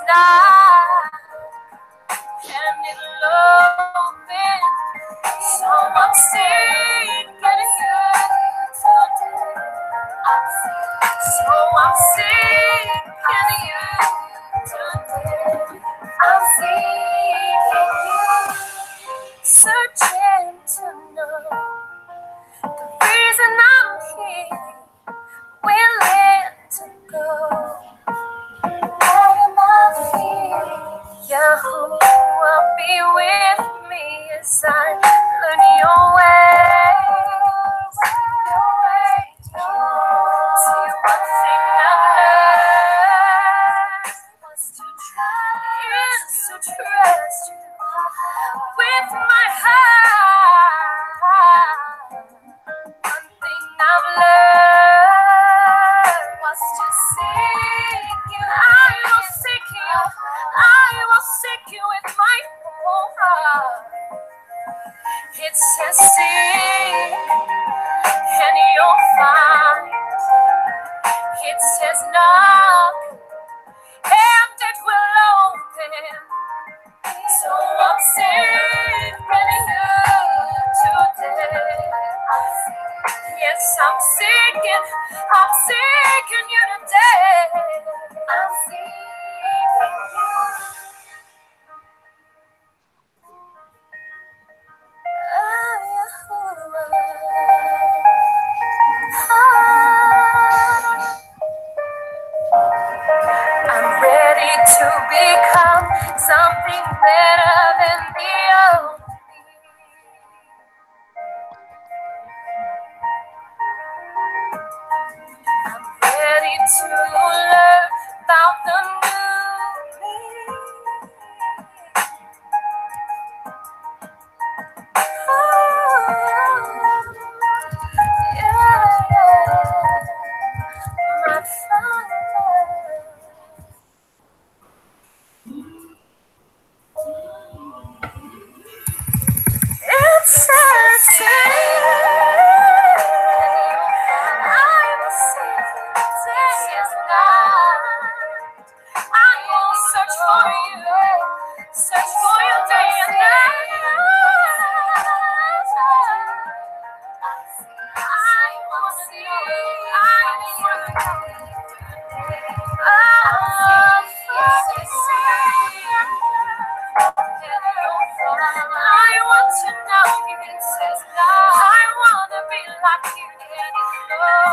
not, and it'll open. So I'm seeking you today. So I'm seeking you today. I'm seeking you, searching to know the reason I'm here, willing to go. Out of my feet, Yahuwah, be with me as I learn your ways. See, one thing I've learned was to trust you with my heart. One thing I've learned was to seek you. I will seek you. I will seek you with my whole heart. It says seek and you'll find. It says knock and it will open. So I'm seeking you today. Yes, I'm seeking you today. I'm seeking you. I'm ready to become something better than the old me. I'm ready to learn about the new me. My Father. It says, I will seek you day and night. I will search for you day and night. I want to see you. I want to know you. I want to know you. It says, I want to be like you.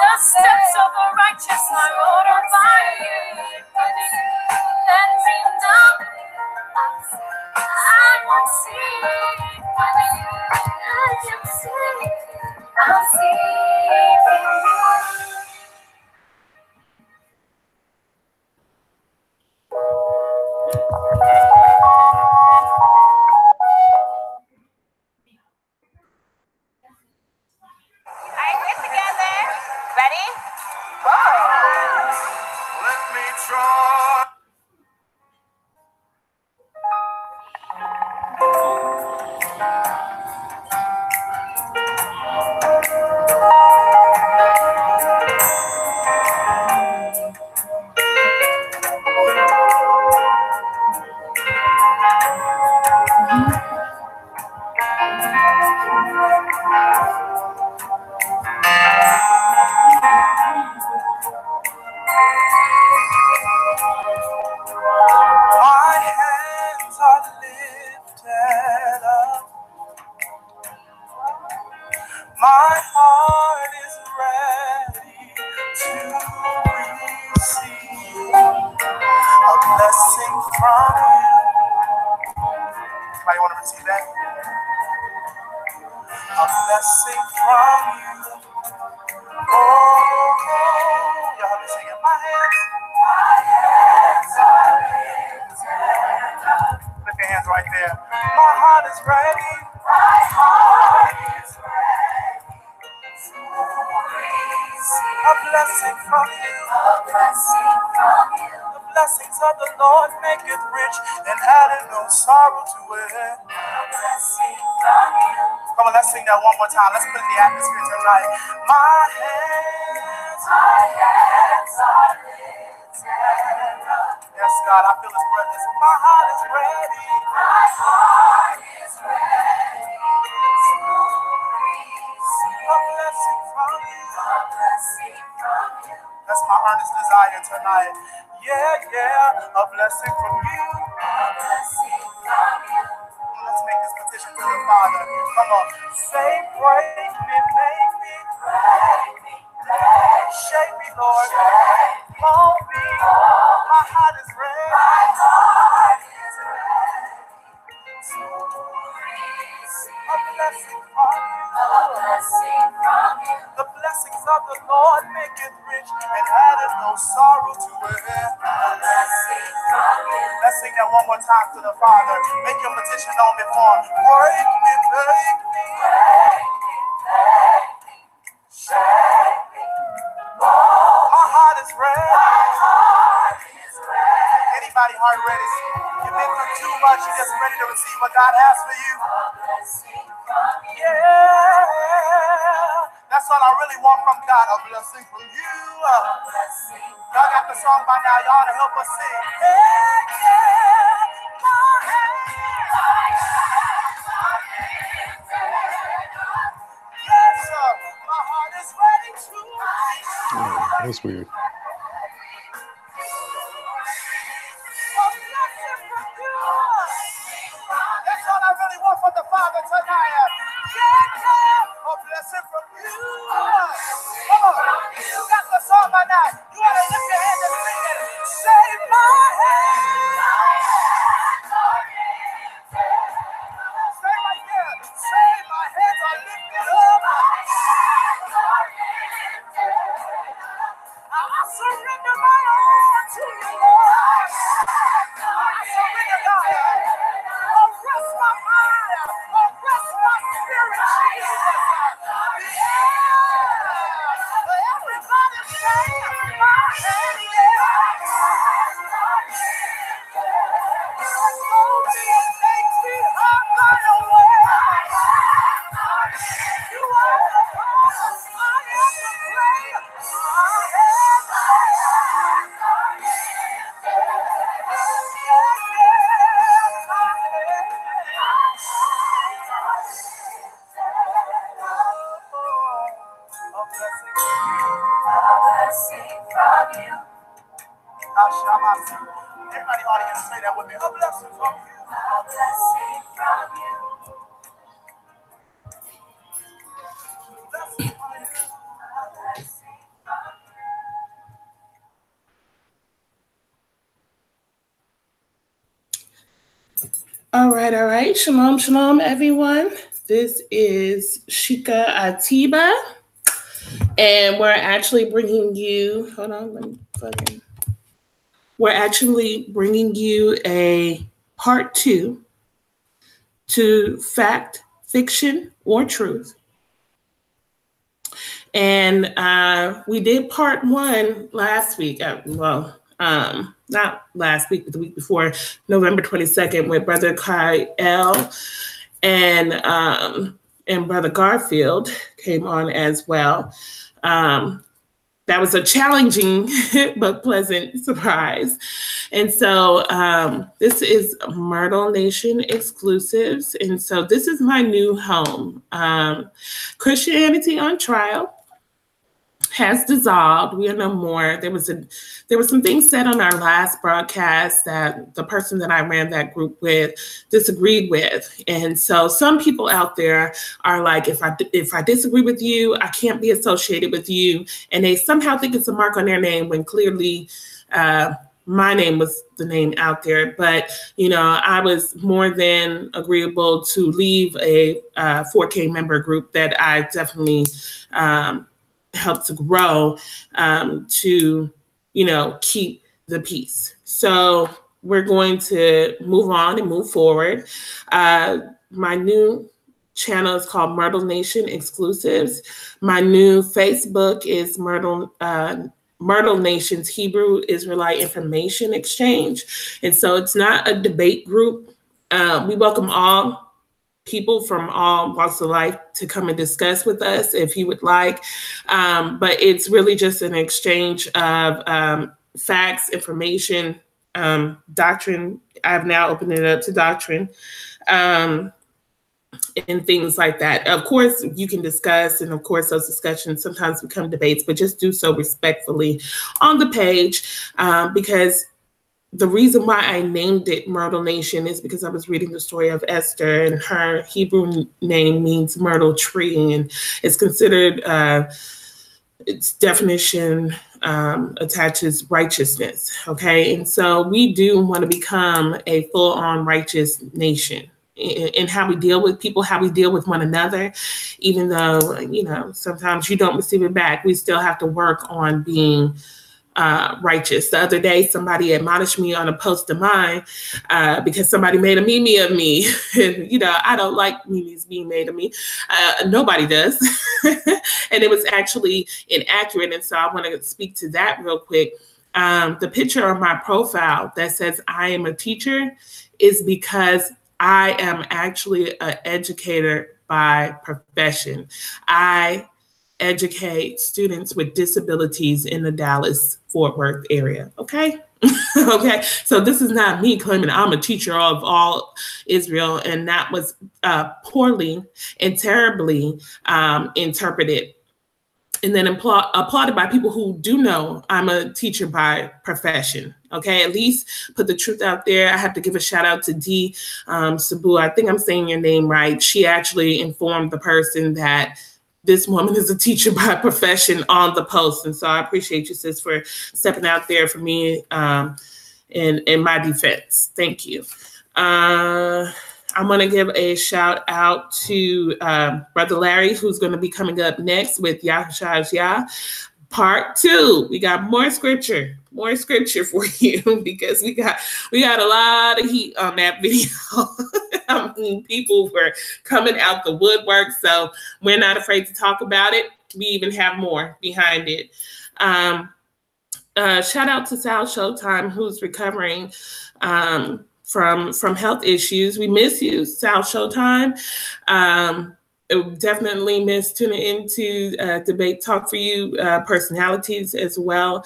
The steps of the righteous are ordered by you. Let me know. I want to see you. I can see. I'll see you. Alright, get together. Ready? Go. Let me try. My hands are lifted up. My heart is ready to receive a blessing from you. Anybody want to receive that? A blessing from you. Oh, y'all help me sing it. My hands are lifted up. Lift your hands right there. My heart is ready. My heart is ready to receive a blessing from you. A blessing from you. The blessings of the Lord maketh rich and addeth no sorrow to it. A blessing from you. Come on, let's sing that one more time. Let's put in the atmosphere tonight. My hands are lifted up. Yes, God. I feel his presence. My heart is ready. My heart is ready to receive a blessing from you. A blessing from you. That's my earnest desire tonight. Yeah, a blessing from you. A blessing from you. Let's make this petition to the Father. Come on. Say, break me, make me. Break me, shake me, Lord. Mold me. My heart is ready. My heart is ready to receive a blessing from you. A blessing from you. The blessings of the Lord make it rich and addeth no sorrow to it. A blessing from you. Let's sing that one more time to the Father. Make your petition known before. Break me, make me. Break me, shake me. My heart is ready. My heart is ready. Anybody heart ready? You've been through too much. You're just ready to receive what God has for you. Yeah. That's what I really want from God. A blessing from you. Y'all got the song by now. Y'all ought to help us sing. Yes, sir. My heart is ready to. Oh, that's weird. That's all I really want from the Father tonight. Yeah, a blessing from you. Come on, you got the song by now. You ought to lift your hand and sing it. Save my hand. Stay right there. Save my hands are lifted up. I surrender my all to you, Lord. I surrender, God. Arrest my mind. Arrest my spirit, Jesus. Yeah. Everybody say, my hand, yeah. Hold me and take me up by the way. You are the promise. I am the clay. Everybody audience say that with me. A blessing from you. A blessing from you. Blessing from you. A blessing from you. All right. Shalom, shalom, everyone. This is Sheeka Atiba, and we're actually bringing you, hold on, let me plug in. We're actually bringing you a part 2 to Fact, Fiction, or Truth. And we did part 1 last week. Not last week, but the week before, November 22nd, with Brother Kyle and Brother Garfield came on as well. That was a challenging but pleasant surprise. And so this is Myrtle Nation exclusives. And so this is my new home. Christianity on Trial has dissolved. We are no more. There was some things said on our last broadcast that the person that I ran that group with disagreed with. And so some people out there are like, if I disagree with you, I can't be associated with you. And they somehow think it's a mark on their name when clearly my name was the name out there. But, I was more than agreeable to leave a 4K member group that I definitely helped to grow to, keep the peace. So we're going to move on and move forward. My new channel is called Myrtle Nation Exclusives. My new Facebook is Myrtle Nation's Hebrew Israelite Information Exchange. And so it's not a debate group. We welcome all people from all walks of life to come and discuss with us if you would like. But it's really just an exchange of facts, information, doctrine. I've now opened it up to doctrine. And things like that. Of course, you can discuss, and of course, those discussions sometimes become debates, but just do so respectfully on the page, because the reason why I named it Myrtle Nation is because I was reading the story of Esther, and her Hebrew name means myrtle tree, and it's considered, its definition attaches righteousness, okay? And so we do want to become a full-on righteous nation in how we deal with people, how we deal with one another, even though, you know, sometimes you don't receive it back. We still have to work on being righteous. The other day, somebody admonished me on a post of mine because somebody made a meme of me. And, you know, I don't like memes being made of me. Nobody does. And it was actually inaccurate. And so I want to speak to that real quick. The picture on my profile that says I am a teacher is because I am actually an educator by profession. I educate students with disabilities in the Dallas-Fort Worth area, okay? Okay, so this is not me claiming I'm a teacher of all Israel, and that was poorly and terribly interpreted and then applauded by people who do know I'm a teacher by profession. Okay, at least put the truth out there. I have to give a shout out to D. Sabu. I think I'm saying your name right. She actually informed the person that this woman is a teacher by profession on the post. And so I appreciate you, sis, for stepping out there for me in my defense. Thank you. I'm going to give a shout out to Brother Larry, who's going to be coming up next with Yahushua's Yah Part 2. We got more scripture for you because we got a lot of heat on that video. I mean, people were coming out the woodwork, so we're not afraid to talk about it. We even have more behind it. Shout out to Sal Showtime, who's recovering from health issues. We miss you, Sal Showtime. Definitely miss tuning into Debate Talk for You personalities as well.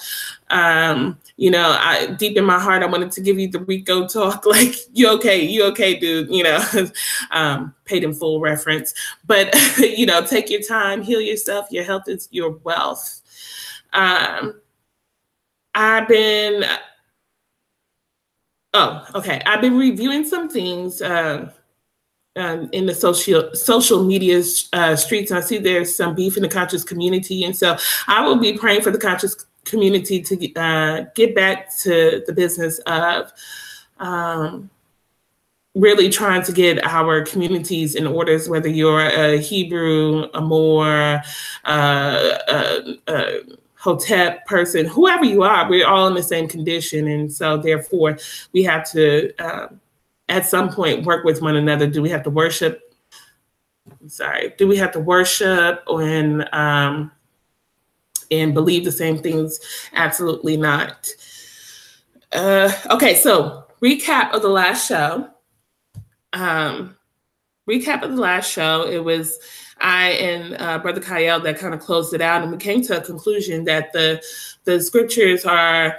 You know, deep in my heart, I wanted to give you the Rico talk, like, you okay, dude, you know, paid in full reference. But, you know, take your time, heal yourself. Your health is your wealth. I've been reviewing some things in the social media streets. And I see there's some beef in the conscious community. And so I will be praying for the conscious community to get back to the business of really trying to get our communities in orders, whether you're a Hebrew, a Moor, Hotep person, whoever you are, we're all in the same condition. And so therefore we have to, at some point, work with one another. Do we have to worship? Do we have to worship and believe the same things? Absolutely not. Okay, so recap of the last show. It was I and Brother Kyle that kind of closed it out, and we came to a conclusion that the scriptures are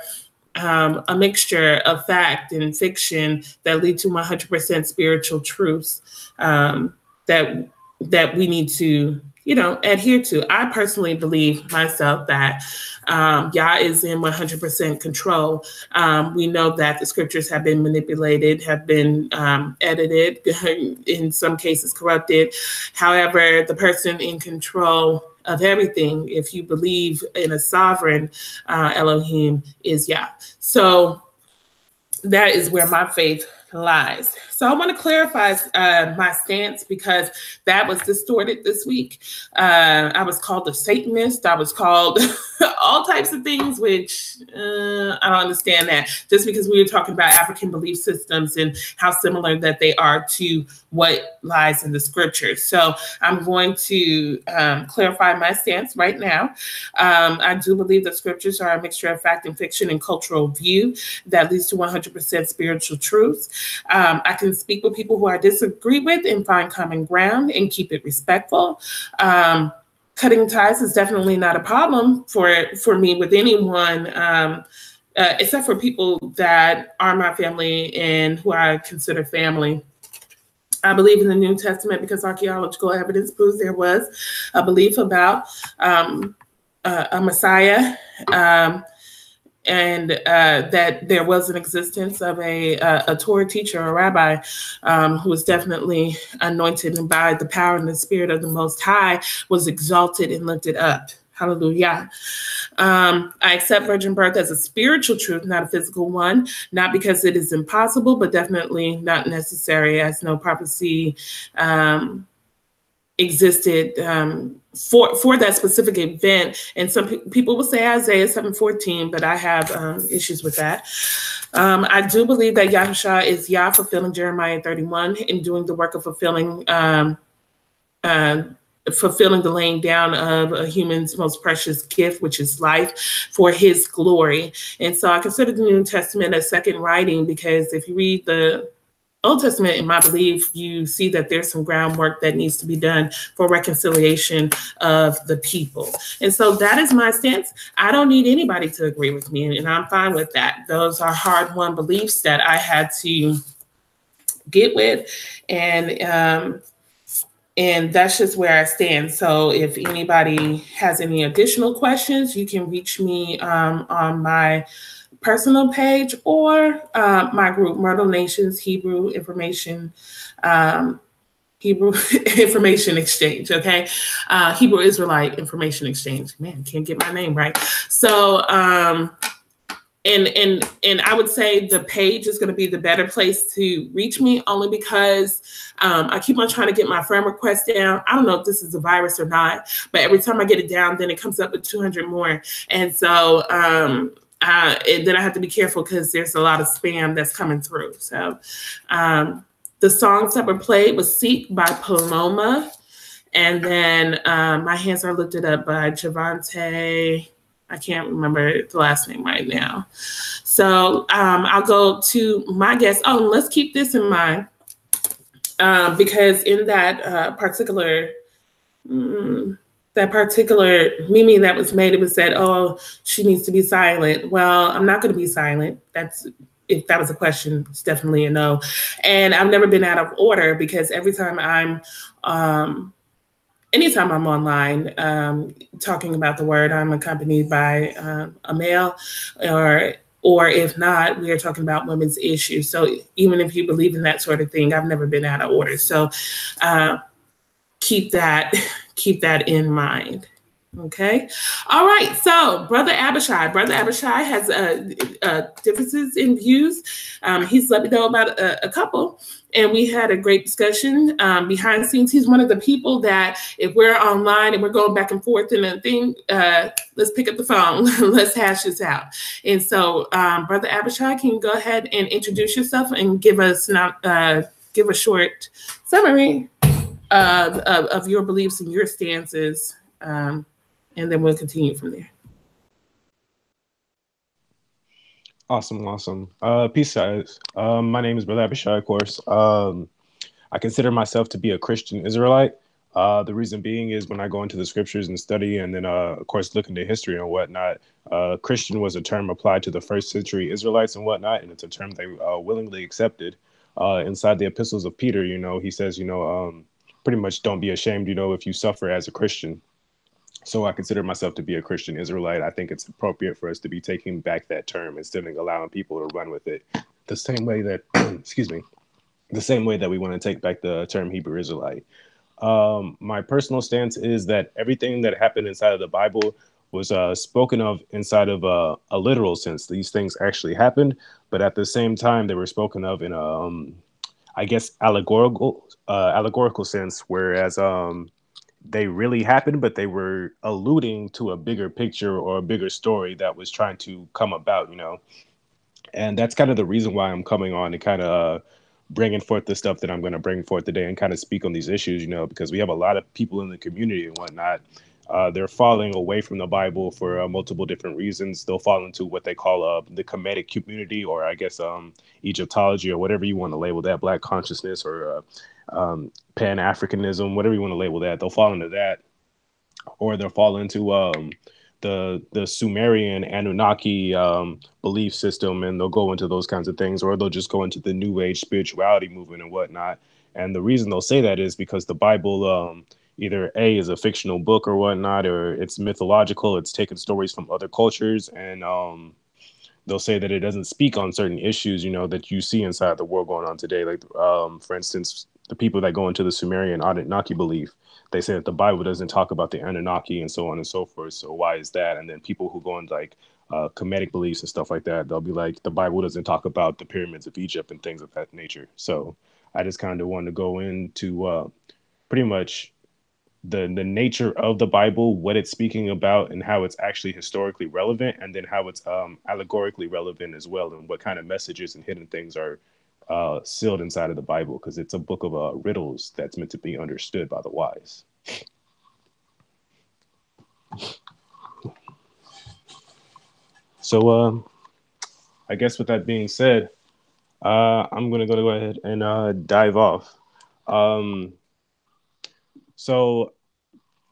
a mixture of fact and fiction that lead to 100% spiritual truths that we need to, you know, adhere to. I personally believe myself that Yah is in 100% control. We know that the scriptures have been manipulated, have been edited, in some cases corrupted. However, the person in control of everything, if you believe in a sovereign Elohim, is Yah. So that is where my faith lies. So I want to clarify my stance because that was distorted this week. I was called a Satanist. I was called all types of things, which I don't understand that. Just because we were talking about African belief systems and how similar that they are to what lies in the scriptures. So I'm going to clarify my stance right now. I do believe that scriptures are a mixture of fact and fiction and cultural view that leads to 100% spiritual truths. I can speak with people who I disagree with and find common ground and keep it respectful. Cutting ties is definitely not a problem for me with anyone except for people that are my family and who I consider family. I believe in the New Testament because archaeological evidence proves there was a belief about a Messiah, and that there was an existence of a Torah teacher, a rabbi, who was definitely anointed and by the power and the spirit of the Most High was exalted and lifted up. Hallelujah. I accept virgin birth as a spiritual truth, not a physical one, not because it is impossible, but definitely not necessary, as no prophecy existed for that specific event. And some people will say Isaiah 7:14, but I have issues with that. I do believe that Yahushua is Yah fulfilling Jeremiah 31 and doing the work of fulfilling the laying down of a human's most precious gift, which is life, for his glory. And so I consider the New Testament a second writing, because if you read the Old Testament, in my belief, you see that there's some groundwork that needs to be done for reconciliation of the people. And so that is my stance. I don't need anybody to agree with me, and I'm fine with that. Those are hard-won beliefs that I had to get with, and that's just where I stand. So if anybody has any additional questions, you can reach me on my personal page or my group, Myrtle Nations Hebrew Information Exchange. Okay, Hebrew Israelite Information Exchange. Man, can't get my name right. So and I would say the page is going to be the better place to reach me, only because I keep on trying to get my friend request down. I don't know if this is a virus or not, but every time I get it down, then it comes up with 200 more, and so. And then I have to be careful because there's a lot of spam that's coming through. So the songs that were played was Seek by Paloma. And then My Hands Are Lifted Up by Javante. I can't remember the last name right now. So I'll go to my guest. Oh, and let's keep this in mind, because in that particular Mimi that was made, it was said, oh, she needs to be silent. Well, I'm not going to be silent. If that was a question, it's definitely a no. And I've never been out of order, because every time anytime I'm online talking about the word, I'm accompanied by a male, or if not, we are talking about women's issues. So even if you believe in that sort of thing, I've never been out of order. So keep that in mind. Okay. All right. So Brother AbyShy has differences in views. He's let me know about a couple, and we had a great discussion behind the scenes. He's one of the people that if we're online and we're going back and forth in a thing, let's pick up the phone. Let's hash this out. And so Brother AbyShy, can you go ahead and introduce yourself and give us give a short summary of your beliefs and your stances, and then we'll continue from there. Awesome. Peace, guys. My name is Brother AbyShy, of course. I consider myself to be a Christian Israelite. The reason being is when I go into the scriptures and study, and then, of course, look into history and whatnot, Christian was a term applied to the first century Israelites and whatnot, and it's a term they willingly accepted. Inside the epistles of Peter, he says, pretty much don't be ashamed, if you suffer as a Christian. So I consider myself to be a Christian Israelite. I think it's appropriate for us to be taking back that term instead of allowing people to run with it the same way that, the same way that we want to take back the term Hebrew Israelite. My personal stance is that everything that happened inside of the Bible was spoken of inside of a literal sense. These things actually happened, but at the same time, they were spoken of in a, I guess, allegorical sense, whereas they really happened, but they were alluding to a bigger picture or a bigger story that was trying to come about, And that's kind of the reason why I'm coming on and kind of bringing forth the stuff that I'm going to bring forth today and kind of speak on these issues, because we have a lot of people in the community and whatnot. They're falling away from the Bible for multiple different reasons. They'll fall into what they call the Kemetic community, or I guess Egyptology, or whatever you want to label that, Black consciousness, or Pan-Africanism, whatever you want to label that. They'll fall into that, or they'll fall into the Sumerian Anunnaki belief system, and they'll go into those kinds of things, or they'll just go into the New Age spirituality movement and whatnot. And the reason they'll say that is because the Bible, either A, is a fictional book or whatnot, or it's mythological. It's taken stories from other cultures, and they'll say that it doesn't speak on certain issues, you know, that you see inside the world going on today. Like, for instance, the people that go into the Sumerian Anunnaki belief, they say that the Bible doesn't talk about the Anunnaki and so on and so forth. So why is that? And then people who go into like Kemetic beliefs and stuff like that, they'll be like, the Bible doesn't talk about the pyramids of Egypt and things of that nature. So I just kind of wanted to go into pretty much the nature of the Bible, what it's speaking about, and how it's actually historically relevant, and then how it's allegorically relevant as well, and what kind of messages and hidden things are sealed inside of the Bible, because it's a book of riddles that's meant to be understood by the wise. So I guess with that being said, I'm going to go ahead and dive off. So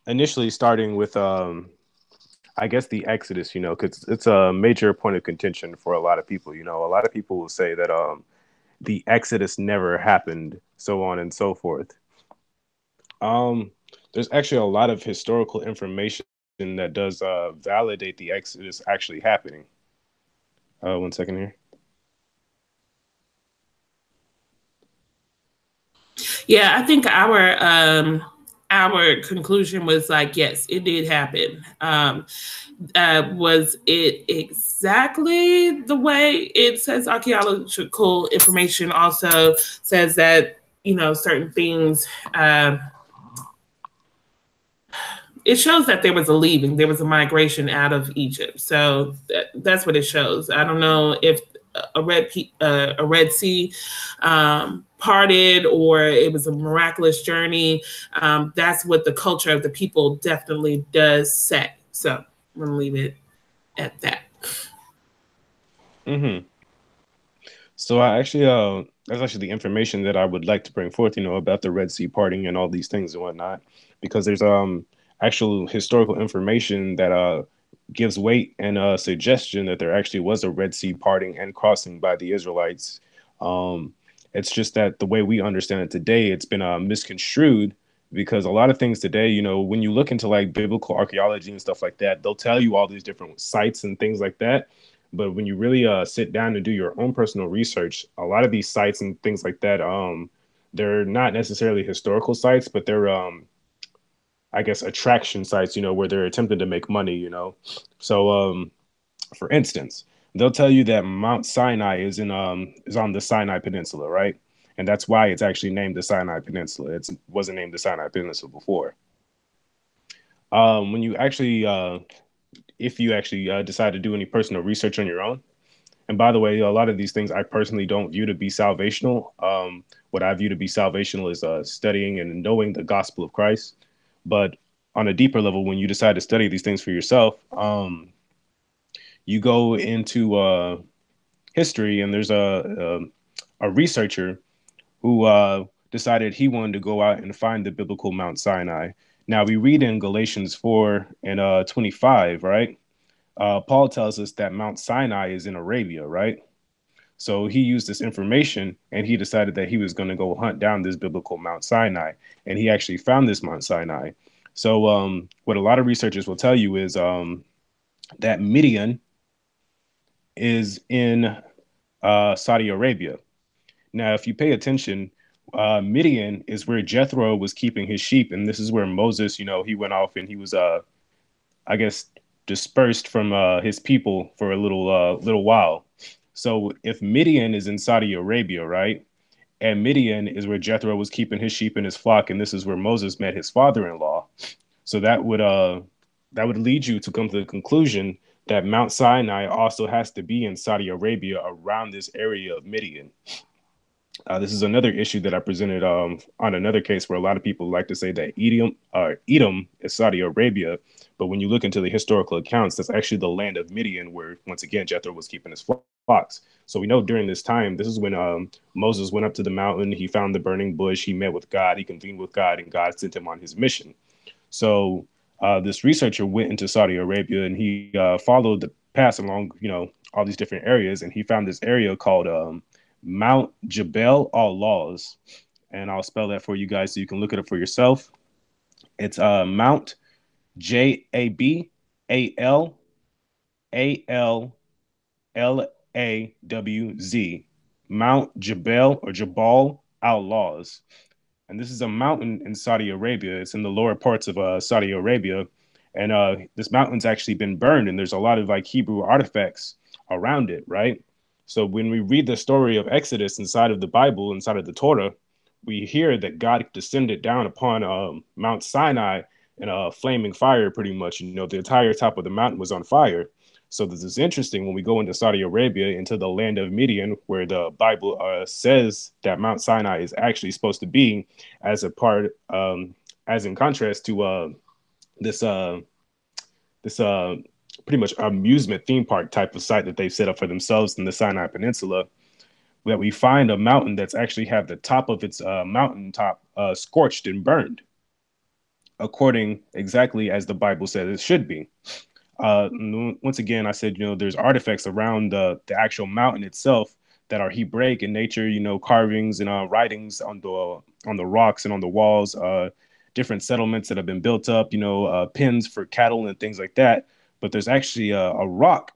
initially starting with, I guess, the Exodus, you know, because it's a major point of contention for a lot of people. You know, a lot of people will say that the Exodus never happened, so on and so forth. There's actually a lot of historical information that does validate the Exodus actually happening. 1 second here. Yeah, I think our conclusion was like, yes, it did happen. Was it exactly the way it says? Archaeological information also says that, you know, certain things, it shows that there was a leaving, there was a migration out of Egypt. So that's what it shows. I don't know if a Red Sea parted, or it was a miraculous journey. That's what the culture of the people definitely does say. So I'm going to leave it at that. Mm-hmm. So I actually, that's actually the information that I would like to bring forth, you know, about the Red Sea parting and all these things and whatnot, because there's actual historical information that gives weight and suggestion that there actually was a Red Sea parting and crossing by the Israelites. It's just that the way we understand it today, it's been misconstrued, because a lot of things today, you know, when you look into like biblical archaeology and stuff like that, they'll tell you all these different sites and things like that. But when you really sit down and do your own personal research, a lot of these sites and things like that, they're not necessarily historical sites, but they're, I guess, attraction sites, you know, where they're attempting to make money, you know. So, for instance, they'll tell you that Mount Sinai is on the Sinai Peninsula, right? And that's why it's actually named the Sinai Peninsula. It wasn't named the Sinai Peninsula before. When you actually, if you actually decide to do any personal research on your own, and by the way, a lot of these things I personally don't view to be salvational. What I view to be salvational is studying and knowing the gospel of Christ. But on a deeper level, when you decide to study these things for yourself, you go into history, and there's a researcher who decided he wanted to go out and find the biblical Mount Sinai. Now, we read in Galatians 4 and 25, right? Paul tells us that Mount Sinai is in Arabia, right? So he used this information, and he decided that he was going to go hunt down this biblical Mount Sinai. And he actually found this Mount Sinai. So what a lot of researchers will tell you is that Midian is in Saudi Arabia. Now, if you pay attention, Midian is where Jethro was keeping his sheep. And this is where Moses, you know, he went off and he was, I guess, dispersed from his people for a little while. So if Midian is in Saudi Arabia, right, and Midian is where Jethro was keeping his sheep and his flock, and this is where Moses met his father-in-law, so that would lead you to come to the conclusion that Mount Sinai also has to be in Saudi Arabia, around this area of Midian. This is another issue that I presented on another case, where a lot of people like to say that Edom is Saudi Arabia. But when you look into the historical accounts, that's actually the land of Midian, where, once again, Jethro was keeping his flocks. So we know during this time, this is when Moses went up to the mountain. He found the burning bush. He met with God. He convened with God, and God sent him on his mission. So This researcher went into Saudi Arabia and he followed the path along, all these different areas, and he found this area called Mount Jabal al-Lawz, and I'll spell that for you guys so you can look it up for yourself. It's Mount Jabal-Al-Lawz, Mount Jabal or Jabal al-Lawz. And this is a mountain in Saudi Arabia. It's in the lower parts of Saudi Arabia. And this mountain's actually been burned, and there's a lot of like Hebrew artifacts around it, right? So when we read the story of Exodus inside of the Bible, inside of the Torah, we hear that God descended down upon Mount Sinai in a flaming fire, pretty much. The entire top of the mountain was on fire. So this is interesting when we go into Saudi Arabia, into the land of Midian, where the Bible says that Mount Sinai is actually supposed to be as a part, as in contrast to this pretty much amusement theme park type of site that they've set up for themselves in the Sinai Peninsula, that we find a mountain that's actually have the top of its mountaintop scorched and burned, according exactly as the Bible says it should be. Once again, I said, there's artifacts around the actual mountain itself that are Hebraic in nature, carvings and writings on the rocks and on the walls, different settlements that have been built up, pens for cattle and things like that. But there's actually a rock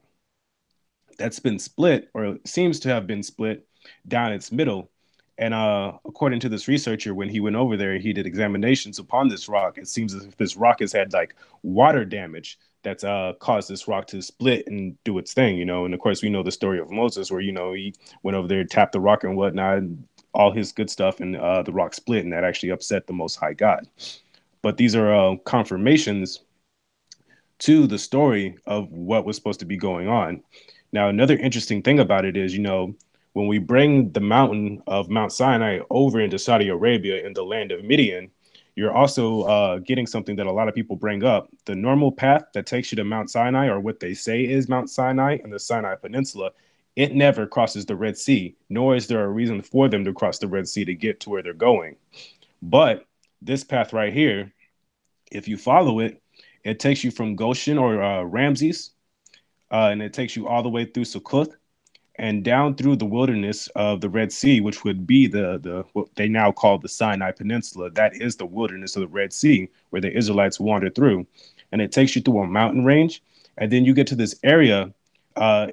that's been split, or seems to have been split down its middle. And according to this researcher, when he went over there, he did examinations upon this rock. It seems as if this rock has had like water damage that's caused this rock to split and do its thing, And of course, we know the story of Moses, where, he went over there, tapped the rock and whatnot, and all his good stuff, and the rock split, and that actually upset the Most High God. But these are confirmations to the story of what was supposed to be going on. Now, another interesting thing about it is, when we bring the mountain of Mount Sinai over into Saudi Arabia in the land of Midian, you're also getting something that a lot of people bring up. The normal path that takes you to Mount Sinai, or what they say is Mount Sinai and the Sinai Peninsula, it never crosses the Red Sea, nor is there a reason for them to cross the Red Sea to get to where they're going. But this path right here, if you follow it, it takes you from Goshen or Ramses, and it takes you all the way through Sukkot and down through the wilderness of the Red Sea, which would be the what they now call the Sinai Peninsula. That is the wilderness of the Red Sea, where the Israelites wandered through. And it takes you through a mountain range. And then you get to this area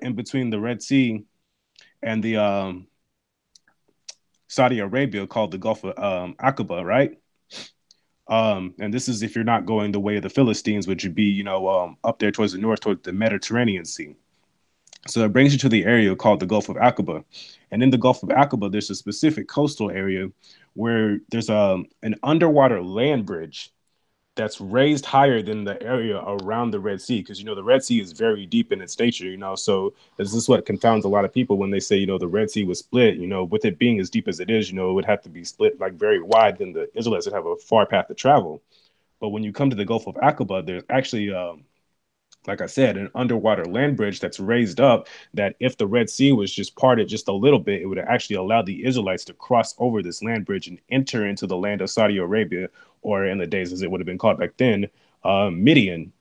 in between the Red Sea and the Saudi Arabia, called the Gulf of Aqaba, right? And this is if you're not going the way of the Philistines, which would be, up there towards the north, towards the Mediterranean Sea. So it brings you to the area called the Gulf of Aqaba. And in the Gulf of Aqaba, there's a specific coastal area where there's an underwater land bridge that's raised higher than the area around the Red Sea. Because, the Red Sea is very deep in its nature, so this is what confounds a lot of people when they say, the Red Sea was split, with it being as deep as it is, it would have to be split like very wide, then the Israelites would have a far path to travel. But when you come to the Gulf of Aqaba, there's actually, like I said, an underwater land bridge that's raised up, that if the Red Sea was just parted just a little bit, it would actually allow the Israelites to cross over this land bridge and enter into the land of Saudi Arabia, or in the days as it would have been called back then, Midian,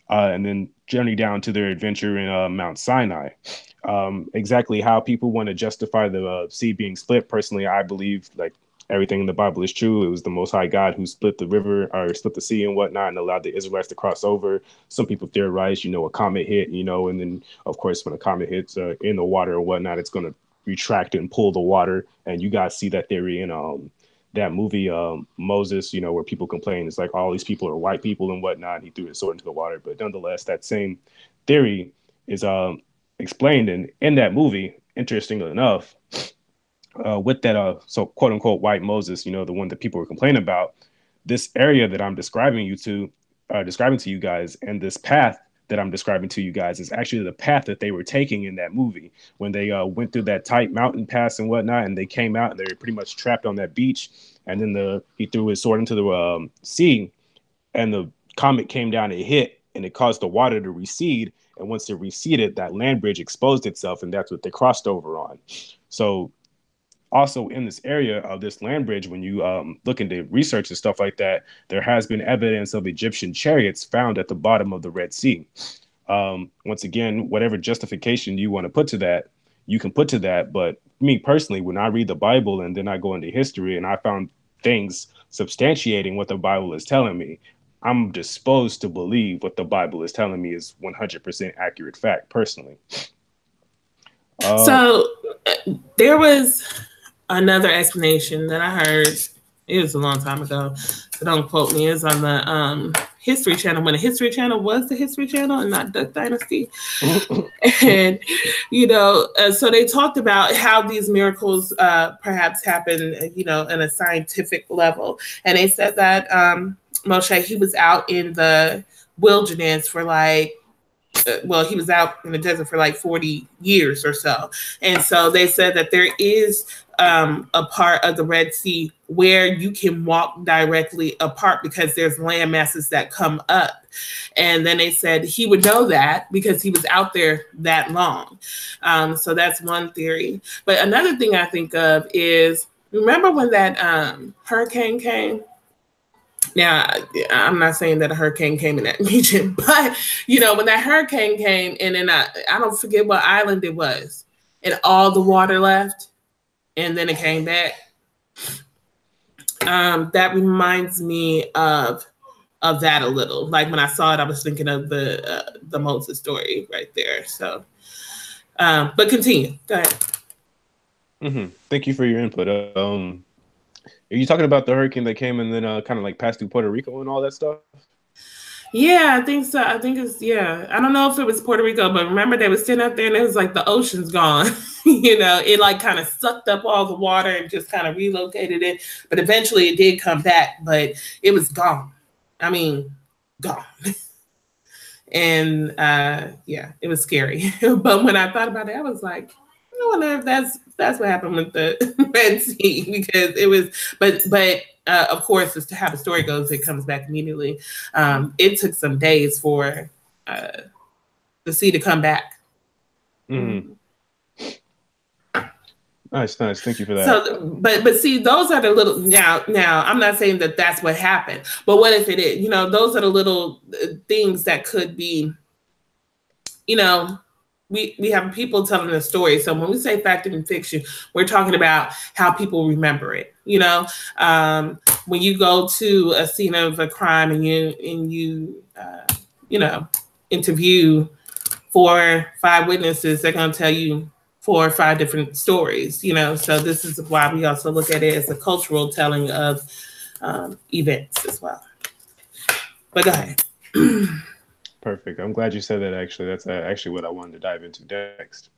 and then journey down to their adventure in Mount Sinai. Exactly how people want to justify the sea being split, personally, I believe like everything in the Bible is true. It was the Most High God who split the river, or split the sea and whatnot, and allowed the Israelites to cross over. Some people theorize, a comet hit, and then of course when a comet hits in the water or whatnot, it's going to retract and pull the water. And you guys see that theory in that movie Moses, where people complain it's like all these people are white people and whatnot. He threw his sword into the water, but nonetheless, that same theory is explained in that movie. Interestingly enough, with that so quote unquote white Moses, the one that people were complaining about, this area that I'm describing to you guys, and this path that I'm describing to you guys, is actually the path that they were taking in that movie when they went through that tight mountain pass and whatnot, and they came out and they were pretty much trapped on that beach. And then he threw his sword into the sea, and the comet came down and hit, and it caused the water to recede. And once it receded, that land bridge exposed itself, and that's what they crossed over on. So also in this area of this land bridge, when you look into research and stuff like that, there has been evidence of Egyptian chariots found at the bottom of the Red Sea. Once again, whatever justification you want to put to that, you can put to that. But me personally, when I read the Bible and then I go into history and I found things substantiating what the Bible is telling me, I'm disposed to believe what the Bible is telling me is 100% accurate fact, personally. So there was another explanation that I heard. It was a long time ago, so don't quote me. It's on the History Channel, when the History Channel was the History Channel and not Duck Dynasty. And, so they talked about how these miracles perhaps happen, in a scientific level. And they said that Moshe, he was out in the wilderness for he was out in the desert for like 40 years or so. And so they said that there is a part of the Red Sea where you can walk directly apart because there's land masses that come up. And then they said he would know that because he was out there that long. So that's one theory. But another thing I think of is, remember when that hurricane came? Now, I'm not saying that a hurricane came in that region, but, when that hurricane came, and then I don't forget what island it was, and all the water left, and then it came back. That reminds me of that a little. Like when I saw it, I was thinking of the Moses story right there. So, but continue. Go ahead. Mm-hmm. Thank you for your input. Are you talking about the hurricane that came and then kind of like passed through Puerto Rico and all that stuff? Yeah, I think so. I think it's, I don't know if it was Puerto Rico, but remember they was sitting out there and it was like the ocean's gone. It like kind of sucked up all the water and just kind of relocated it. But eventually it did come back, but it was gone. I mean, gone. And it was scary. But when I thought about it, I was like, I wonder if that's what happened with the Red Sea, because it was, but of course, as to how the story goes, it comes back immediately. It took some days for the sea to come back. Mm-hmm. Nice. Thank you for that. So, but see, those are the little, now, I'm not saying that that's what happened, but what if it is, those are the little things that could be, we have people telling the story. So when we say fact and fiction, we're talking about how people remember it. When you go to a scene of a crime and you interview 4 or 5 witnesses, they're going to tell you 4 or 5 different stories. So this is why we also look at it as a cultural telling of events as well. But go ahead. Perfect. I'm glad you said that, actually. That's actually what I wanted to dive into next.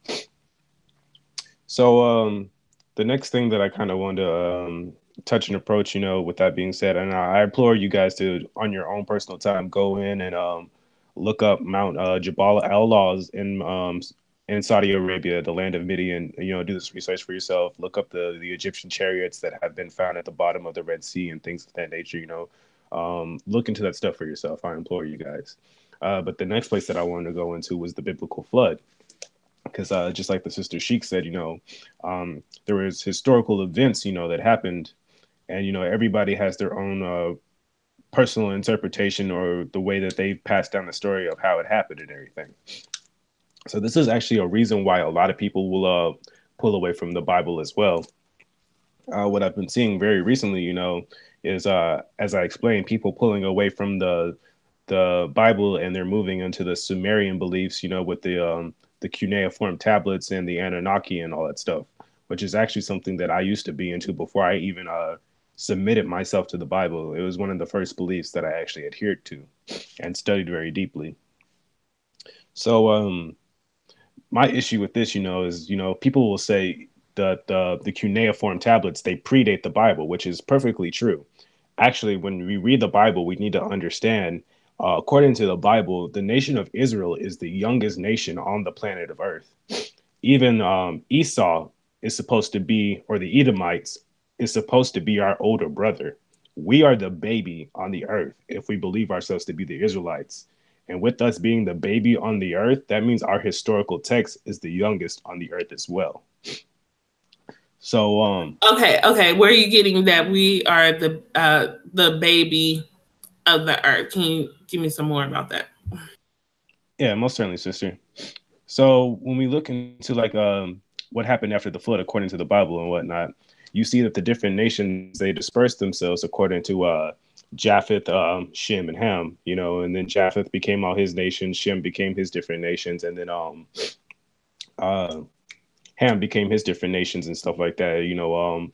So the next thing that I kind of wanted to touch and approach, with that being said, and I implore you guys to, on your own personal time, go in and look up Mount Jabal al-Lawz in Saudi Arabia, the land of Midian. Do this research for yourself. Look up the Egyptian chariots that have been found at the bottom of the Red Sea and things of that nature. Look into that stuff for yourself. I implore you guys. But the next place that I wanted to go into was the biblical flood, because just like the sister Sheik said, there was historical events, that happened, and everybody has their own personal interpretation or the way that they pass down the story of how it happened and everything. So this is actually a reason why a lot of people will pull away from the Bible as well. What I've been seeing very recently, is as I explained, people pulling away from the Bible, and they're moving into the Sumerian beliefs, with the cuneiform tablets and the Anunnaki and all that stuff, which is actually something that I used to be into before I even submitted myself to the Bible. It was one of the first beliefs that I actually adhered to and studied very deeply. So my issue with this, is, people will say that the cuneiform tablets, they predate the Bible, which is perfectly true. Actually, when we read the Bible, we need to understand, according to the Bible, the nation of Israel is the youngest nation on the planet of Earth. Even Esau is supposed to be, or the Edomites is supposed to be, our older brother. We are the baby on the earth if we believe ourselves to be the Israelites. And with us being the baby on the earth, that means our historical text is the youngest on the earth as well. So Okay. Where are you getting that we are the baby of the earth? Can you give me some more about that? yeah, most certainly, sister. So when we look into like what happened after the flood, according to the Bible and whatnot, you see that the different nations they dispersed themselves according to Japheth, Shem, and Ham. You know, and then Japheth became all his nations, Shem became his different nations, and then uh, Ham became his different nations and stuff like that. You know,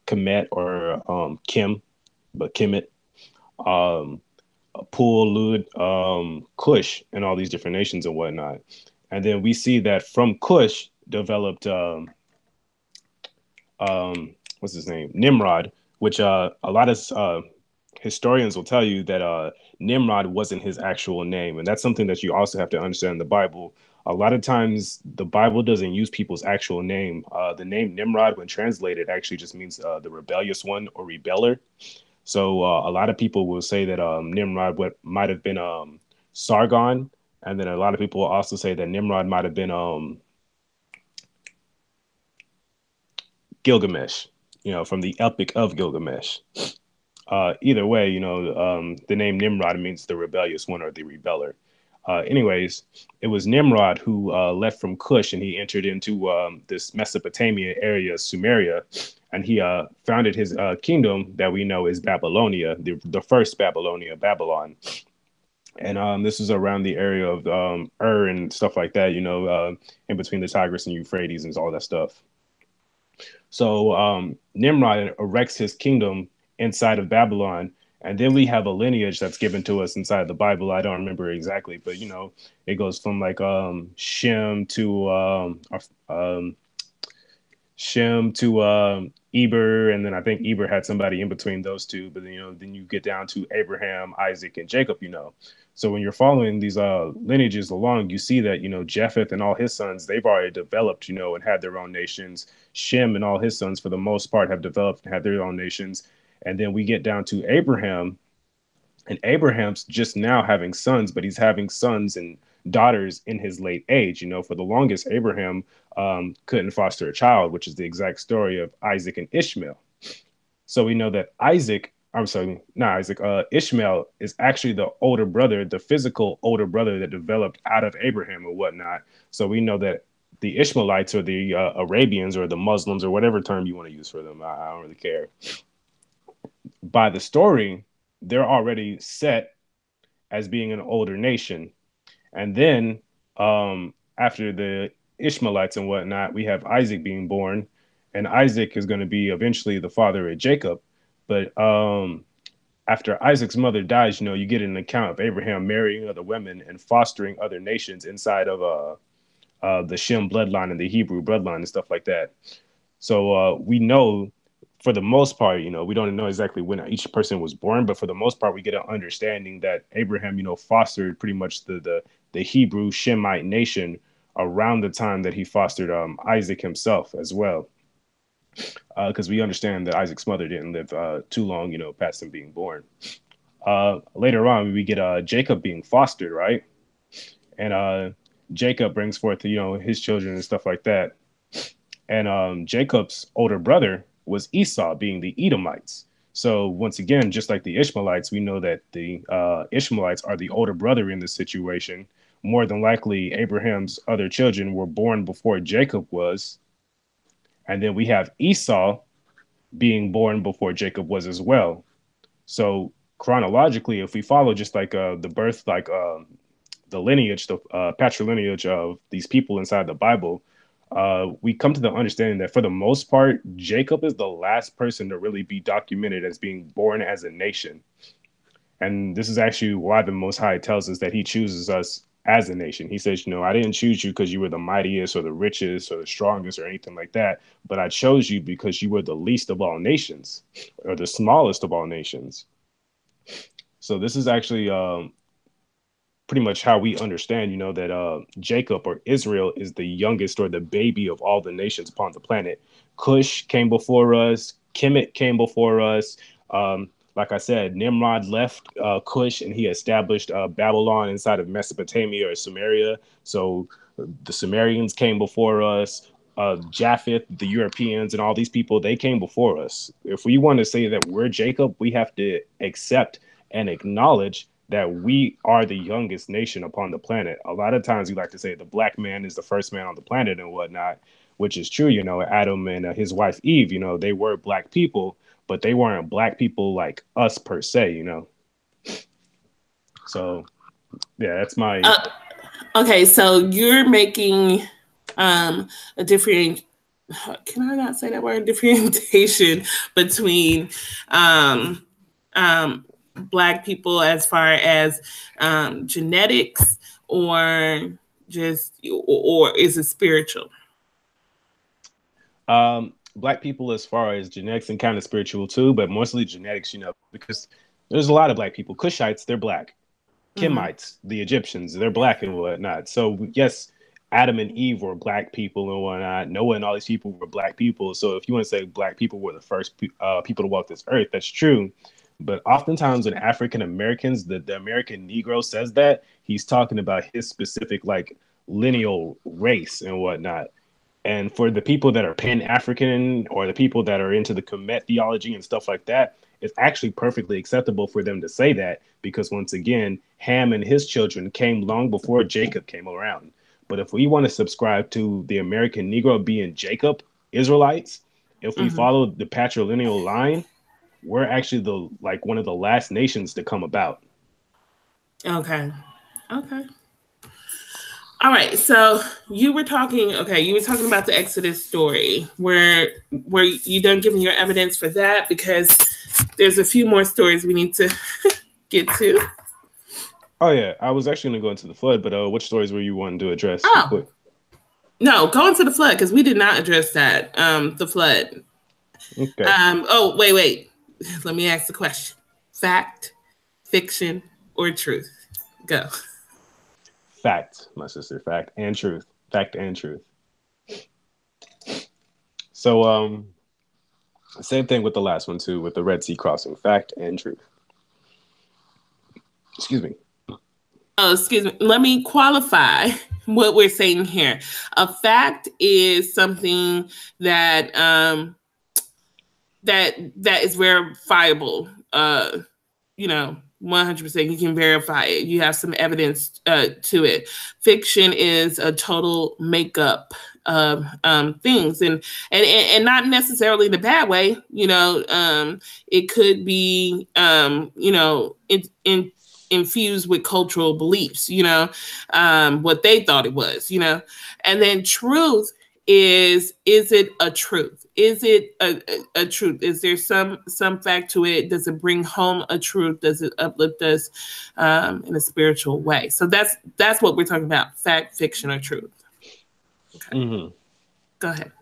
Kemet or Kim, but Kemet, um, Pul, Lud, Cush, and all these different nations and whatnot. And then we see that from Cush developed what's his name, Nimrod, which a lot of historians will tell you that Nimrod wasn't his actual name, and that's something that you also have to understand in the Bible. A lot of times, the Bible doesn't use people's actual name. The name Nimrod, when translated, actually just means the rebellious one or rebeller. So a lot of people will say that Nimrod what might have been Sargon, and then a lot of people will also say that Nimrod might have been Gilgamesh, you know, from the Epic of Gilgamesh. Either way, you know, the name Nimrod means the rebellious one or the rebeller. Anyways, it was Nimrod who left from Cush and he entered into this Mesopotamia area, Sumeria, and he founded his kingdom that we know is Babylonia, the first Babylonia, Babylon. And this is around the area of Ur and stuff like that, you know, in between the Tigris and Euphrates and all that stuff. So Nimrod erects his kingdom inside of Babylon. And then we have a lineage that's given to us inside the Bible. I don't remember exactly, but you know, it goes from like Shem to Eber, and then I think Eber had somebody in between those two. But then, you know, then you get down to Abraham, Isaac, and Jacob. You know, so when you're following these lineages along, you see that you know Japheth and all his sons they've already developed, you know, and had their own nations. Shem and all his sons, for the most part, have developed and had their own nations. And then we get down to Abraham, and Abraham's just now having sons, but he's having sons and daughters in his late age. You know, for the longest, Abraham couldn't foster a child, which is the exact story of Isaac and Ishmael. So we know that Ishmael is actually the older brother, the physical older brother that developed out of Abraham and whatnot. So we know that the Ishmaelites or the Arabians or the Muslims or whatever term you want to use for them, I don't really care. By the story, they're already set as being an older nation. And then after the Ishmaelites and whatnot, we have Isaac being born, and Isaac is going to be eventually the father of Jacob. But after Isaac's mother dies, you know, you get an account of Abraham marrying other women and fostering other nations inside of the Shem bloodline and the Hebrew bloodline and stuff like that. So we know for the most part, you know, we don't know exactly when each person was born, but for the most part, we get an understanding that Abraham, you know, fostered pretty much the Hebrew Shemite nation around the time that he fostered Isaac himself as well. Because we understand that Isaac's mother didn't live too long, you know, past him being born. Later on, we get Jacob being fostered, right? And Jacob brings forth, you know, his children and stuff like that. And Jacob's older brother was Esau, being the Edomites. So once again, just like the Ishmaelites, we know that the Ishmaelites are the older brother in this situation. More than likely, Abraham's other children were born before Jacob was. And then we have Esau being born before Jacob was as well. So chronologically, if we follow just like the birth, like the lineage, the patrilineage of these people inside the Bible, we come to the understanding that for the most part, Jacob is the last person to really be documented as being born as a nation. And this is actually why the Most High tells us that he chooses us as a nation. He says, you know, I didn't choose you because you were the mightiest or the richest or the strongest or anything like that, but I chose you because you were the least of all nations or the smallest of all nations. So this is actually pretty much how we understand, you know, that Jacob or Israel is the youngest or the baby of all the nations upon the planet. Cush came before us. Kemet came before us. Like I said, Nimrod left Cush and he established Babylon inside of Mesopotamia or Sumeria. So the Sumerians came before us. Japheth, the Europeans, and all these people, they came before us. If we want to say that we're Jacob, we have to accept and acknowledge that we are the youngest nation upon the planet. A lot of times we like to say the black man is the first man on the planet and whatnot, which is true. You know, Adam and his wife Eve, you know, they were black people, but they weren't black people like us per se, you know. So, yeah, that's my. Okay, so you're making a different. Can I not say that word? Differentiation between black people as far as genetics, or just, or is it spiritual? Black people as far as genetics and kind of spiritual too, but mostly genetics, you know, because there's a lot of black people. Cushites, they're black. Kemites, the Egyptians, they're black and whatnot. So yes, Adam and Eve were black people and whatnot. Noah and all these people were black people. So if you want to say black people were the first people to walk this earth, that's true. But oftentimes when African Americans, the American Negro says that, he's talking about his specific like lineal race and whatnot. And for the people that are Pan-African or the people that are into the Kemet theology and stuff like that, it's actually perfectly acceptable for them to say that, because once again, Ham and his children came long before Jacob came around. But if we want to subscribe to the American Negro being Jacob, Israelites, if we follow the patrilineal line, we're actually the like one of the last nations to come about. Okay. Okay. All right, so you were talking about the Exodus story. Where you done giving your evidence for that? Because there's a few more stories we need to get to. Oh yeah, I was actually going to go into the flood, but which stories were you wanting to address? Oh, no, go into the flood, because we did not address that. The flood. Okay. Oh, wait. Let me ask the question: fact, fiction, or truth? Go. Fact, my sister. Fact and truth. Fact and truth. So, same thing with the last one too, with the Red Sea crossing. Fact and truth. Excuse me. Oh, excuse me. Let me qualify what we're saying here. A fact is something that that is verifiable. 100%. You can verify it. You have some evidence to it. Fiction is a total makeup of things, and not necessarily the bad way. It could be infused with cultural beliefs. What they thought it was. And then truth is it a truth? Is it a truth? Is there some fact to it? Does it bring home a truth? Does it uplift us in a spiritual way? So that's what we're talking about: fact, fiction, or truth. Okay. Go ahead.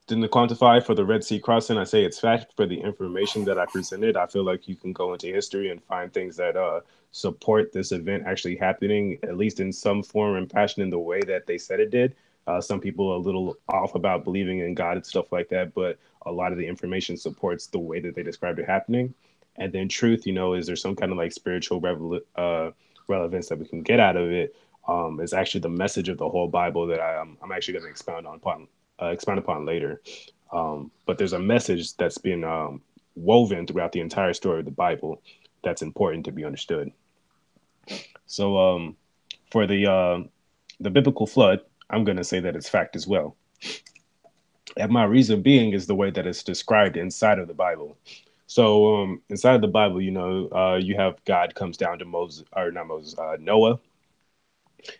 Didn't quantify for the Red Sea crossing. I say it's fact for the information that I presented. I feel like you can go into history and find things that support this event actually happening, at least in some form and fashion, in the way that they said it did. Some people are a little off about believing in God and stuff like that, but a lot of the information supports the way that they described it happening. And then truth, is there some kind of like spiritual relevance that we can get out of it? Is actually the message of the whole Bible that I'm actually going to expound upon later. But there's a message that's been woven throughout the entire story of the Bible that's important to be understood. So for the biblical flood, I'm going to say that it's fact as well. And my reason being is the way that it's described inside of the Bible. So inside of the Bible, you have God comes down to Noah.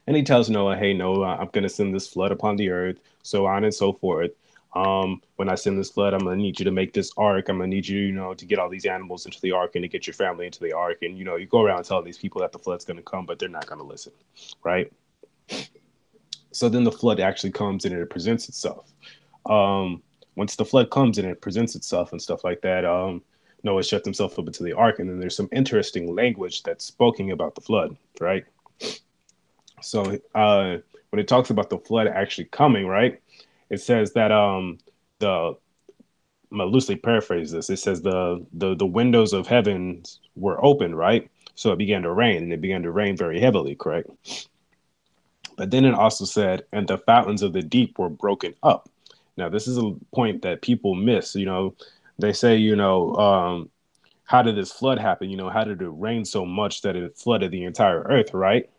And he tells Noah, hey, Noah, I'm going to send this flood upon the earth, so on and so forth. When I send this flood, I'm going to need you to make this ark. I'm going to need you, to get all these animals into the ark and to get your family into the ark. And, you go around telling these people that the flood's going to come, but they're not going to listen, right? So then the flood actually comes and it presents itself. Once the flood comes and it presents itself and stuff like that, Noah shuts himself up into the ark. And then there's some interesting language that's spoken about the flood, right? So when it talks about the flood actually coming, right, it says that I'm gonna loosely paraphrase this. It says the windows of heaven were open, right? So it began to rain, and it began to rain very heavily, correct? But then it also said, and the fountains of the deep were broken up. Now, this is a point that people miss. They say, how did this flood happen? How did it rain so much that it flooded the entire earth, right?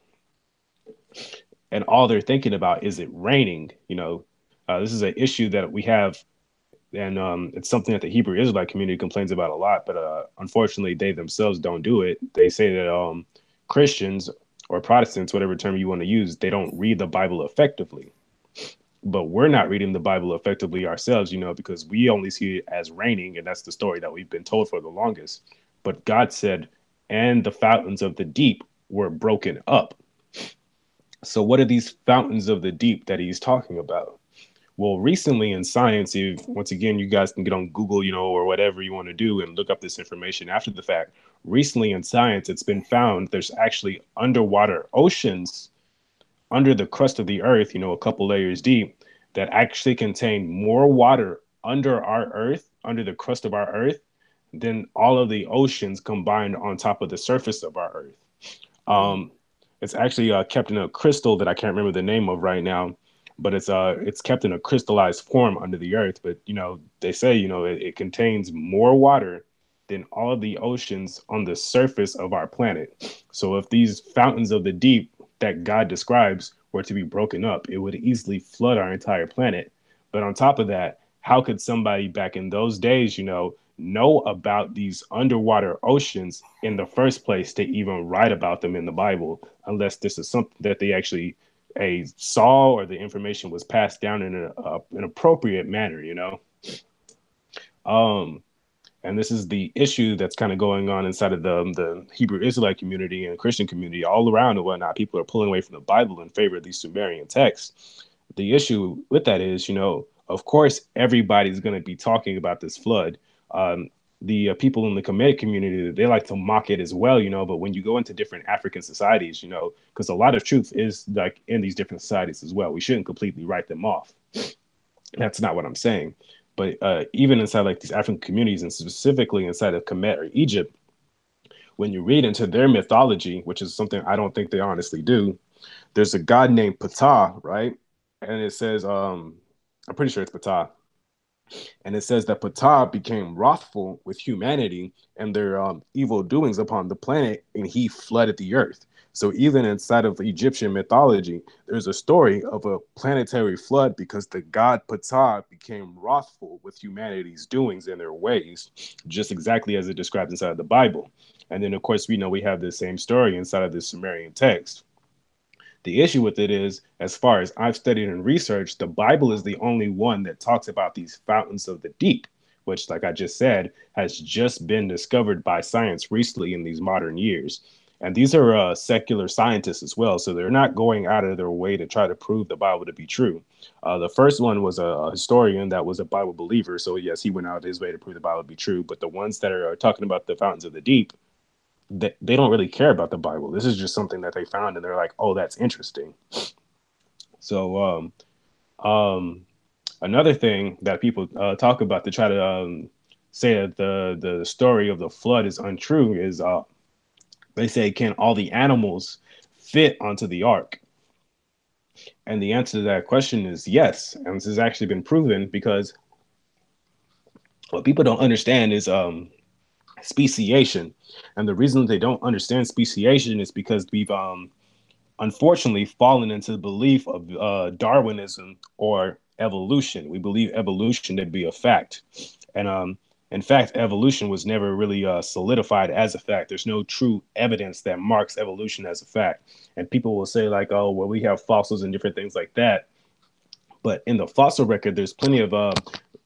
And all they're thinking about is it raining. This is an issue that we have, and it's something that the Hebrew Israelite community complains about a lot. But unfortunately, they themselves don't do it. They say that Christians or Protestants, whatever term you want to use, they don't read the Bible effectively. But we're not reading the Bible effectively ourselves, because we only see it as raining, and that's the story that we've been told for the longest. But God said, and the fountains of the deep were broken up. So what are these fountains of the deep that he's talking about? Well, recently in science, once again, you guys can get on Google, or whatever you want to do and look up this information after the fact. Recently in science, it's been found there's actually underwater oceans under the crust of the earth, a couple layers deep, that actually contain more water under our earth, under the crust of our earth, than all of the oceans combined on top of the surface of our earth. It's actually kept in a crystal that I can't remember the name of right now, but it's kept in a crystallized form under the earth. But they say it contains more water than all of the oceans on the surface of our planet. So if these fountains of the deep that God describes were to be broken up, it would easily flood our entire planet. But on top of that, how could somebody back in those days, know about these underwater oceans in the first place to even write about them in the Bible, unless this is something that they actually saw, or the information was passed down in an appropriate manner, And this is the issue that's kind of going on inside of the Hebrew Israelite community and Christian community all around and whatnot. People are pulling away from the Bible in favor of these Sumerian texts. The issue with that is, of course, everybody's going to be talking about this flood. The people in the Kemetic community, they like to mock it as well, but when you go into different African societies, because a lot of truth is like in these different societies as well, we shouldn't completely write them off. That's not what I'm saying. But even inside like these African communities, and specifically inside of Kemet or Egypt, when you read into their mythology, which is something I don't think they honestly do, there's a god named Ptah, right? And it says, I'm pretty sure it's Ptah. And it says that Ptah became wrathful with humanity and their evil doings upon the planet, and he flooded the earth. So even inside of Egyptian mythology, there's a story of a planetary flood because the god Ptah became wrathful with humanity's doings and their ways, just exactly as it described inside of the Bible. And then, of course, we know we have the same story inside of the Sumerian text. The issue with it is, as far as I've studied and researched, the Bible is the only one that talks about these fountains of the deep, which, like I just said, has just been discovered by science recently in these modern years. And these are secular scientists as well, so they're not going out of their way to try to prove the Bible to be true. The first one was a historian that was a Bible believer, so yes, he went out of his way to prove the Bible to be true. But the ones that are talking about the fountains of the deep, they don't really care about the Bible. This is just something that they found, and they're like, "Oh, that's interesting." So, another thing that people talk about to try to say that the story of the flood is untrue is they say, "Can all the animals fit onto the ark?" And the answer to that question is yes, and this has actually been proven because what people don't understand is speciation. And the reason they don't understand speciation is because we've unfortunately fallen into the belief of Darwinism or evolution. We believe evolution to be a fact. And in fact, evolution was never really solidified as a fact. There's no true evidence that marks evolution as a fact. And people will say like, oh, well, we have fossils and different things like that. But in the fossil record, there's plenty of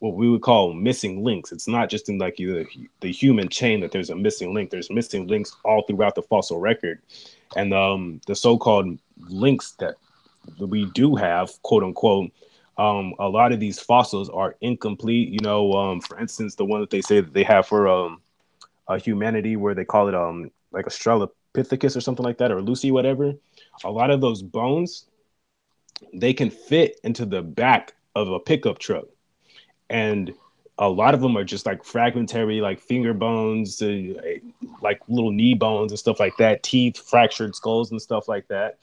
what we would call missing links. It's not just in like the human chain that there's a missing link. There's missing links all throughout the fossil record. And the so-called links that we do have, quote unquote, a lot of these fossils are incomplete. For instance, the one that they say that they have for humanity, where they call it like Australopithecus or something like that, or Lucy, whatever. A lot of those bones, they can fit into the back of a pickup truck. And a lot of them are just like fragmentary, like finger bones, like little knee bones and stuff like that, teeth, fractured skulls and stuff like that.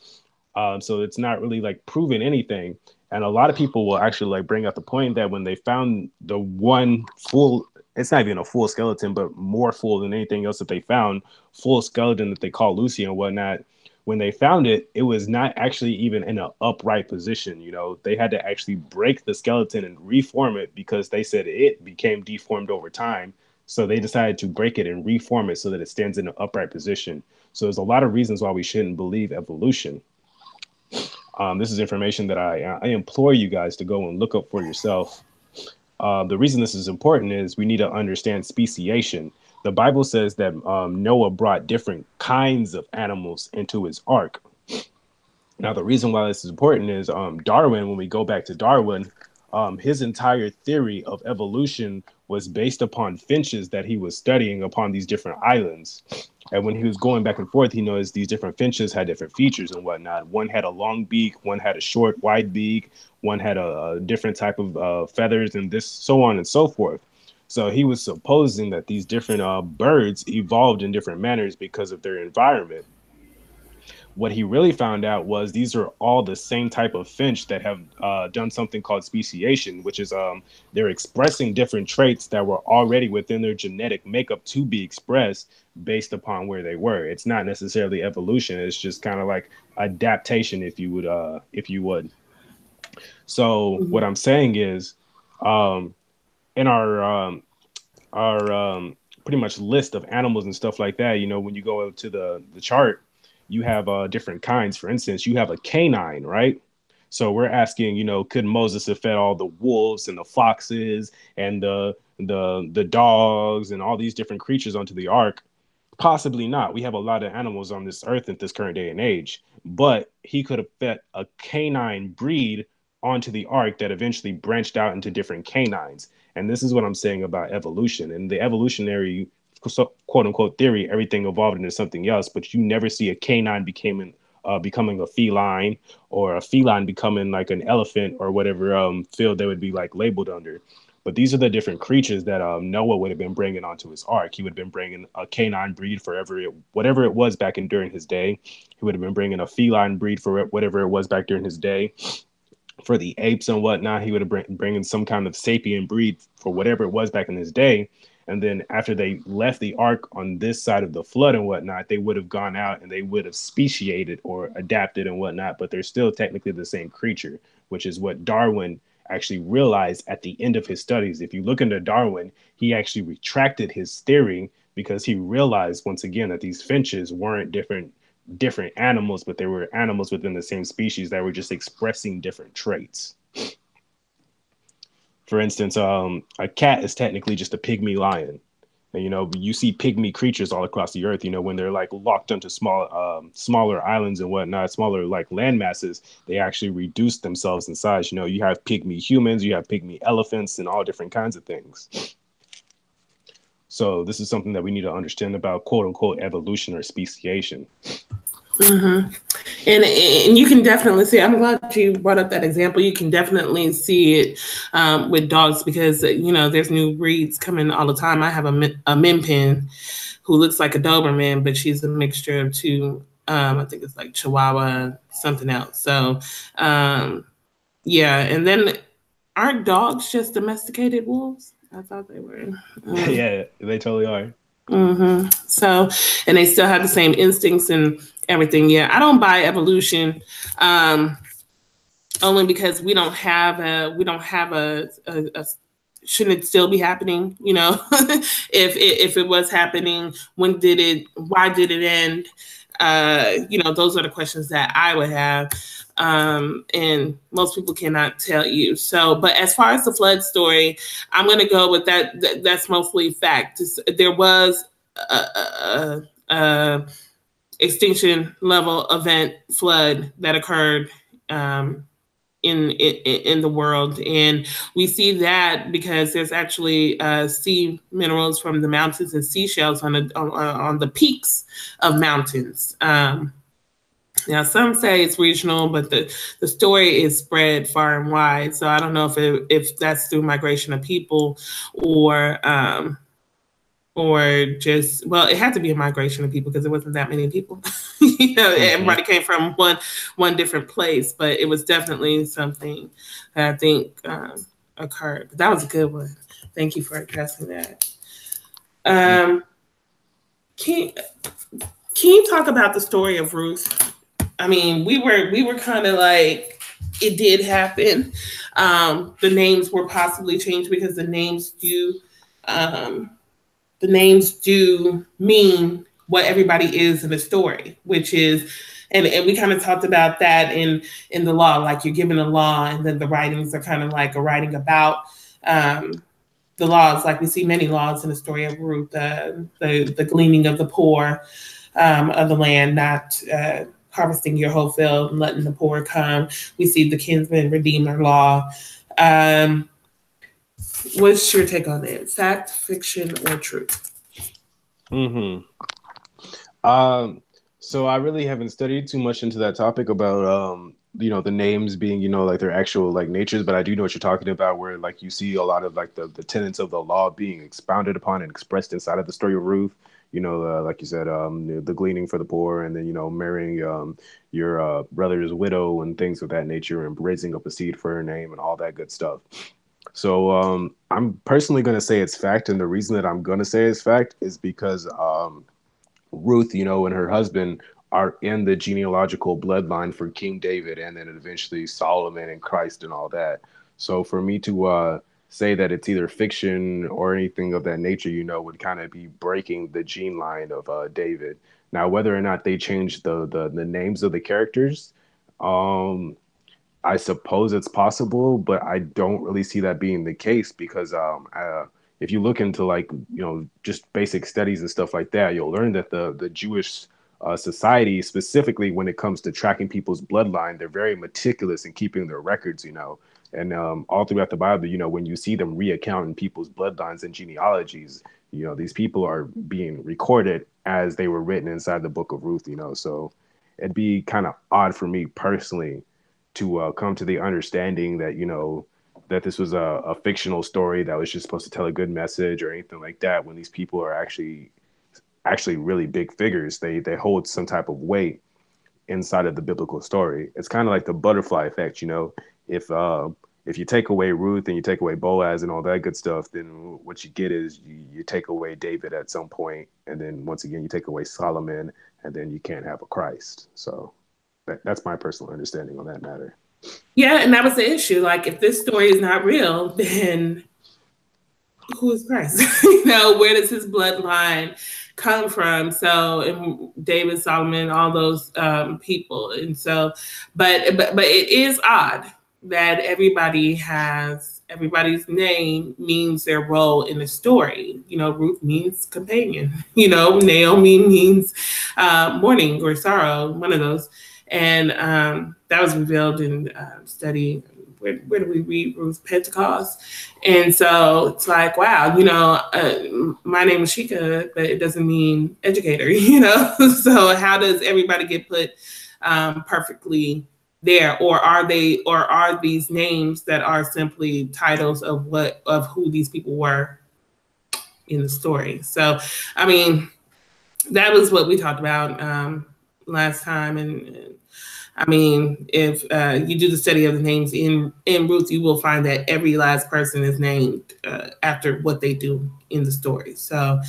So it's not really like proving anything. And a lot of people will actually like bring up the point that when they found the one full, it's not even a full skeleton, but more full than anything else that they found, full skeleton that they call Lucy and whatnot. When they found it, it was not actually even in an upright position. You know, they had to actually break the skeleton and reform it because they said it became deformed over time. So they decided to break it and reform it so that it stands in an upright position. So there's a lot of reasons why we shouldn't believe evolution. This is information that I implore you guys to go and look up for yourself. The reason this is important is we need to understand speciation. The Bible says that Noah brought different kinds of animals into his ark. Now, the reason why this is important is Darwin, when we go back to Darwin, his entire theory of evolution was based upon finches that he was studying upon these different islands. And when he was going back and forth, he noticed these different finches had different features and whatnot. One had a long beak, one had a short, wide beak, one had a different type of feathers, and this, so on and so forth. So he was supposing that these different birds evolved in different manners because of their environment. What he really found out was these are all the same type of finch that have done something called speciation, which is they're expressing different traits that were already within their genetic makeup to be expressed based upon where they were. It's not necessarily evolution. It's just kind of like adaptation, if you would. So what I'm saying is in our pretty much list of animals and stuff like that, you know, when you go to the chart, you have different kinds. For instance, you have a canine, right? So we're asking, you know, could Moses have fed all the wolves and the foxes and the dogs and all these different creatures onto the ark? Possibly not. We have a lot of animals on this earth at this current day and age, but he could have fed a canine breed onto the ark that eventually branched out into different canines. And this is what I'm saying about evolution and the evolutionary quote unquote theory. Everything evolved into something else, but you never see a canine becoming a feline, or a feline becoming like an elephant, or whatever field they would be like labeled under. But these are the different creatures that Noah would have been bringing onto his ark. He would have been bringing a canine breed for whatever it was back in during his day. He would have been bringing a feline breed for whatever it was back during his day. For the apes and whatnot, he would have bringing some kind of sapien breed for whatever it was back in his day. And then after they left the ark on this side of the flood and whatnot, they would have gone out and they would have speciated or adapted and whatnot, but they're still technically the same creature, which is what Darwin actually realized at the end of his studies. If you look into Darwin, he actually retracted his theory because he realized once again that these finches weren't different animals, but they were animals within the same species that were just expressing different traits. For instance, a cat is technically just a pygmy lion. And, you know, you see pygmy creatures all across the earth, you know, when they're like locked into smaller islands and whatnot, smaller like land masses, they actually reduce themselves in size. You know, you have pygmy humans, you have pygmy elephants, and all different kinds of things. So this is something that we need to understand about quote unquote evolution or speciation. Mm-hmm. And you can definitely see, I'm glad you brought up that example. You can definitely see it with dogs because, you know, there's new breeds coming all the time. I have a Min Pin who looks like a Doberman, but she's a mixture of two, I think it's like Chihuahua, something else. So, yeah. And then aren't dogs just domesticated wolves? I thought they were. Yeah, they totally are. Mm-hmm. So, and they still have the same instincts and everything. Yeah, I don't buy evolution, only because we don't have a shouldn't it still be happening? You know, if it was happening, when did it? Why did it end? You know, those are the questions that I would have. And most people cannot tell you. So, but as far as the flood story, I'm going to go with that. That's mostly fact. There was a extinction level event flood that occurred in the world, and we see that because there's actually sea minerals from the mountains and seashells on the peaks of mountains. Now, some say it's regional, but the story is spread far and wide. So I don't know if that's through migration of people or just, well, it had to be a migration of people because there wasn't that many people. Everybody came from one different place, but it was definitely something that I think occurred. But that was a good one. Thank you for addressing that. Can you talk about the story of Ruth? I mean, we were kind of like, it did happen. The names were possibly changed because the names do mean what everybody is in the story, which is, and we kind of talked about that in the law, like you're given a law and then the writings are kind of like a writing about the laws. Like we see many laws in the story of Ruth, the gleaning of the poor of the land, not harvesting your whole field and letting the poor come. We see the kinsman redeemer law. What's your take on it? Fact, fiction, or truth? So I really haven't studied too much into that topic about the names being, like their actual like natures, but I do know what you're talking about, where like you see a lot of like the tenets of the law being expounded upon and expressed inside of the story of Ruth. Like you said, the gleaning for the poor, and then marrying your brother's widow and things of that nature, and raising up a seed for her name and all that good stuff. So I'm personally going to say it's fact, and the reason that I'm going to say it's fact is because Ruth, and her husband are in the genealogical bloodline for King David, and then eventually Solomon and Christ and all that. So for me to say that it's either fiction or anything of that nature, would kind of be breaking the gene line of David. Now, whether or not they change the names of the characters, I suppose it's possible, but I don't really see that being the case because if you look into like, just basic studies and stuff like that, you'll learn that the Jewish society, specifically when it comes to tracking people's bloodline, they're very meticulous in keeping their records, and all throughout the Bible, when you see them reaccounting people's bloodlines and genealogies, these people are being recorded as they were written inside the book of Ruth, so it'd be kind of odd for me personally to come to the understanding that, that this was a fictional story that was just supposed to tell a good message or anything like that, when these people are actually really big figures. They hold some type of weight inside of the biblical story. It's kind of like the butterfly effect, if you take away Ruth and you take away Boaz and all that good stuff, then what you get is you take away David at some point, and then once again you take away Solomon, and then you can't have a Christ. So that's my personal understanding on that matter. Yeah, and that was the issue. Like, if this story is not real, then who is Christ? Where does his bloodline come from? So, and David, Solomon, all those people, and so, but it is odd that everybody's name means their role in the story. Ruth means companion. Naomi means mourning or sorrow, one of those. And that was revealed in study. Where do we read Ruth? Pentecost. And so it's like, wow, my name is Sheeka, but it doesn't mean educator, So how does everybody get put perfectly there? Or are these names that are simply titles of who these people were in the story? So, I mean, that was what we talked about last time. And I mean, if you do the study of the names in Ruth, you will find that every last person is named after what they do in the story. So,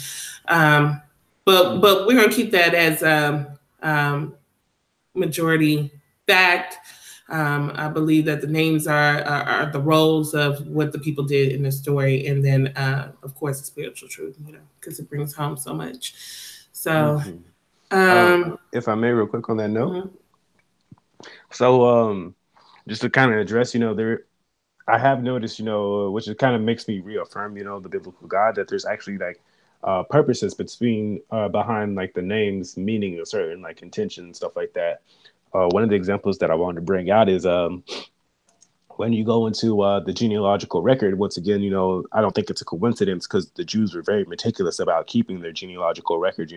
but we're going to keep that as majority fact. I believe that the names are the roles of what the people did in the story. And then, of course, the spiritual truth, because it brings home so much. So, if I may, real quick on that note. So, just to kind of address, I have noticed, which it kind of makes me reaffirm, the biblical God, that there's actually like purposes behind like the names, meaning a certain like intention and stuff like that. One of the examples that I wanted to bring out is when you go into the genealogical record. Once again, I don't think it's a coincidence, because the Jews were very meticulous about keeping their genealogical record.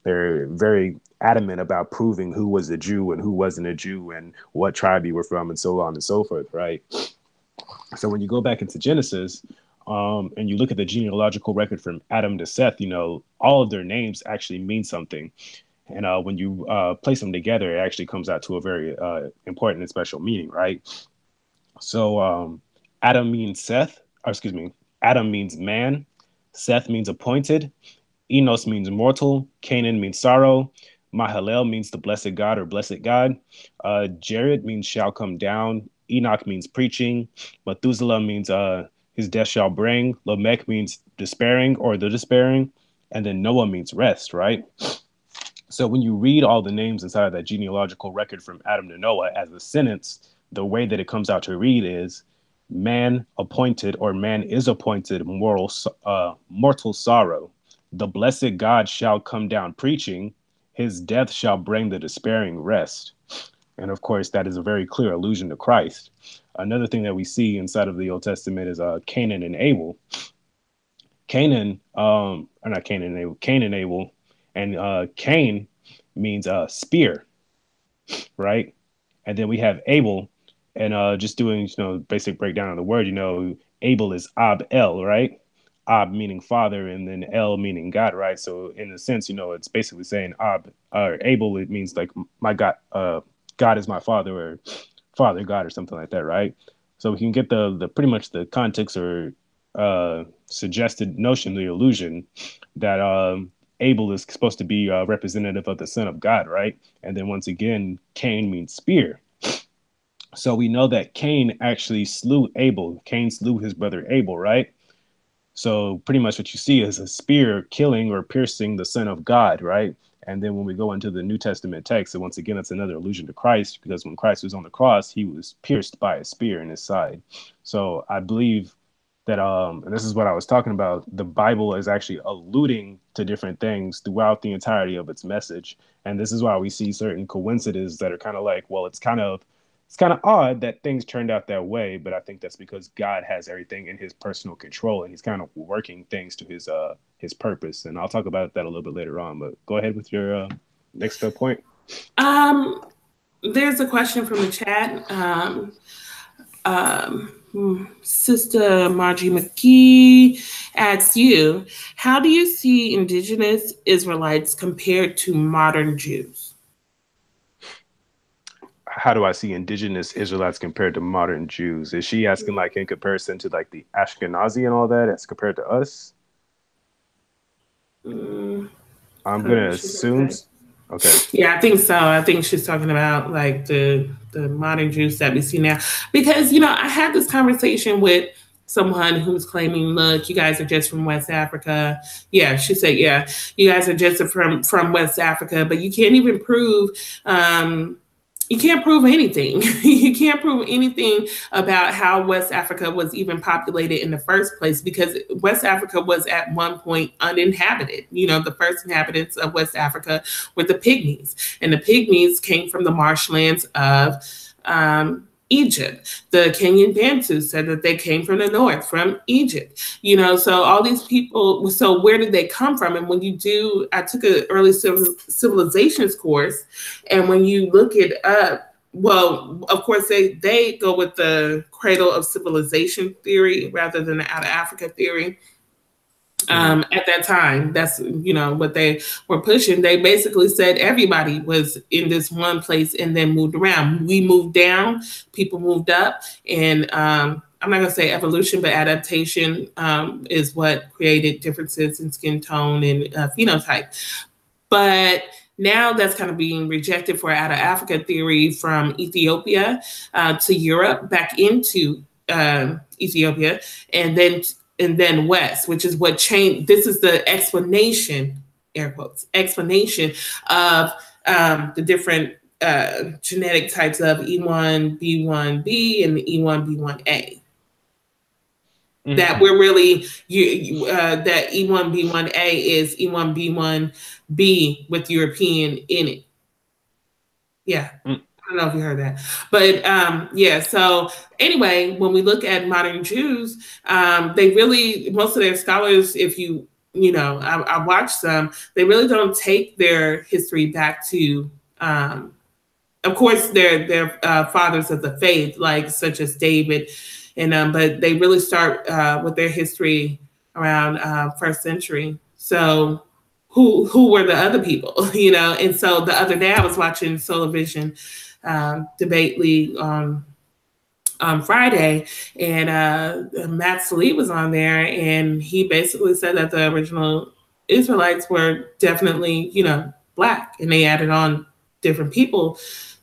They're very adamant about proving who was a Jew and who wasn't a Jew and what tribe you were from and so on and so forth, right? So when you go back into Genesis and you look at the genealogical record from Adam to Seth, all of their names actually mean something. And when you place them together, it actually comes out to a very important and special meaning, right? So Adam means Seth, or excuse me, Adam means man, Seth means appointed, Enos means mortal, Canaan means sorrow, Mahalel means the blessed God or blessed God, Jared means shall come down, Enoch means preaching, Methuselah means his death shall bring, Lamech means despairing or the despairing, and then Noah means rest, right? So when you read all the names inside of that genealogical record from Adam to Noah as a sentence, the way that it comes out to read is man appointed or man is appointed mortal sorrow. The blessed God shall come down preaching. His death shall bring the despairing rest. And of course, that is a very clear allusion to Christ. Another thing that we see inside of the Old Testament is Canaan and Abel. Canaan, or not Canaan and Abel, Cain and Abel. And Cain means spear, right? And then we have Abel, and just doing basic breakdown of the word. Abel is Ab-El, right? Ab meaning father, and then El meaning God, right? So in a sense, it's basically saying Abel. It means like my God, God is my father, or Father God, or something like that, right? So we can get the pretty much the context or suggested notion, the illusion that Abel is supposed to be representative of the Son of God, right? And then once again, Cain means spear. So we know that Cain actually slew Abel. Cain slew his brother Abel, right? So pretty much what you see is a spear killing or piercing the Son of God, right? And then when we go into the New Testament text, and once again, it's another allusion to Christ, because when Christ was on the cross, he was pierced by a spear in his side. So I believe that, and this is what I was talking about, the Bible is actually alluding to different things throughout the entirety of its message. And this is why we see certain coincidences that are kind of like, well, it's kind of odd that things turned out that way, but I think that's because God has everything in his personal control, and he's kind of working things to his purpose. And I'll talk about that a little bit later on, but go ahead with your next point. There's a question from the chat. Sister Margie McGee asks you, how do you see indigenous Israelites compared to modern Jews? How do I see indigenous Israelites compared to modern Jews? Is she asking like in comparison to like the Ashkenazi and all that as compared to us? I'm going to assume. Okay. Yeah, I think so. I think she's talking about like the modern Jews that we see now. Because, I had this conversation with someone who's claiming, look, you guys are just from West Africa. Yeah, she said, yeah, you guys are just from West Africa, but you can't even prove you can't prove anything. You can't prove anything about how West Africa was even populated in the first place, because West Africa was at one point uninhabited. The first inhabitants of West Africa were the Pygmies, and the Pygmies came from the marshlands of Egypt. The Kenyan Bantu said that they came from the north, from Egypt. So all these people, so where did they come from? And when you do, I took an early civilizations course, and when you look it up, well, of course, they go with the cradle of civilization theory rather than the out of Africa theory. At that time, that's what they were pushing. They basically said everybody was in this one place and then moved around. We moved down, people moved up, and I'm not going to say evolution, but adaptation is what created differences in skin tone and phenotype. But now that's kind of being rejected for out of Africa theory from Ethiopia to Europe, back into Ethiopia, and then West, which is what changed. This is the explanation, air quotes, explanation of the different genetic types of E1, B1B and E1B1A. Mm-hmm. That we're really, that E1B1A is E1B1B with European in it. Yeah. Mm. I don't know if you heard that, but yeah. So anyway, when we look at modern Jews, they really, most of their scholars, if I watched some, they really don't take their history back to, of course, their fathers of the faith, like such as David, and but they really start with their history around first century. So who were the other people, you know? And so the other day I was watching Solar Vision Debate League on Friday, and Matt Salib was on there, and he basically said that the original Israelites were definitely, you know, Black, and they added on different people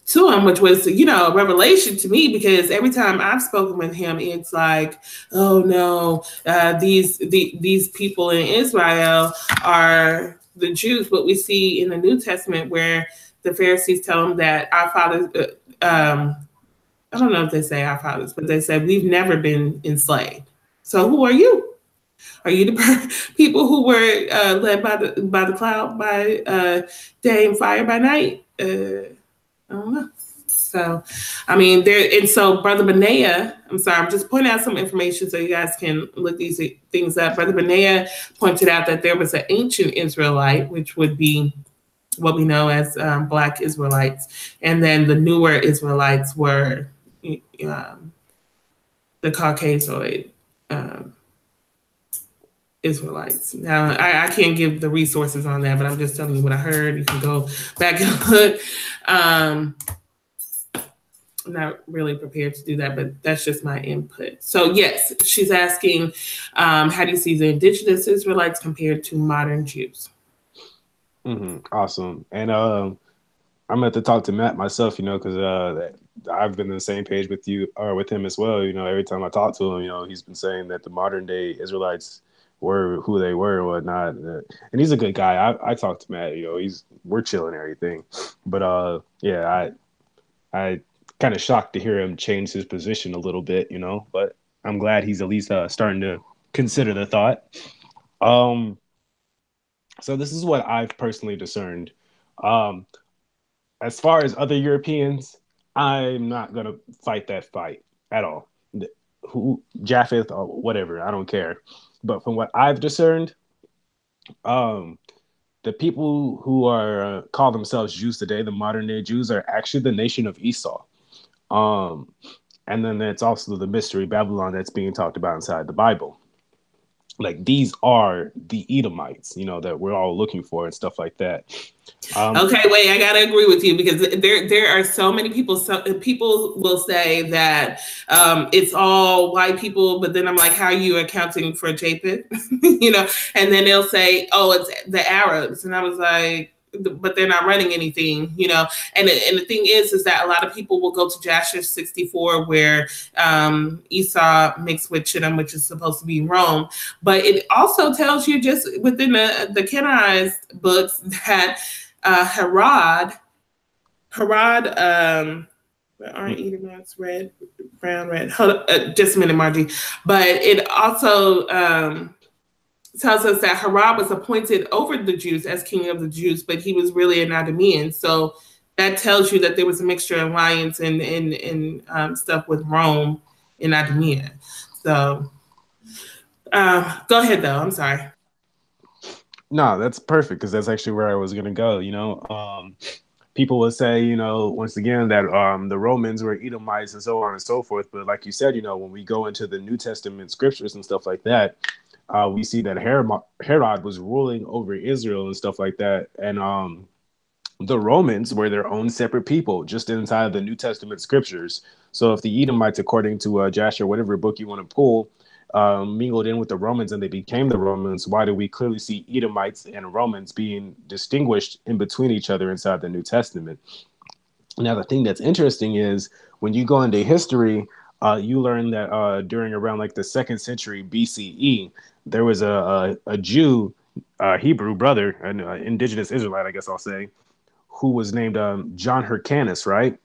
to him, which was, you know, a revelation to me, because every time I've spoken with him, it's like, oh no, these people in Israel are the Jews. But we see in the New Testament where the Pharisees tell them that our fathers, I don't know if they say our fathers, but they said we've never been enslaved. So who are you? Are you the people who were led by the cloud by day and fire by night? I don't know. So, I mean, and so Brother Benea, I'm sorry, I'm just pointing out some information so you guys can look these things up. Brother Benea pointed out that there was an ancient Israelite, which would be what we know as Black Israelites, and then the newer Israelites were the Caucasoid Israelites. Now, I can't give the resources on that, but I'm just telling you what I heard. You can go back and look. I'm not really prepared to do that, but that's just my input. So yes, she's asking, how do you see the indigenous Israelites compared to modern Jews? Awesome. And I'm going to talk to Matt myself, you know, because I've been on the same page with you or with him as well. You know, every time I talk to him, you know, he's been saying that the modern day Israelites were who they were and whatnot. And he's a good guy. I talked to Matt, you know, we're chilling and everything. But yeah, I kind of shocked to hear him change his position a little bit, you know, but I'm glad he's at least starting to consider the thought. So this is what I've personally discerned. As far as other Europeans, I'm not going to fight that fight at all. Who, Japheth or whatever, I don't care. But from what I've discerned, the people who are call themselves Jews today, the modern day Jews, are actually the nation of Esau. And then it's also the mystery Babylon that's being talked about inside the Bible. Like, these are the Edomites, you know, that we're all looking for and stuff like that. Okay, wait, I gotta agree with you, because there are so many people. So people will say that it's all white people, but then I'm like, how are you accounting for Japheth? You know, and then they'll say, oh, it's the Arabs, and I was like, but they're not running anything, you know. And the thing is that a lot of people will go to Joshua 64, where Esau mixed with Chittim, which is supposed to be Rome. But it also tells you just within the Kenized books that Herod, aren't Edomites red, brown, red? Hold up, just a minute, Margie. But it also tells us that Herod was appointed over the Jews as king of the Jews, but he was really an Idumean. So that tells you that there was a mixture of alliance and stuff with Rome and Idumea. So go ahead, though. I'm sorry. No, that's perfect, because that's actually where I was going to go. You know, people will say, you know, once again that the Romans were Edomites and so on and so forth. But like you said, you know, when we go into the New Testament scriptures and stuff like that, we see that Herod was ruling over Israel and stuff like that. And the Romans were their own separate people just inside the New Testament scriptures. So if the Edomites, according to Joshua, whatever book you want to pull, mingled in with the Romans and they became the Romans, why do we clearly see Edomites and Romans being distinguished in between each other inside the New Testament? Now, the thing that's interesting is when you go into history, you learn that during around like the 2nd century BCE, there was a Jew, Hebrew brother, an indigenous Israelite, I guess I'll say, who was named John Hyrcanus, right?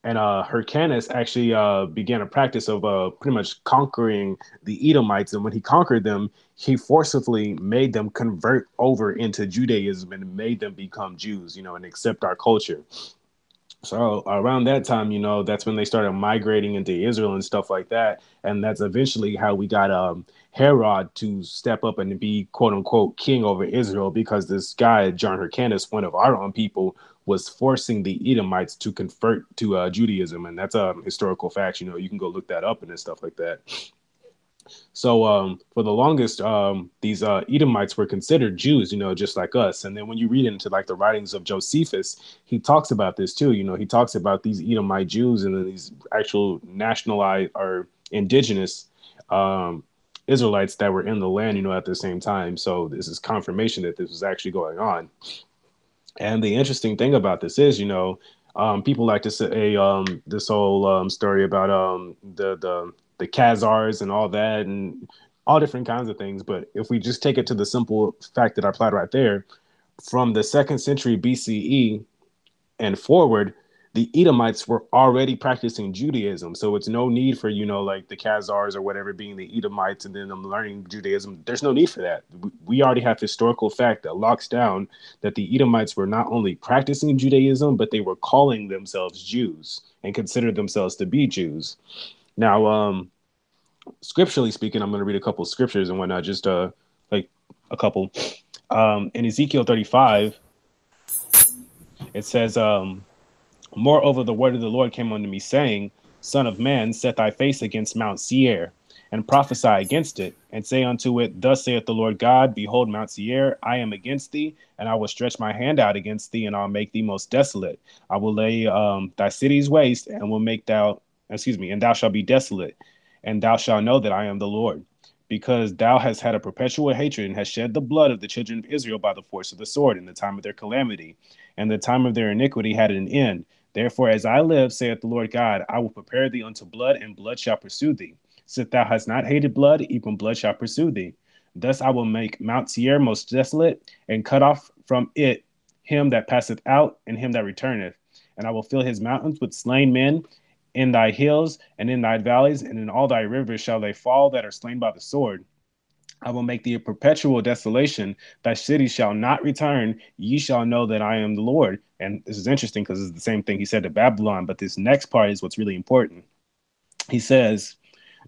And Hyrcanus actually began a practice of pretty much conquering the Edomites. And when he conquered them, he forcibly made them convert over into Judaism and made them become Jews, you know, and accept our culture. So around that time, you know, that's when they started migrating into Israel and stuff like that. And that's eventually how we got Herod to step up and be, quote unquote, king over Israel, because this guy, John Hyrcanus, one of our own people, was forcing the Edomites to convert to Judaism. And that's a historical fact. You know, you can go look that up and stuff like that. So for the longest, these Edomites were considered Jews, just like us. And then when you read into like the writings of Josephus, he talks about this too. He talks about these Edomite Jews and then these actual nationalized or indigenous Israelites that were in the land, at the same time. So this is confirmation that this was actually going on. And the interesting thing about this is, people like to say this whole story about the Khazars and all that and all different kinds of things. But if we just take it to the simple fact that I applied right there, from the 2nd century BCE and forward, the Edomites were already practicing Judaism. So it's no need for, like the Khazars or whatever being the Edomites and then them learning Judaism. There's no need for that. We already have historical fact that locks down that the Edomites were not only practicing Judaism, but they were calling themselves Jews and considered themselves to be Jews. Now, scripturally speaking, I'm going to read a couple of scriptures and whatnot, just like a couple. In Ezekiel 35, it says, moreover, the word of the Lord came unto me, saying, Son of man, set thy face against Mount Seir, and prophesy against it, and say unto it, Thus saith the Lord God, Behold, Mount Seir, I am against thee, and I will stretch my hand out against thee, and I'll make thee most desolate. I will lay thy cities waste, and will make and thou shalt be desolate, and thou shalt know that I am the Lord. Because thou hast had a perpetual hatred, and hast shed the blood of the children of Israel by the force of the sword in the time of their calamity, and the time of their iniquity had an end. Therefore, as I live, saith the Lord God, I will prepare thee unto blood, and blood shall pursue thee. Since thou hast not hated blood, even blood shall pursue thee. Thus I will make Mount Seir most desolate, and cut off from it him that passeth out, and him that returneth. And I will fill his mountains with slain men. In thy hills and in thy valleys and in all thy rivers shall they fall that are slain by the sword. I will make thee a perpetual desolation. Thy cities shall not return. Ye shall know that I am the Lord. And this is interesting because it's the same thing he said to Babylon. But this next part is what's really important. He says,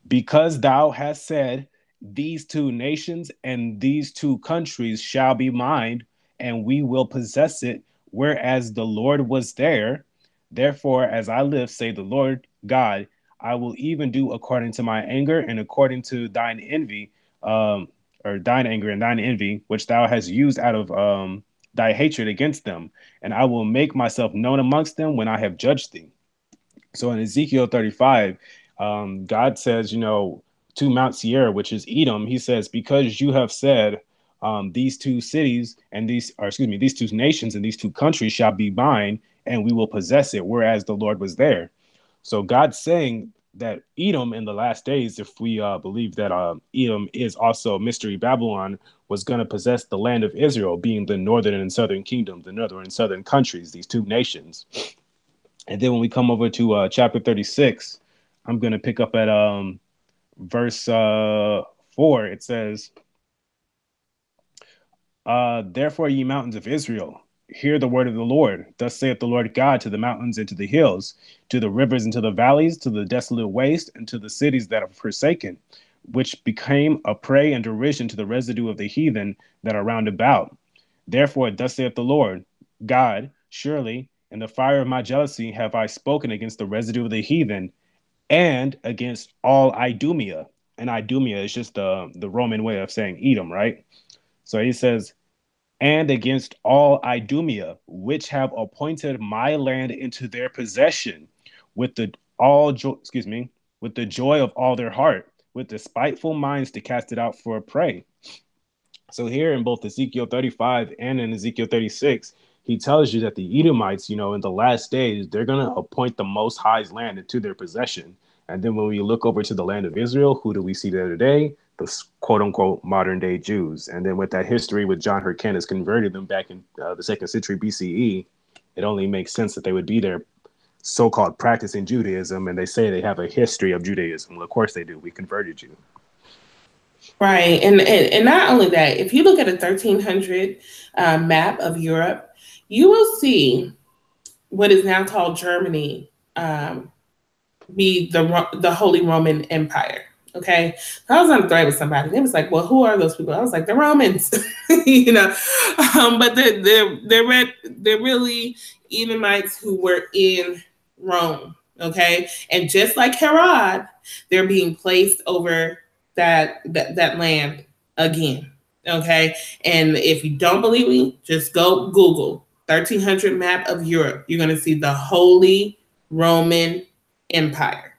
because thou hast said, these two nations and these two countries shall be mine, and we will possess it, whereas the Lord was there. Therefore, as I live, say the Lord God, I will even do according to my anger and according to thine envy, or thine anger and thine envy, which thou hast used out of thy hatred against them. And I will make myself known amongst them when I have judged thee. So in Ezekiel 35, God says, to Mount Seir, which is Edom, he says, because you have said, these two cities and these two nations and these two countries shall be mine, and we will possess it, whereas the Lord was there. So God's saying that Edom in the last days, if we believe that Edom is also Mystery Babylon, was going to possess the land of Israel, being the northern and southern kingdom, the northern and southern countries, these two nations. And then when we come over to chapter 36, I'm going to pick up at verse 4. It says, therefore, ye mountains of Israel, hear the word of the Lord. Thus saith the Lord God to the mountains and to the hills, to the rivers and to the valleys, to the desolate waste, and to the cities that are forsaken, which became a prey and derision to the residue of the heathen that are round about. Therefore, thus saith the Lord God, surely in the fire of my jealousy have I spoken against the residue of the heathen and against all Idumea. And Idumea is just the Roman way of saying Edom, right? So he says, and against all Idumea, which have appointed my land into their possession, with the joy of all their heart, with despiteful minds to cast it out for a prey. So here in both Ezekiel 35 and in Ezekiel 36, he tells you that the Edomites, in the last days, they're going to appoint the Most High's land into their possession. And then when we look over to the land of Israel, who do we see there today? The quote unquote modern day Jews. And then with that history with John Hyrcanus converted them back in the 2nd century BCE, it only makes sense that they would be there so-called practicing Judaism. And they say they have a history of Judaism. Well, of course they do. We converted you. Right. And not only that, if you look at a 1300 map of Europe, you will see what is now called Germany be the Holy Roman Empire. Okay. I was on the thread with somebody. They was like, well, who are those people? I was like, the Romans, but they're really Edomites who were in Rome. Okay. And just like Herod, they're being placed over that land again. Okay, and if you don't believe me, just go Google 1300 map of Europe. You're going to see the Holy Roman Empire.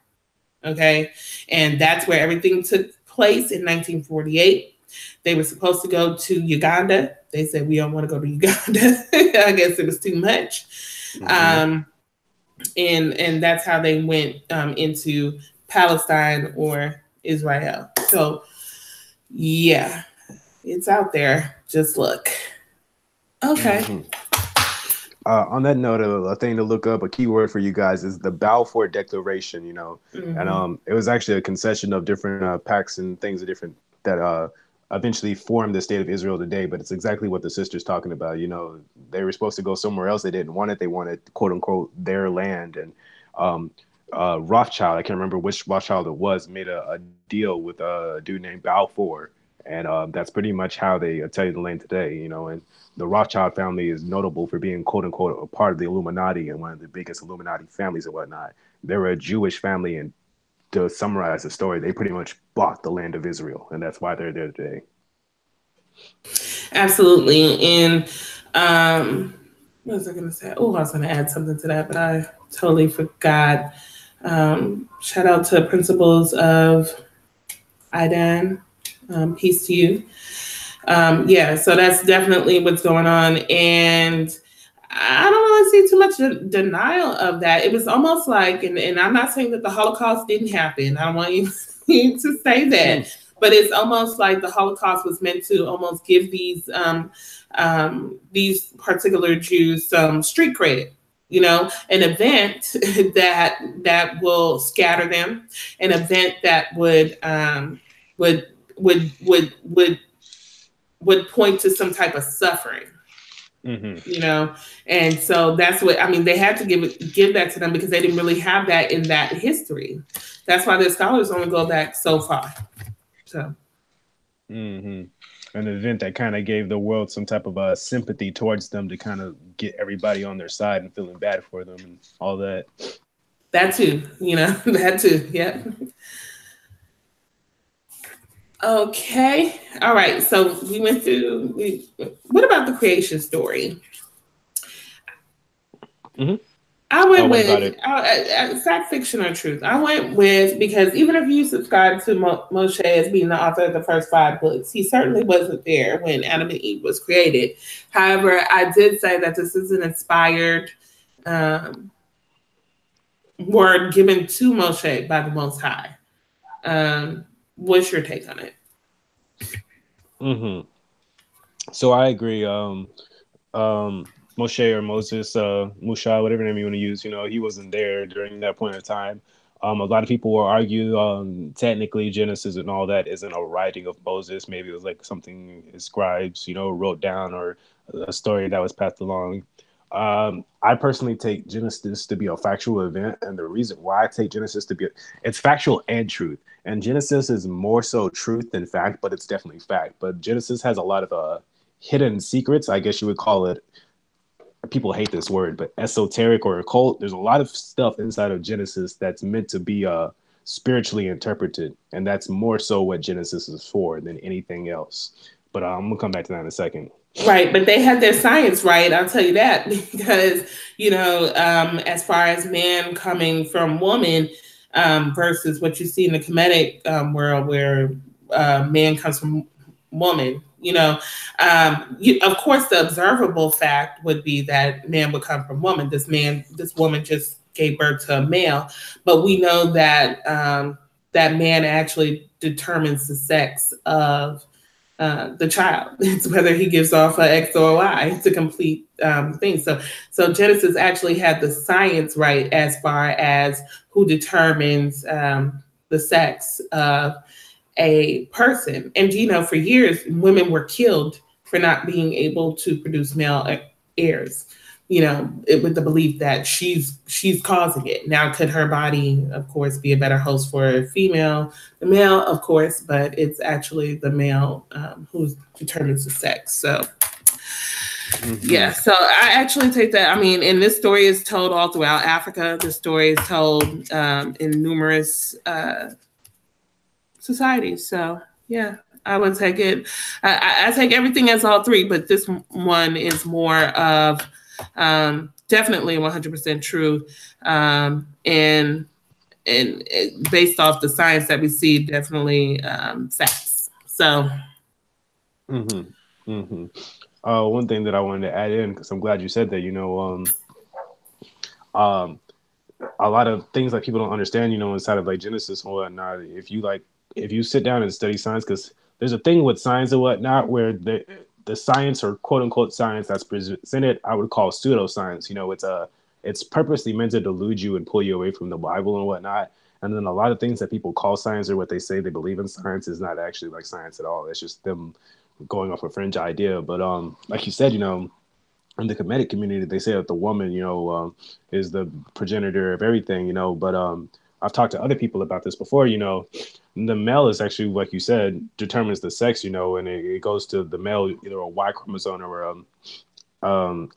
Okay, and that's where everything took place in 1948. They were supposed to go to Uganda. They said, we don't want to go to Uganda. I guess it was too much. And that's how they went into Palestine or Israel. So yeah, it's out there. Just look. Okay. On that note, a thing to look up, a keyword for you guys is the Balfour Declaration, you know, and it was actually a concession of different pacts and things of different that eventually formed the state of Israel today. But it's exactly what the sister's talking about. You know, they were supposed to go somewhere else. They didn't want it. They wanted, quote unquote, their land. And Rothschild, I can't remember which Rothschild it was, made a deal with a dude named Balfour. And that's pretty much how they tell you the land today, you know. And the Rothschild family is notable for being, quote unquote, a part of the Illuminati and one of the biggest Illuminati families and whatnot. They were a Jewish family, and to summarize the story, they pretty much bought the land of Israel, and that's why they're there today. Absolutely. And what was I going to say? Oh, I was going to add something to that, but I totally forgot. Shout out to principals of IDAN. Peace to you. Yeah, so that's definitely what's going on. And I don't really see too much denial of that. It was almost like, and I'm not saying that the Holocaust didn't happen. I don't want you to say that. But it's almost like the Holocaust was meant to almost give these particular Jews some street credit. You know, an event that will scatter them, an event that would point to some type of suffering. You know, and so that's what I mean. They had to give that to them because they didn't really have that in that history. That's why the scholars only go back so far. So, an event that kind of gave the world some type of sympathy towards them to kind of get everybody on their side and feeling bad for them and all that. That too, you know, that too. Yeah. Okay. All right. So we went through. What about the creation story? I went with fact, fiction, or truth. I went with, because even if you subscribe to Moshe as being the author of the first 5 books, he certainly wasn't there when Adam and Eve was created. However, I did say that this is an inspired word given to Moshe by the Most High. What's your take on it? So I agree. Moshe or Moses, Musha, whatever name you want to use, you know, he wasn't there during that point of time. A lot of people will argue technically Genesis and all that isn't a writing of Moses. Maybe it was like something his scribes, you know, wrote down, or a story that was passed along. I personally take Genesis to be a factual event, and the reason why I take Genesis to be it's factual and truth. And Genesis is more so truth than fact, but it's definitely fact. But Genesis has a lot of hidden secrets, I guess you would call it. People hate this word, but esoteric or occult. There's a lot of stuff inside of Genesis that's meant to be spiritually interpreted, and that's more so what Genesis is for than anything else. But I'm gonna come back to that in a second. Right, but they had their science right. I'll tell you that, because you know, as far as man coming from woman versus what you see in the Kemetic world, where man comes from woman. You know, of course, the observable fact would be that man would come from woman. This woman just gave birth to a male, but we know that that man actually determines the sex of the child. It's whether he gives off an X or a Y to complete things. So Genesis actually had the science right as far as who determines the sex of a person. And you know, for years women were killed for not being able to produce male heirs, you know, with the belief that she's causing it. Now, could her body, of course, be a better host for a female, the male, of course, but it's actually the male who determines the sex. So yeah, so I actually take that. I mean, and this story is told all throughout Africa. This story is told in numerous society. So yeah, I would take it. I take everything as all three, but this one is more of definitely 100% true, and based off the science that we see, definitely facts. So. One thing that I wanted to add in, because I'm glad you said that, a lot of things that people don't understand, inside of like Genesis and whatnot. If you sit down and study science, because there's a thing with science and whatnot where the science or quote unquote science that's presented, I would call pseudoscience. It's purposely meant to delude you and pull you away from the Bible and whatnot. And then a lot of things that people call science or what they say they believe in science is not actually like science at all. It's just them going off a fringe idea. But like you said, in the Kemetic community, they say that the woman, is the progenitor of everything, but I've talked to other people about this before, the male is actually, like you said, determines the sex, and it goes to the male, either a Y chromosome or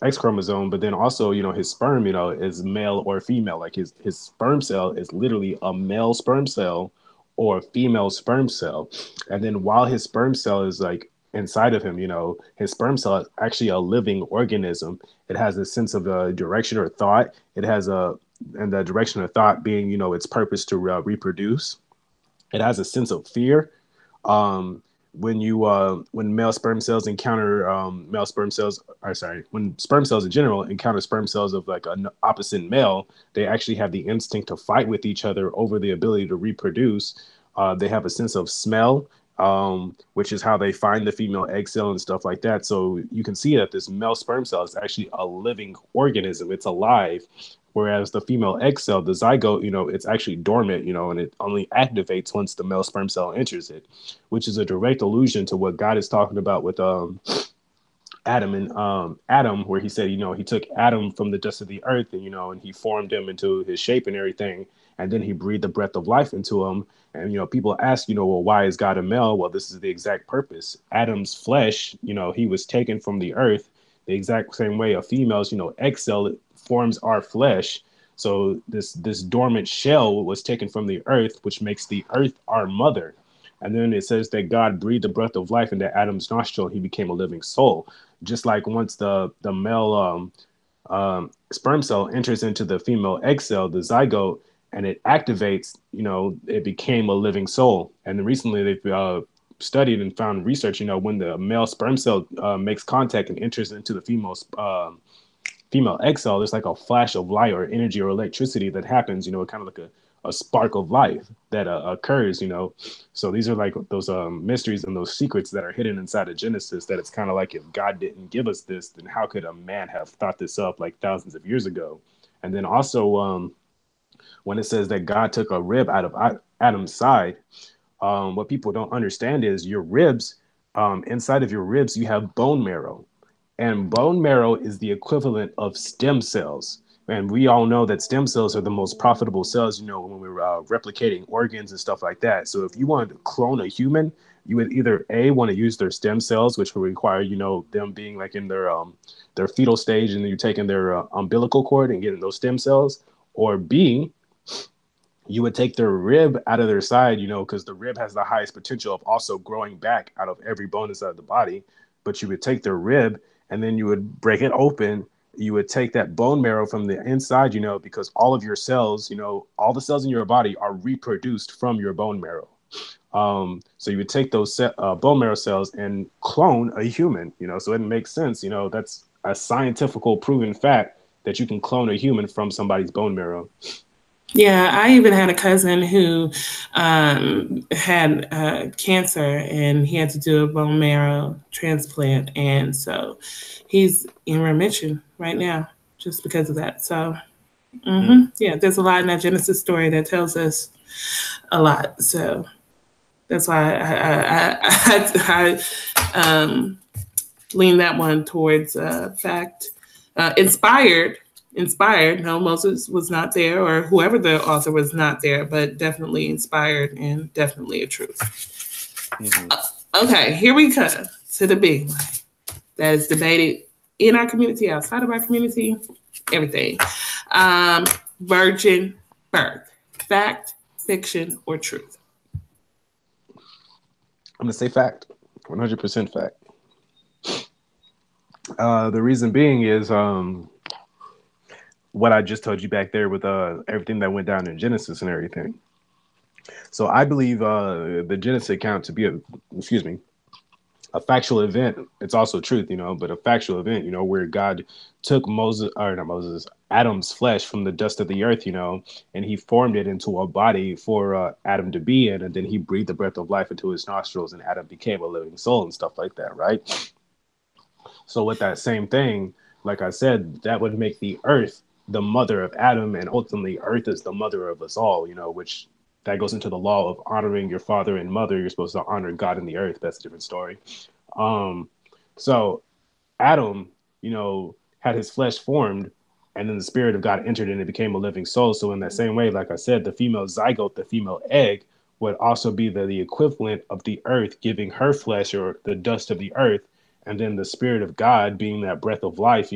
X chromosome, but then also, his sperm, is male or female. Like his sperm cell is literally a male sperm cell or a female sperm cell. And then while his sperm cell is like inside of him, his sperm cell is actually a living organism. It has a sense of direction or thought. And the direction of thought being, its purpose to reproduce. It has a sense of fear. When male sperm cells encounter when sperm cells in general encounter sperm cells of like an opposite male, they actually have the instinct to fight with each other over the ability to reproduce. They have a sense of smell, which is how they find the female egg cell and stuff like that. So you can see that this male sperm cell is actually a living organism. It's alive. Whereas the female egg cell, the zygote, it's actually dormant, and it only activates once the male sperm cell enters it, which is a direct allusion to what God is talking about with Adam, where he said, he took Adam from the dust of the earth and he formed him into his shape and everything. And then he breathed the breath of life into him. And, people ask, well, why is God a male? Well, this is the exact purpose. Adam's flesh, he was taken from the earth the exact same way a female's, egg cell forms our flesh. So this dormant shell was taken from the earth, which makes the earth our mother. And then it says that God breathed the breath of life into Adam's nostril. He became a living soul. Just like once the male sperm cell enters into the female egg cell, the zygote, and it activates, it became a living soul. And recently they've studied and found research, when the male sperm cell makes contact and enters into the female egg cell, there's like a flash of light or energy or electricity that happens, kind of like a spark of life that occurs, So these are like those mysteries and those secrets that are hidden inside of Genesis, that it's kind of like, if God didn't give us this, then how could a man have thought this up like thousands of years ago? And then also when it says that God took a rib out of Adam's side, what people don't understand is your ribs, inside of your ribs, you have bone marrow. And bone marrow is the equivalent of stem cells. And we all know that stem cells are the most profitable cells, when we're replicating organs and stuff like that. So if you wanted to clone a human, you would either want to use their stem cells, which would require, them being like in their fetal stage, and then you're taking their umbilical cord and getting those stem cells, or B, you would take their rib out of their side, because the rib has the highest potential of also growing back out of every bone inside of the body. But you would take their rib and then you would break it open. You would take that bone marrow from the inside, because all of your cells, all the cells in your body are reproduced from your bone marrow. So you would take those bone marrow cells and clone a human, so it makes sense. That's a scientific proven fact that you can clone a human from somebody's bone marrow. Yeah, I even had a cousin who had cancer, and he had to do a bone marrow transplant. And so he's in remission right now just because of that. So, yeah, there's a lot in that Genesis story that tells us a lot. So that's why I lean that one towards fact. Inspired. No, Moses was not there, or whoever the author was not there, but definitely inspired and definitely a truth. Okay, here we come to the big one that is debated in our community, outside of our community, everything. Virgin birth, fact, fiction, or truth? I'm gonna say fact, 100% fact. The reason being is what I just told you back there with everything that went down in Genesis and everything. So I believe the Genesis account to be a factual event. It's also truth, but a factual event, where God took Adam's flesh from the dust of the earth, and he formed it into a body for Adam to be in, and then he breathed the breath of life into his nostrils, and Adam became a living soul and stuff like that, right? So with that same thing, like I said, that would make the earth the mother of Adam, and ultimately earth is the mother of us all, which that goes into the law of honoring your father and mother. You're supposed to honor God in the earth. That's a different story. Um, so Adam, had his flesh formed, and then the spirit of God entered and it became a living soul. So in that same way, like I said, the female zygote, the female egg, would also be the equivalent of the earth giving her flesh or the dust of the earth, and then the spirit of God being that breath of life,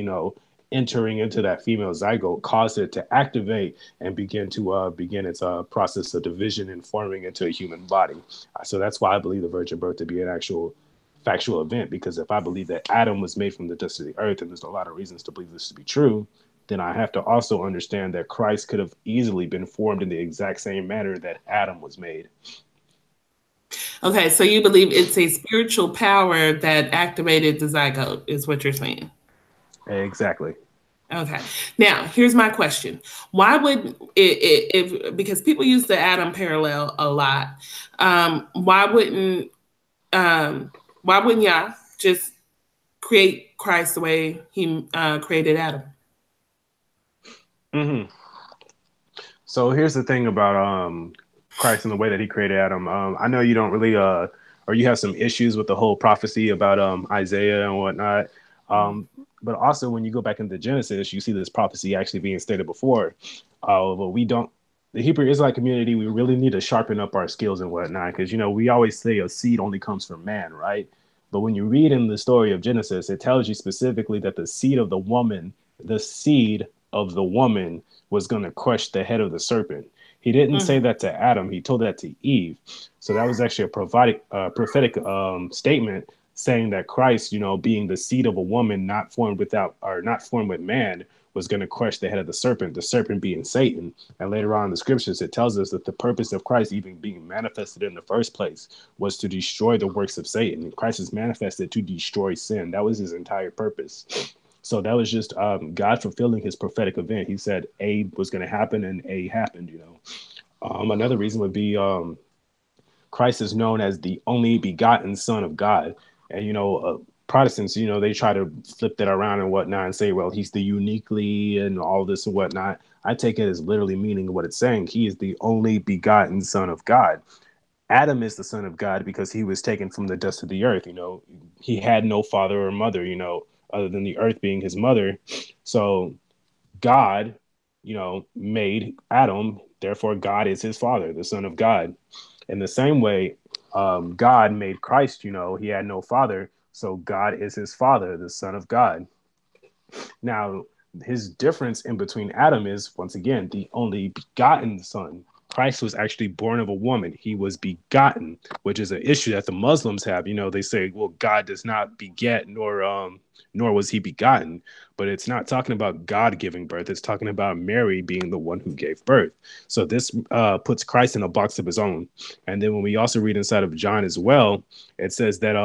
entering into that female zygote caused it to activate and begin its process of division and forming into a human body. So that's why I believe the virgin birth to be an actual factual event, because if I believe that Adam was made from the dust of the earth, and there's a lot of reasons to believe this to be true, then I have to also understand that Christ could have easily been formed in the exact same manner that Adam was made. Okay, so you believe it's a spiritual power that activated the zygote, is what you're saying? Exactly. Okay. Now, here's my question. Why would if because people use the Adam parallel a lot, why wouldn't y'all just create Christ the way he created Adam? Mm-hmm. So here's the thing about Christ and the way that he created Adam. I know you don't really or you have some issues with the whole prophecy about Isaiah and whatnot. But also when you go back into Genesis, you see this prophecy actually being stated before. But we don't, the Hebrew Israelite community, we really need to sharpen up our skills and whatnot, because we always say a seed only comes from man, right? But when you read in the story of Genesis, it tells you specifically that the seed of the woman was going to crush the head of the serpent. He didn't say that to Adam. He told that to Eve. So that was actually a prophetic statement saying that Christ, being the seed of a woman, not formed with man, was going to crush the head of the serpent being Satan. And later on in the scriptures, it tells us that the purpose of Christ even being manifested in the first place was to destroy the works of Satan. Christ is manifested to destroy sin. That was his entire purpose. So that was just God fulfilling his prophetic event. He said A was going to happen, and A happened, Another reason would be Christ is known as the only begotten Son of God. And, Protestants, they try to flip that around and whatnot and say, well, he's the uniquely and all this and whatnot. I take it as literally meaning what it's saying. He is the only begotten Son of God. Adam is the son of God because he was taken from the dust of the earth. He had no father or mother, other than the earth being his mother. So God, made Adam. Therefore, God is his father, the son of God. In the same way, God made Christ, he had no father. So God is his father, the son of God. Now, his difference in between Adam is, once again, the only begotten son. Christ was actually born of a woman. He was begotten, which is an issue that the Muslims have. They say, well, God does not beget, nor was he begotten. But it's not talking about God giving birth. It's talking about Mary being the one who gave birth. So this puts Christ in a box of his own. And then when we also read inside of John as well, it says that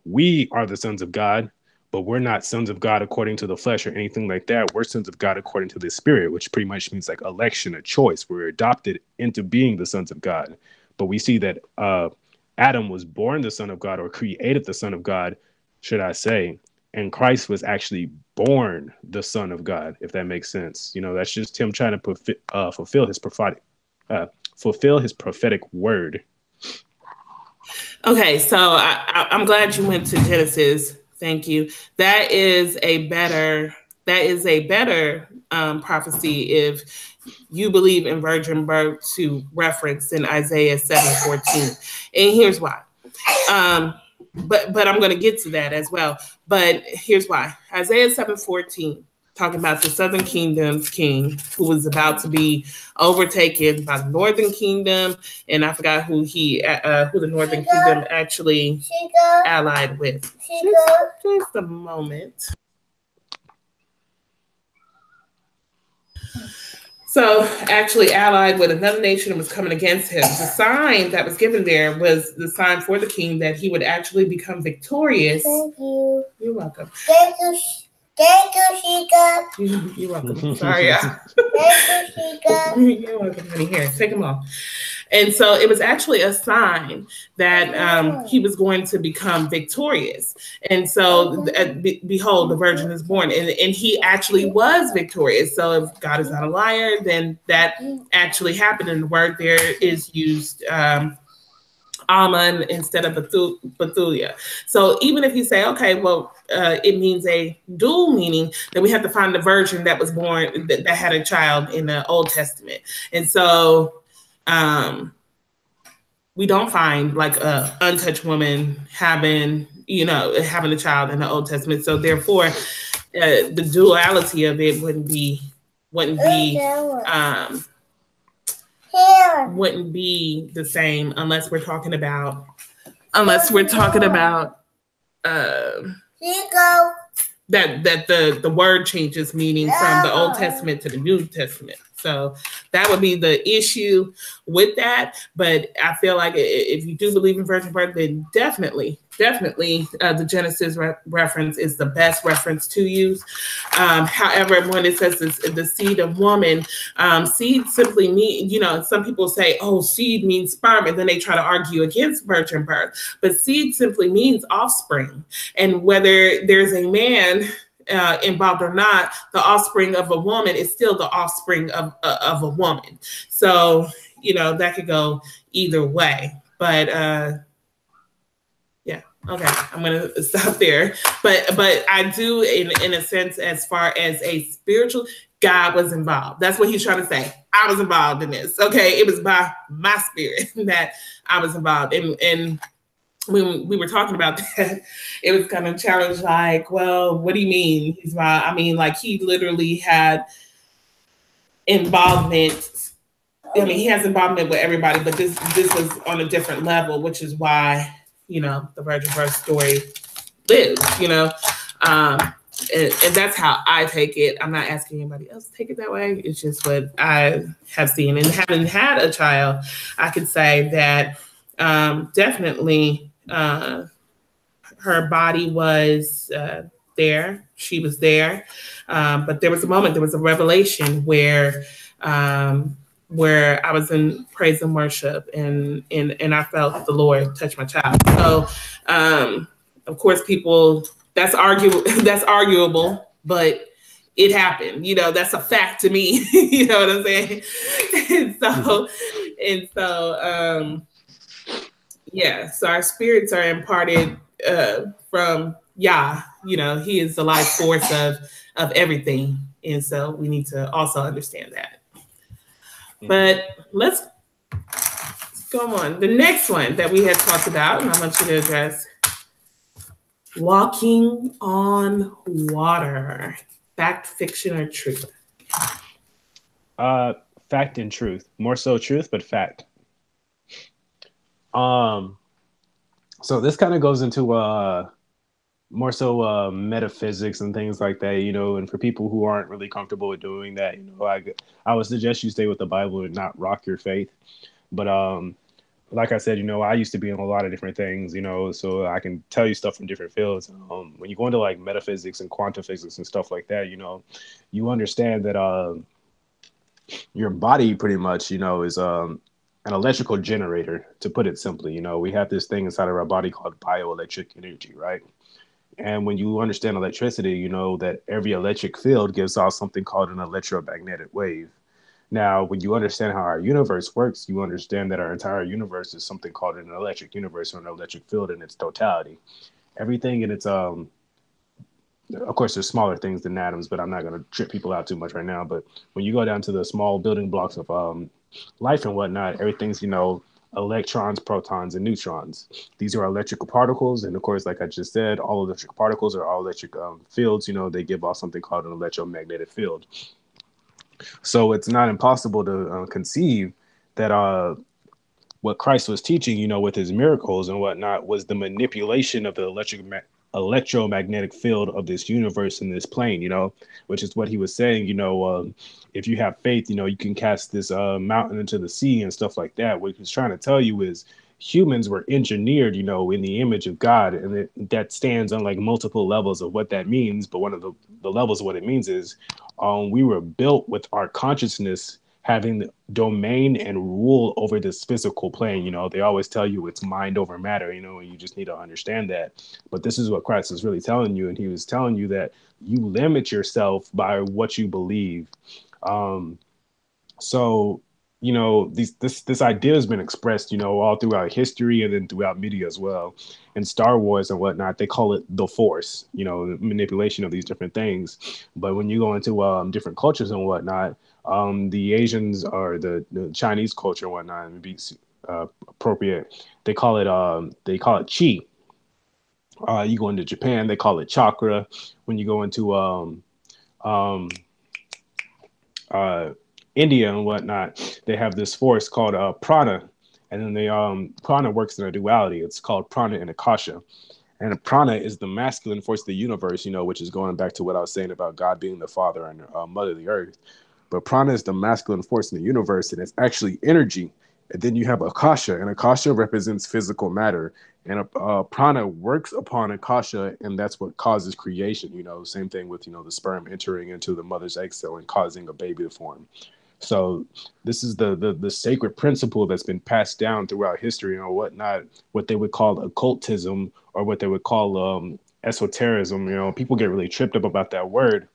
we are the sons of God, but we're not sons of God according to the flesh or anything like that. We're sons of God according to the spirit, which pretty much means like election, a choice. We're adopted into being the sons of God. But we see that Adam was born the son of God, or created the son of God, should I say. And Christ was actually born the son of God, if that makes sense. That's just him trying to fulfill his prophetic word. Okay, so I'm glad you went to Genesis. Thank you. That is a better prophecy if you believe in virgin birth to reference in Isaiah 7:14. And here's why. But I'm going to get to that as well. But here's why. Isaiah 7:14 talking about the Southern Kingdom's king who was about to be overtaken by the Northern Kingdom, and I forgot who the Northern Kingdom actually allied with. Just a moment. So actually allied with another nation and was coming against him. The sign that was given there was the sign for the king that he would actually become victorious. Thank you. You're welcome. Thank you, Sheeka. You're welcome. Sorry. Thank you, Sheeka. You're welcome, honey. Here, take them off. And so it was actually a sign that he was going to become victorious. And so, behold, the virgin is born. And he actually was victorious. So if God is not a liar, then that actually happened. And the word there is used Ammon instead of Bethulia. So even if you say, okay, well, it means a dual meaning, then we have to find the virgin that was born, that had a child in the Old Testament. And so we don't find like a untouched woman having a child in the Old Testament. So therefore, the duality of it wouldn't be the same unless we're talking about that the word changes meaning from the Old Testament to the New Testament. So that would be the issue with that. But I feel like if you do believe in virgin birth, then definitely the Genesis reference is the best reference to use. However, when it says the seed of woman, seed simply means, some people say, oh, seed means sperm, and then they try to argue against virgin birth. But seed simply means offspring. And whether there's a man involved or not, the offspring of a woman is still the offspring of a woman. So, that could go either way. But yeah, okay, I'm gonna stop there. But I do, in a sense, as far as a spiritual, God was involved. That's what he's trying to say. I was involved in this. Okay, it was by my spirit that I was involved. And when we were talking about that, it was kind of challenged, like, well, what do you mean? He literally had involvement. He has involvement with everybody, but this was on a different level, which is why, the virgin birth story lives, and that's how I take it. I'm not asking anybody else to take it that way. It's just what I have seen. And having had a child, I could say that definitely her body was there. She was there. But there was a moment, there was a revelation where I was in praise and worship and I felt the Lord touch my child. So of course that's arguable, but it happened. That's a fact to me. You know what I'm saying? And so yeah, so our spirits are imparted from Yah. He is the life force of everything. And so we need to also understand that. But let's go on. The next one that we had talked about, and I want you to address, walking on water. Fact, fiction, or truth? Fact and truth. More so truth, but fact. So this kind of goes into more so metaphysics and things like that, and for people who aren't really comfortable with doing that, I would suggest you stay with the Bible and not rock your faith. But like I said, I used to be in a lot of different things, so I can tell you stuff from different fields. When you go into like metaphysics and quantum physics and stuff like that, you understand that your body pretty much, is an electrical generator, to put it simply. We have this thing inside of our body called bioelectric energy, right? And when you understand electricity, that every electric field gives off something called an electromagnetic wave. Now, when you understand how our universe works, you understand that our entire universe is something called an electric universe, or an electric field in its totality. Everything in its, of course, there's smaller things than atoms, but I'm not going to trip people out too much right now. But when you go down to the small building blocks of life and whatnot, everything's, electrons, protons, and neutrons. These are electrical particles. And of course, like I just said, all electrical particles are all electric fields. They give off something called an electromagnetic field. So it's not impossible to conceive that what Christ was teaching, with his miracles and whatnot, was the manipulation of the electromagnetic field of this universe and this plane, which is what he was saying, if you have faith, you can cast this mountain into the sea and stuff like that. What he's trying to tell you is humans were engineered, in the image of God. And that stands on like multiple levels of what that means. But one of the levels of what it means is we were built with our consciousness having the domain and rule over this physical plane. They always tell you it's mind over matter, and you just need to understand that. But this is what Christ is really telling you. And he was telling you that you limit yourself by what you believe. So, this idea has been expressed, all throughout history and then throughout media as well. In Star Wars and whatnot, they call it the Force, the manipulation of these different things. But when you go into different cultures and whatnot, the Asians or the Chinese culture and whatnot, and be appropriate, they call it chi. You go into Japan, they call it chakra. When you go into India and whatnot, they have this force called prana, and then prana works in a duality. It's called prana and akasha. And prana is the masculine force of the universe, which is going back to what I was saying about God being the father and mother of the earth. But prana is the masculine force in the universe, and it's actually energy. And then you have akasha, and akasha represents physical matter. And prana works upon akasha, and that's what causes creation. Same thing with the sperm entering into the mother's egg cell and causing a baby to form. So this is the sacred principle that's been passed down throughout history and whatnot, what they would call occultism or what they would call esotericism. People get really tripped up about that word.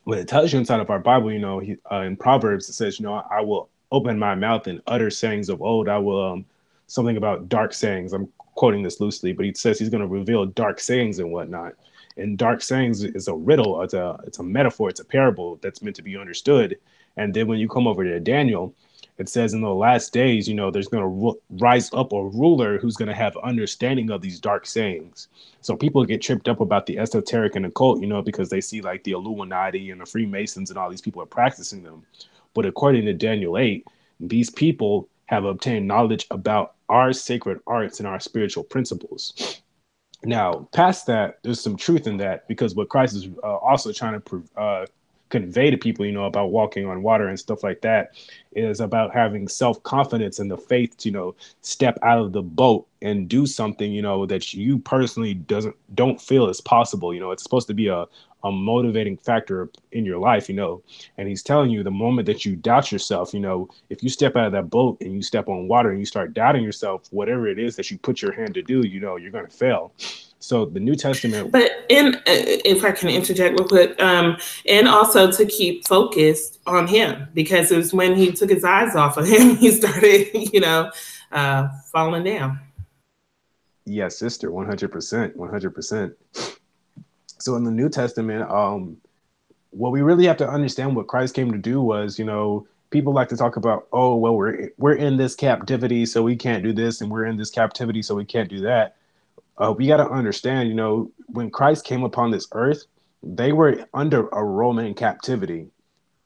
But it tells you inside of our Bible, in Proverbs, it says, I will open my mouth and utter sayings of old. I will something about dark sayings. I'm quoting this loosely, but he says he's going to reveal dark sayings and whatnot. And dark sayings is a riddle. It's a metaphor. It's a parable that's meant to be understood. And then when you come over to Daniel, it says in the last days, there's going to rise up a ruler who's going to have understanding of these dark sayings. So people get tripped up about the esoteric and occult, because they see like the Illuminati and the Freemasons and all these people are practicing them. But according to Daniel 8, these people have obtained knowledge about our sacred arts and our spiritual principles. Now, past that, there's some truth in that, because what Christ is also trying to convey to people, about walking on water and stuff like that, is about having self-confidence and the faith to, step out of the boat and do something, that you personally don't feel is possible. It's supposed to be a motivating factor in your life, and he's telling you the moment that you doubt yourself, if you step out of that boat and you step on water and you start doubting yourself, whatever it is that you put your hand to do, you're going to fail. So the New Testament. But if I can interject real quick, and also to keep focused on him, because it was when he took his eyes off of him, he started, falling down. Yes, sister, 100%, 100%. So in the New Testament, what we really have to understand what Christ came to do was, people like to talk about, oh, well, we're in this captivity, so we can't do this, and we're in this captivity, so we can't do that. We got to understand, when Christ came upon this earth, they were under a Roman captivity.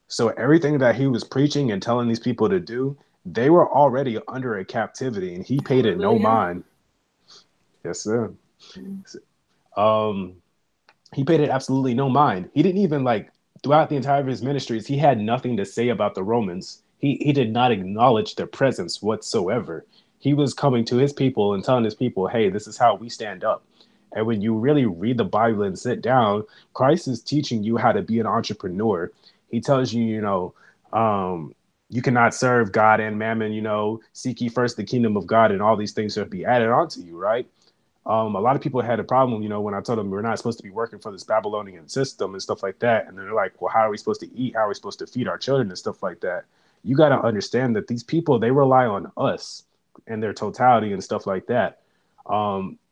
So everything that he was preaching and telling these people to do, they were already under a captivity, and he paid it no mind. Yes, sir. He paid it absolutely no mind. He didn't even throughout the entire of his ministries, he had nothing to say about the Romans. He did not acknowledge their presence whatsoever. He was coming to his people and telling his people, hey, this is how we stand up. And when you really read the Bible and sit down, Christ is teaching you how to be an entrepreneur. He tells you, you cannot serve God and mammon, seek ye first the kingdom of God, and all these things shall be added onto you, right? A lot of people had a problem, when I told them we're not supposed to be working for this Babylonian system and stuff like that. And they're like, well, how are we supposed to eat? How are we supposed to feed our children and stuff like that? You got to understand that these people, they rely on us and their totality and stuff like that.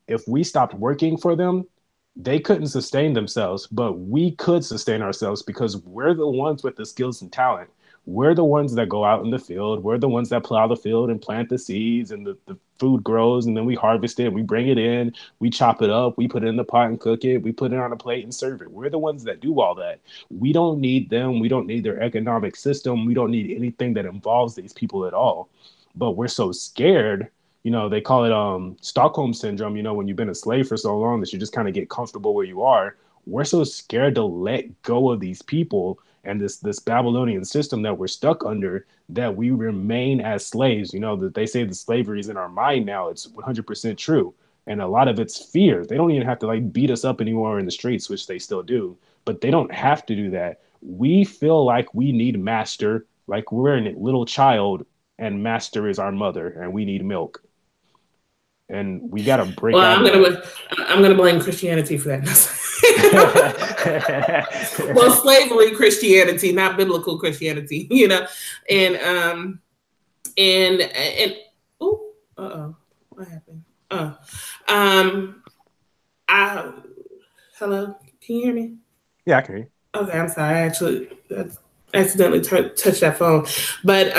If we stopped working for them, they couldn't sustain themselves, but we could sustain ourselves because we're the ones with the skills and talent. We're the ones that go out in the field. We're the ones that plow the field and plant the seeds, and the food grows, and then we harvest it. We bring it in, we chop it up, we put it in the pot and cook it. We put it on a plate and serve it. We're the ones that do all that. We don't need them. We don't need their economic system. We don't need anything that involves these people at all. But we're so scared. They call it Stockholm syndrome, when you've been a slave for so long that you just kind of get comfortable where you are. We're so scared to let go of these people and this Babylonian system that we're stuck under, that we remain as slaves. That they say the slavery is in our mind now. It's 100% true. And a lot of it's fear. They don't even have to beat us up anymore in the streets, which they still do, but they don't have to do that. We feel like we need master, like we're a little child and master is our mother and we need milk. And we got to break out. I'm gonna blame Christianity for that. Well, slavery Christianity, not biblical Christianity, and what happened? Hello, can you hear me? Yeah, I can hear you. Okay, I'm sorry. I actually accidentally touched that phone. But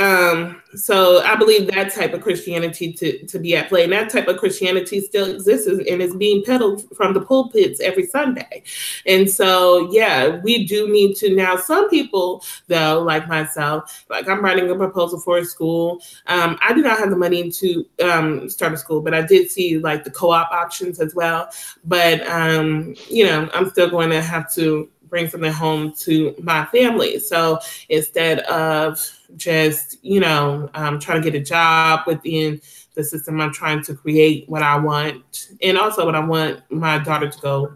so I believe that type of Christianity to be at play. And that type of Christianity still exists and is being peddled from the pulpits every Sunday. And so, yeah, we do need to now. Some people, though, like myself, like I'm writing a proposal for a school. I do not have the money to start a school, but I did see like the co-op options as well. But, I'm still going to have to bring something home to my family. So instead of just, trying to get a job within the system, I'm trying to create what I want and also what I want my daughter to go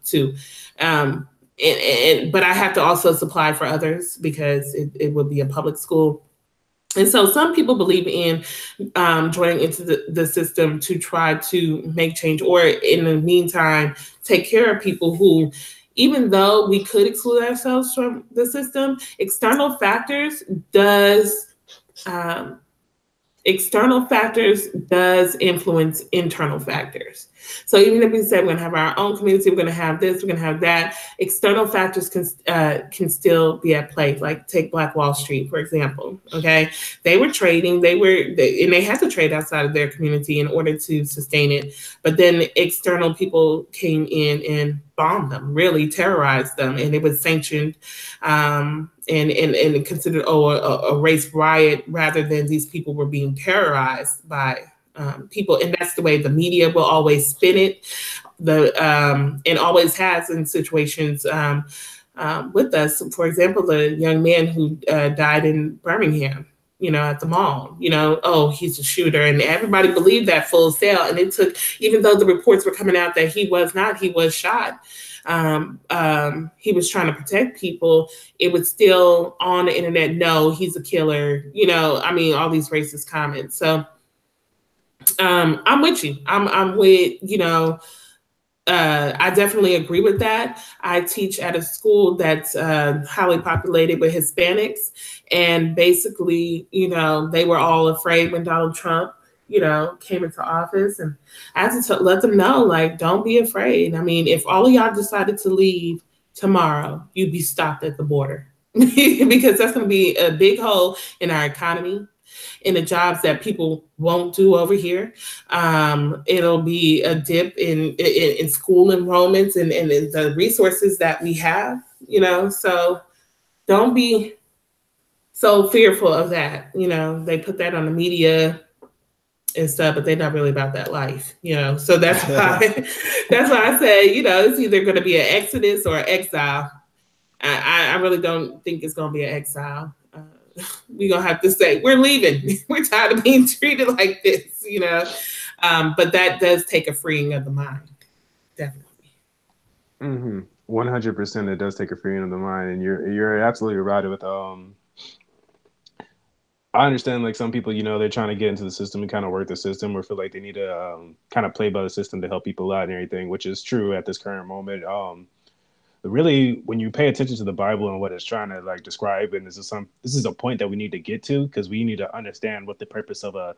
to. But I have to also supply for others because it would be a public school. And so some people believe in joining into the system to try to make change, or in the meantime, take care of people who, even though we could exclude ourselves from the system, external factors does influence internal factors. So even if we say we're going to have our own community, we're going to have this, we're going to have that, external factors can still be at play. Like take Black Wall Street, for example. Okay, they were trading, and they had to trade outside of their community in order to sustain it. But then external people came in and bombed them, really terrorized them, and it was sanctioned and considered a race riot rather than these people were being terrorized by people. And that's the way the media will always spin it, and always has in situations with us. For example, the young man who died in Birmingham, at the mall, he's a shooter, and everybody believed that full sail. And it took, even though the reports were coming out that he was shot, he was trying to protect people, it was still on the internet, no, he's a killer, all these racist comments. So I'm with you. I'm with, I definitely agree with that. I teach at a school that's highly populated with Hispanics, and basically, they were all afraid when Donald Trump, came into office, and I had to let them know, like, don't be afraid. I mean, if all of y'all decided to leave tomorrow, you'd be stopped at the border because that's going to be a big hole in our economy, in the jobs that people won't do over here. It'll be a dip in school enrollments and the resources that we have, so don't be so fearful of that. They put that on the media and stuff, but they're not really about that life, so that's why I say, it's either going to be an exodus or an exile. I really don't think it's going to be an exile. We're going to have to say, we're leaving. We're tired of being treated like this, but that does take a freeing of the mind. Definitely. 100%. It does take a freeing of the mind. And you're absolutely right with, I understand, like, some people, they're trying to get into the system and kind of work the system, or feel like they need to kind of play by the system to help people out and everything, which is true at this current moment. Really, when you pay attention to the Bible and what it's trying to like describe, and this is a point that we need to get to, because we need to understand what the purpose of a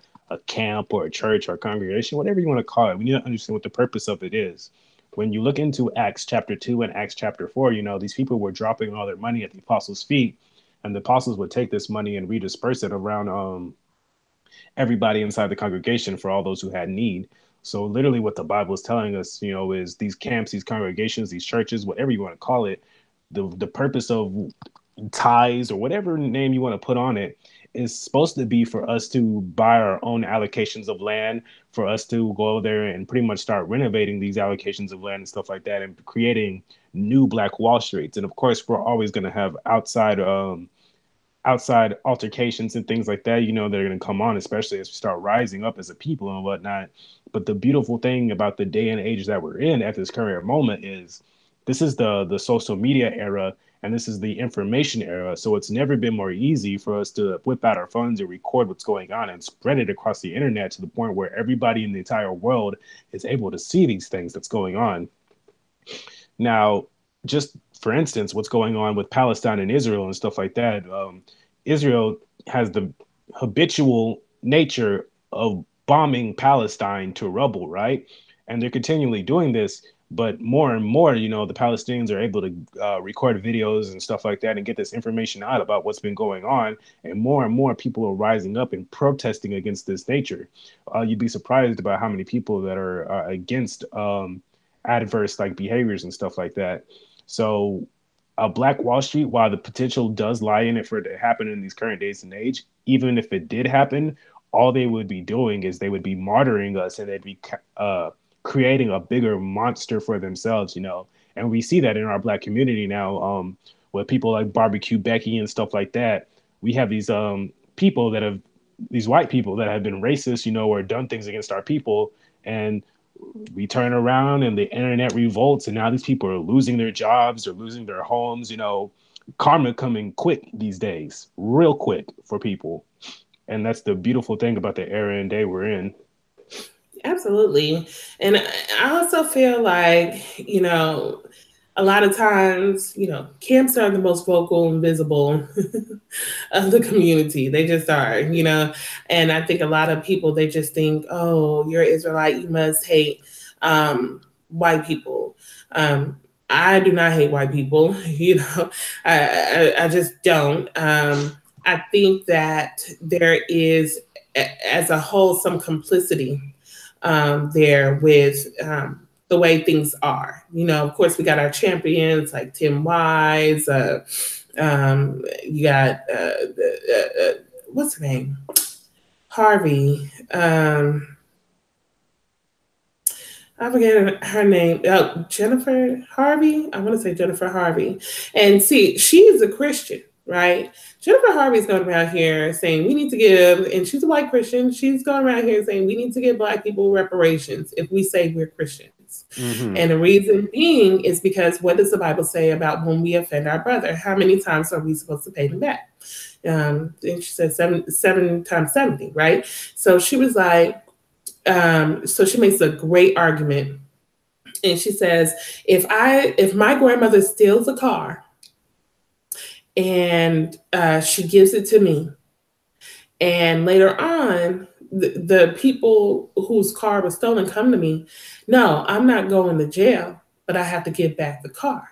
camp or a church or a congregation, whatever you want to call it, we need to understand what the purpose of it is. When you look into Acts chapter 2 and Acts chapter 4, these people were dropping all their money at the apostles' feet. and the apostles would take this money and redisperse it around everybody inside the congregation for all those who had need. So literally what the Bible is telling us, you know, is these camps, these congregations, these churches, whatever you want to call it, the purpose of tithes or whatever name you want to put on it is supposed to be for us to buy our own allocations of land, for us to go there and pretty much start renovating these allocations of land and stuff like that, and creating new Black Wall Streets. And of course, we're always going to have outside altercations and things like that, you know, that are going to come on, especially as we start rising up as a people and whatnot. But the beautiful thing about the day and age that we're in at this current moment is this is the social media era, and this is the information era. So it's never been more easy for us to whip out our phones and record what's going on and spread it across the internet to the point where everybody in the entire world is able to see these things that's going on. Now, just for instance, what's going on with Palestine and Israel and stuff like that. Israel has the habitual nature of bombing Palestine to rubble, right? And they're continually doing this. But more and more, you know, the Palestinians are able to record videos and stuff like that and get this information out about what's been going on. And more people are rising up and protesting against this nature. You'd be surprised about how many people that are against adverse like behaviors and stuff like that. So a Black Wall Street, while the potential does lie in it for it to happen in these current days and age, even if it did happen, all they would be doing is they would be martyring us, and they'd be creating a bigger monster for themselves, you know. And we see that in our Black community now, with people like Barbecue Becky and stuff like that. We have these people that have, these white people that have been racist, you know, or done things against our people, and we turn around and the internet revolts, and now these people are losing their jobs or losing their homes. You know, karma coming quick these days, real quick for people. And that's the beautiful thing about the era and day we're in. Absolutely. And I also feel like, you know, a lot of times, you know, camps are the most vocal and visible of the community. They just are, you know. And I think a lot of people, they just think, oh, you're Israelite, you must hate white people. I do not hate white people, you know. I just don't. I think that there is, as a whole, some complicity there with the way things are. You know, of course, we got our champions like Tim Wise. You got, what's her name? Harvey. I forget her name. Jennifer Harvey. I want to say Jennifer Harvey. And see, she is a Christian, right? Jennifer Harvey's going around here saying we need to give, and she's a white Christian. She's going around here saying we need to give Black people reparations if we say we're Christians. Mm-hmm. And the reason being is because what does the Bible say about when we offend our brother? How many times are we supposed to pay them back? And she said seven times 70, right? So she was like, so she makes a great argument. And she says, if my grandmother steals a car and she gives it to me, and later on, the people whose car was stolen come to me, no, I'm not going to jail, but I have to give back the car.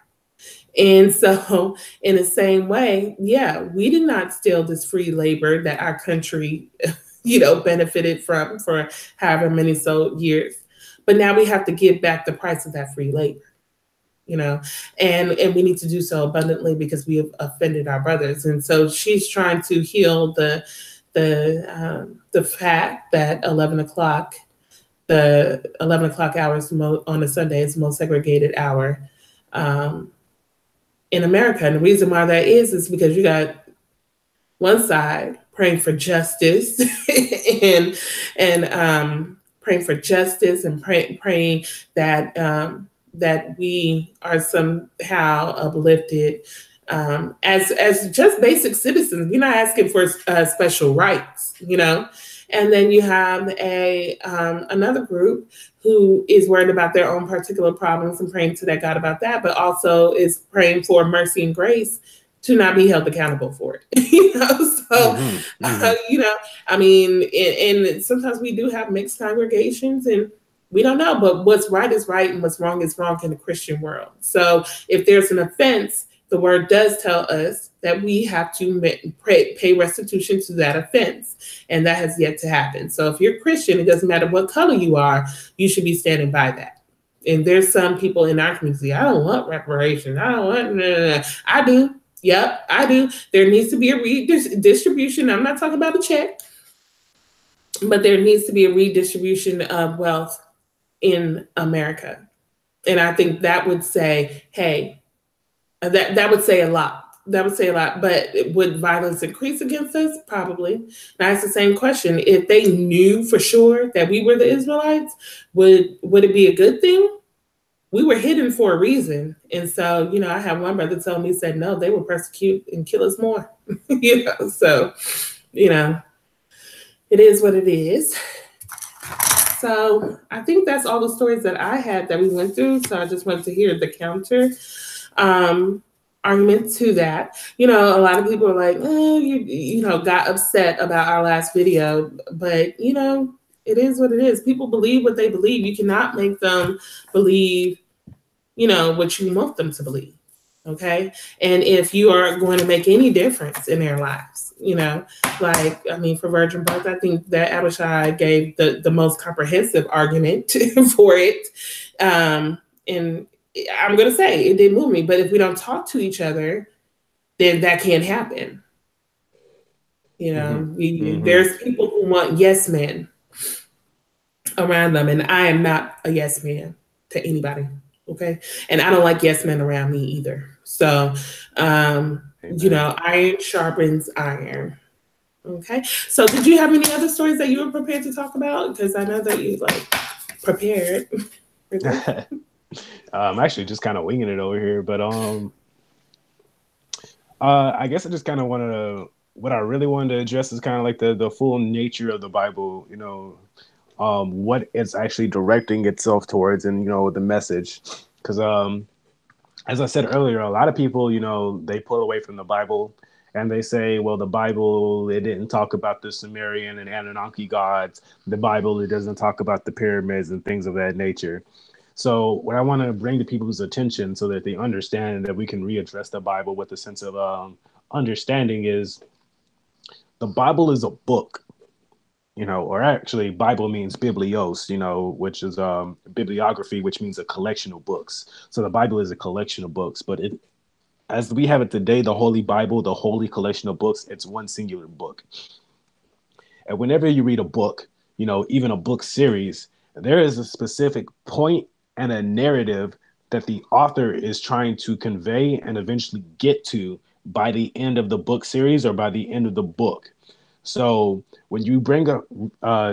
And so in the same way, yeah, we did not steal this free labor that our country, you know, benefited from for however many so years. But now we have to give back the price of that free labor, you know, and we need to do so abundantly because we have offended our brothers. And so she's trying to heal the fact that 11 o'clock, the 11 o'clock hours on a Sunday is the most segregated hour in America. And the reason why that is because you got one side praying for justice and praying for justice and praying that that we are somehow uplifted as just basic citizens. We're not asking for special rights, you know. And then you have another group who is worried about their own particular problems and praying to that God about that, but also is praying for mercy and grace to not be held accountable for it. You know, so you know, I mean, and sometimes we do have mixed congregations, and we don't know, but what's right is right and what's wrong is wrong in the Christian world. So if there's an offense, the word does tell us that we have to pay restitution to that offense, and that has yet to happen. So if you're Christian, it doesn't matter what color you are, you should be standing by that. And there's some people in our community, I don't want reparation. I don't want, no. I do. Yep, I do. There needs to be a redistribution. I'm not talking about a check, but there needs to be a redistribution of wealth in America. And I think that would say, hey, that would say a lot. That would say a lot. But would violence increase against us? Probably. And I ask the same question. If they knew for sure that we were the Israelites, would it be a good thing? We were hidden for a reason. And so, I have one brother tell me, he said, no, they will persecute and kill us more. So, it is what it is. So I think that's all the stories that I had that we went through. So I just wanted to hear the counter argument to that. A lot of people are like, oh, you got upset about our last video, but it is what it is. People believe what they believe. You cannot make them believe, what you want them to believe. Okay. And if you are going to make any difference in their lives, for virgin birth, I think that AbyShy gave the most comprehensive argument for it. And I'm going to say it did move me, but if we don't talk to each other, then that can't happen. There's people who want yes men around them, and I am not a yes man to anybody. Okay. And I don't like yes men around me either. So, iron sharpens iron. Okay. So did you have any other stories that you were prepared to talk about? Because I know that you prepared. I'm actually just kind of winging it over here, but I guess I just kind of what I really wanted to address is kind of like the full nature of the Bible, what it's actually directing itself towards, and the message. Because as I said earlier, a lot of people, they pull away from the Bible and they say, well, the Bible, it didn't talk about the Sumerian and Anunnaki gods. The Bible, it doesn't talk about the pyramids and things of that nature. So what I want to bring to people's attention so that they understand that we can readdress the Bible with a sense of understanding is the Bible is a book, or actually Bible means biblios, which is bibliography, which means a collection of books. So the Bible is a collection of books, but as we have it today, the Holy Bible, the holy collection of books, it's one singular book. And whenever you read a book, even a book series, there is a specific point and a narrative that the author is trying to convey and eventually get to by the end of the book series or by the end of the book. So when you bring up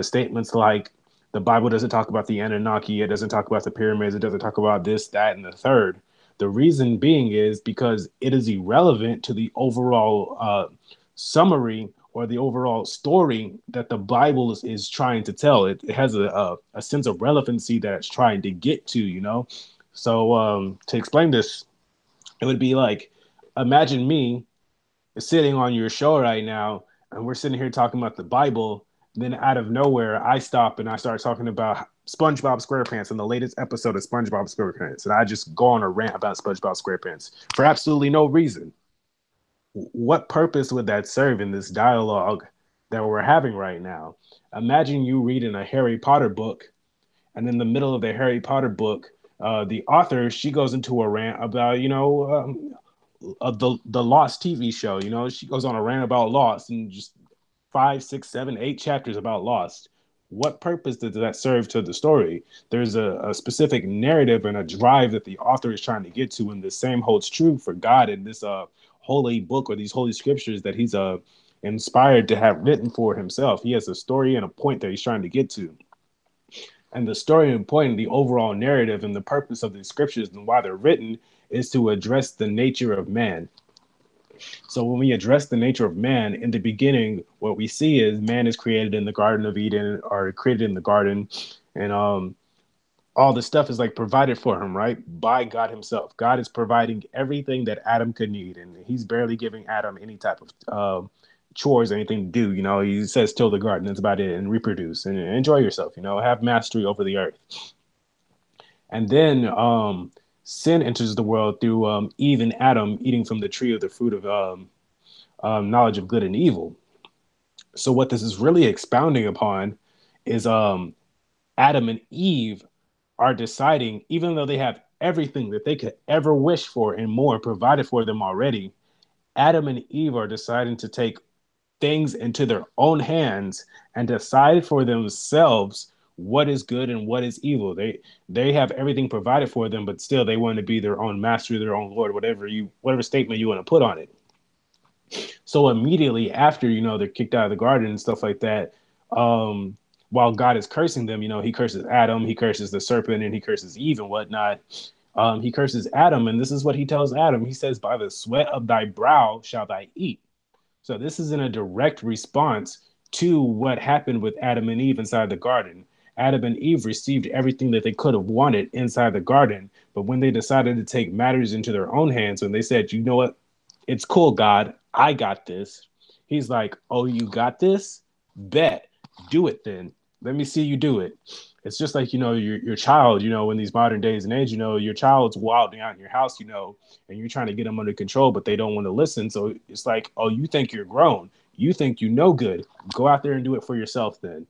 statements like the Bible doesn't talk about the Anunnaki, it doesn't talk about the pyramids, it doesn't talk about this, that, and the third, the reason being is because it is irrelevant to the overall summary or the overall story that the Bible is trying to tell. It has a sense of relevancy that it's trying to get to, So to explain this, it would be like, imagine me sitting on your show right now, and we're sitting here talking about the Bible. Then out of nowhere, I stop and I start talking about SpongeBob SquarePants and the latest episode of SpongeBob SquarePants. And I just go on a rant about SpongeBob SquarePants for absolutely no reason. What purpose would that serve in this dialogue that we're having right now? Imagine you reading a Harry Potter book, and in the middle of the Harry Potter book, the author, she goes into a rant about, the Lost TV show. She goes on a rant about Lost and just 5, 6, 7, 8 chapters about Lost. What purpose does that serve to the story? There's a specific narrative and a drive that the author is trying to get to, and the same holds true for God in this holy book or these holy scriptures that he's inspired to have written for himself. He has a story and a point that he's trying to get to. And the story and point, the overall narrative and the purpose of the scriptures and why they're written is to address the nature of man. So when we address the nature of man, in the beginning, what we see is man is created in the Garden of Eden, or created in the garden, and all the stuff is provided for him, right? By God himself. God is providing everything that Adam could need, and he's barely giving Adam any type of chores, anything to do. He says till the garden, that's about it, and reproduce and enjoy yourself, have mastery over the earth. And then sin enters the world through Eve and Adam eating from the tree of the fruit of knowledge of good and evil. So what this is really expounding upon is Adam and Eve are deciding, even though they have everything that they could ever wish for and more provided for them already, Adam and Eve are deciding to take things into their own hands and decide for themselves what is good and what is evil. They have everything provided for them, but still they want to be their own master, their own Lord, whatever statement you want to put on it. So immediately after, they're kicked out of the garden and stuff like that, while God is cursing them, he curses Adam, he curses the serpent, and he curses Eve and whatnot. He curses Adam, and this is what he tells Adam. He says, by the sweat of thy brow shall thy eat. So this is in a direct response to what happened with Adam and Eve inside the garden. Adam and Eve received everything that they could have wanted inside the garden, but when they decided to take matters into their own hands, when they said, you know what, it's cool, God, I got this. He's like, oh, you got this? Bet. Do it then. Let me see you do it. It's just like, your child, in these modern days and age, your child's wilding out in your house, and you're trying to get them under control, but they don't want to listen. So it's like, oh, you think you're grown. You think you know good. Go out there and do it for yourself then.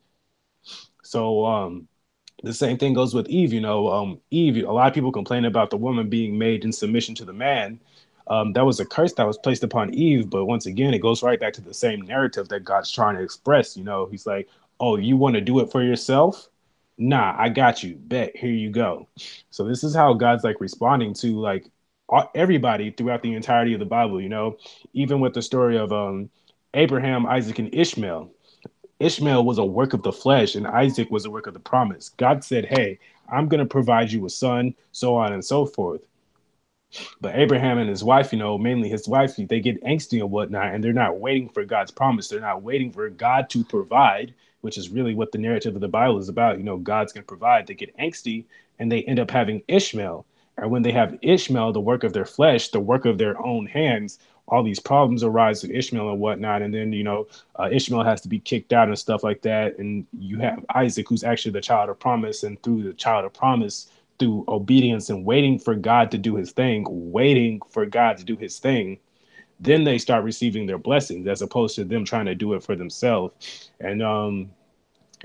So the same thing goes with Eve. Eve, a lot of people complain about the woman being made in submission to the man. That was a curse that was placed upon Eve. But once again, it goes right back to the same narrative that God's trying to express. He's like, oh, you want to do it for yourself? Nah, I got you. Bet. Here you go. So this is how God's like responding to like everybody throughout the entirety of the Bible, even with the story of Abraham, Isaac, and Ishmael. Ishmael was a work of the flesh and Isaac was a work of the promise. God said, hey, I'm going to provide you a son, so on and so forth. But Abraham and his wife, mainly his wife, they get angsty and whatnot, and they're not waiting for God's promise. They're not waiting for God to provide, which is really what the narrative of the Bible is about. God's going to provide. They get angsty and they end up having Ishmael. And when they have Ishmael, the work of their flesh, the work of their own hands, all these problems arise with Ishmael and whatnot. And then, Ishmael has to be kicked out and stuff like that. And you have Isaac, who's actually the child of promise. And through the child of promise, through obedience and waiting for God to do his thing, then they start receiving their blessings as opposed to them trying to do it for themselves. And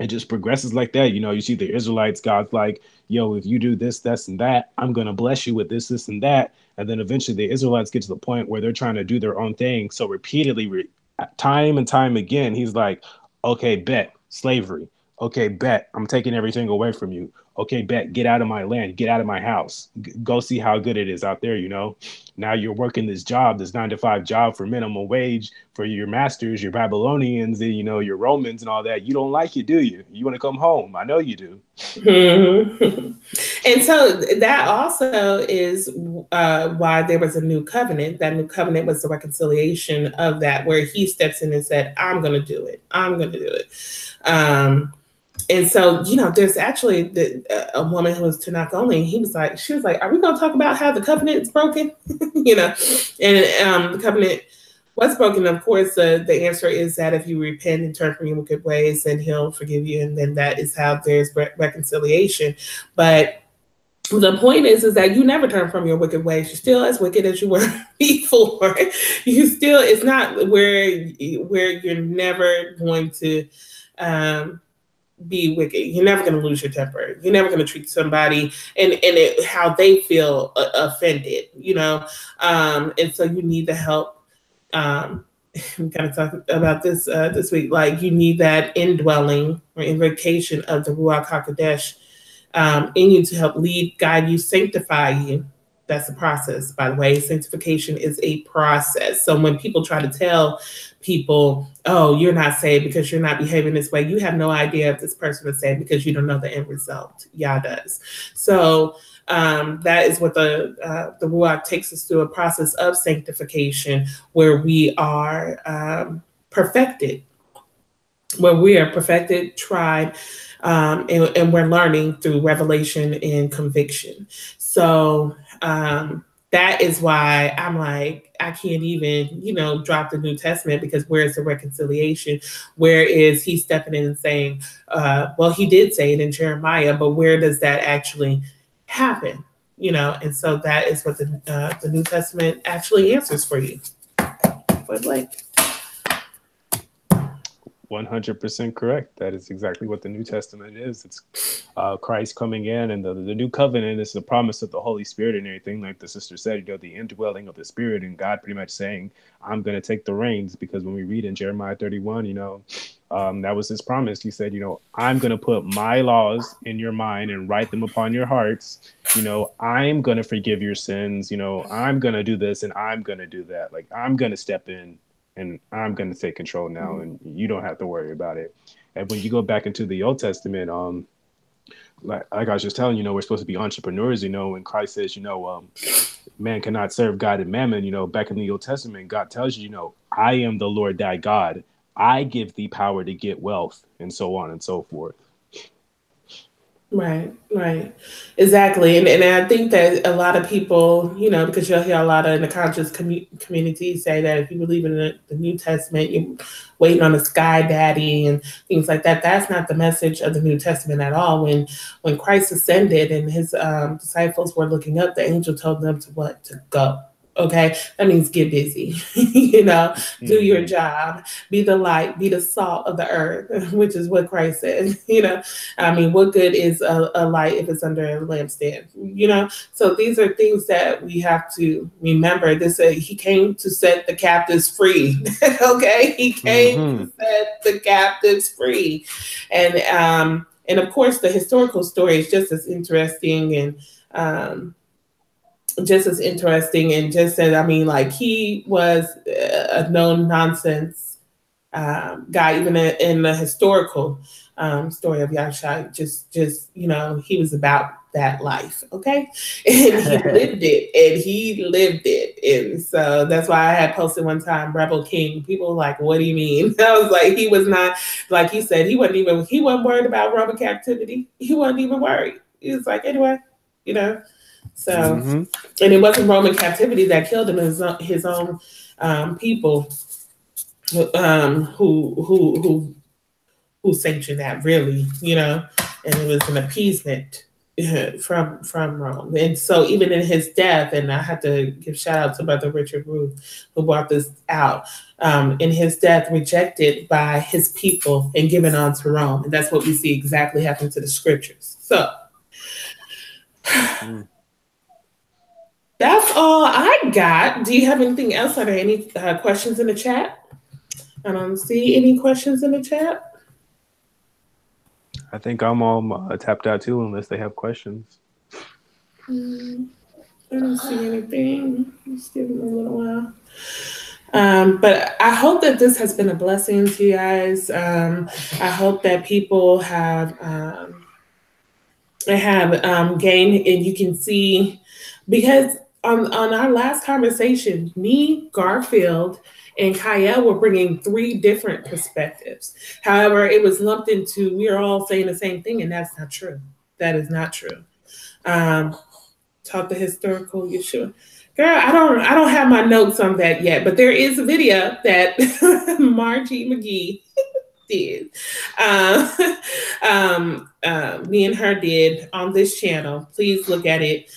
it just progresses like that. You see the Israelites, God's like, yo, if you do this, this, and that, I'm going to bless you with this, this, and that. And then eventually the Israelites get to the point where they're trying to do their own thing. So repeatedly, time and time again, he's like, okay, bet, slavery. Okay, bet, I'm taking everything away from you. Okay, bet, get out of my land, get out of my house. Go see how good it is out there, Now you're working this job, this 9-to-5 job for minimum wage for your masters, your Babylonians, and, your Romans and all that. You don't like it, do you? You want to come home. I know you do. Mm-hmm. And so that also is why there was a new covenant. That new covenant was the reconciliation of that, where he steps in and said, I'm going to do it. I'm going to do it. And so, there's actually a woman who was Tanakh only. She was like, are we going to talk about how the covenant is broken? And the covenant was broken. Of course, the answer is that if you repent and turn from your wicked ways, then he'll forgive you. And then that is how there's reconciliation. But the point is that you never turn from your wicked ways. You're still as wicked as you were before. It's not where you're never going to be wicked. You're never going to lose your temper. You're never going to treat somebody and how they feel offended, and so you need the help. We kind of talked about this this week. Like, you need that indwelling or invocation of the Ruach HaKodesh in you to help lead, guide you, sanctify you. That's the process, by the way. Sanctification is a process. So when people try to tell people, oh, you're not saved because you're not behaving this way, you have no idea if this person is saved because you don't know the end result. Yah does. So that is what the Ruach takes us through, a process of sanctification where we are perfected, tried, and we're learning through revelation and conviction. So that is why I'm like, I can't even, drop the New Testament, because where is the reconciliation? Where is he stepping in and saying, well, he did say it in Jeremiah, but where does that actually happen? you know, and so that is what the New Testament actually answers for you. But like, 100% correct. That is exactly what the New Testament is. It's Christ coming in, and the new covenant is the promise of the Holy Spirit and everything. Like the sister said, you know, the indwelling of the Spirit, and God pretty much saying, I'm going to take the reins. Because when we read in Jeremiah 31, you know, that was his promise. He said, you know, I'm going to put my laws in your mind and write them upon your hearts. You know, I'm going to forgive your sins. You know, I'm going to do this and I'm going to do that. Like, I'm going to step in and I'm going to take control now, and you don't have to worry about it. And when you go back into the Old Testament, like I was just telling you, know, we're supposed to be entrepreneurs, you know, and Christ says, you know, man cannot serve God and mammon. You know, back in the Old Testament, God tells you, you know, I am the Lord thy God. I give thee power to get wealth, and so on and so forth. right, exactly, and I think that a lot of people, you know, because you'll hear a lot of in the conscious community say that if you believe in the New Testament, you're waiting on a sky daddy and things like that. That's not the message of the New Testament at all. When Christ ascended and his disciples were looking up, the angel told them to go. Okay, that means get busy, you know, do your job, be the light, be the salt of the earth, which is what Christ said, you know. I mean, what good is a light if it's under a lampstand, you know? So these are things that we have to remember. He came to set the captives free, okay? He came to set the captives free. And of course, the historical story is just as interesting and just as I mean, like, he was a known nonsense guy, even in the historical story of AbyShy. Just you know, he was about that life, okay, and he lived it, and so that's why I had posted one time, Rebel King. People were like, "What do you mean?" I was like, he was not, like he said, he wasn't worried about Roman captivity. He wasn't even worried. He was like, anyway, you know. So, and it wasn't Roman captivity that killed him; his own people who sanctioned that, really, you know. And it was an appeasement from Rome. And so, even in his death, and I have to give shout out to Brother Richard Ruth who brought this out. In his death, rejected by his people and given on to Rome, and that's what we see exactly happen to the scriptures. So. That's all I got. Do you have anything else? Are there any questions in the chat? I don't see any questions in the chat. I think I'm all tapped out too, unless they have questions. I don't see anything. Just give them a little while. But I hope that this has been a blessing to you guys. I hope that people have gained, and you can see, because on our last conversation, me, Garfield, and Kyle were bringing 3 different perspectives. However, it was lumped into, we are all saying the same thing, and that's not true. That is not true. Taught the historical Yeshua. Girl, I don't have my notes on that yet, but there is a video that Margie McGee did. Me and her did on this channel. Please look at it.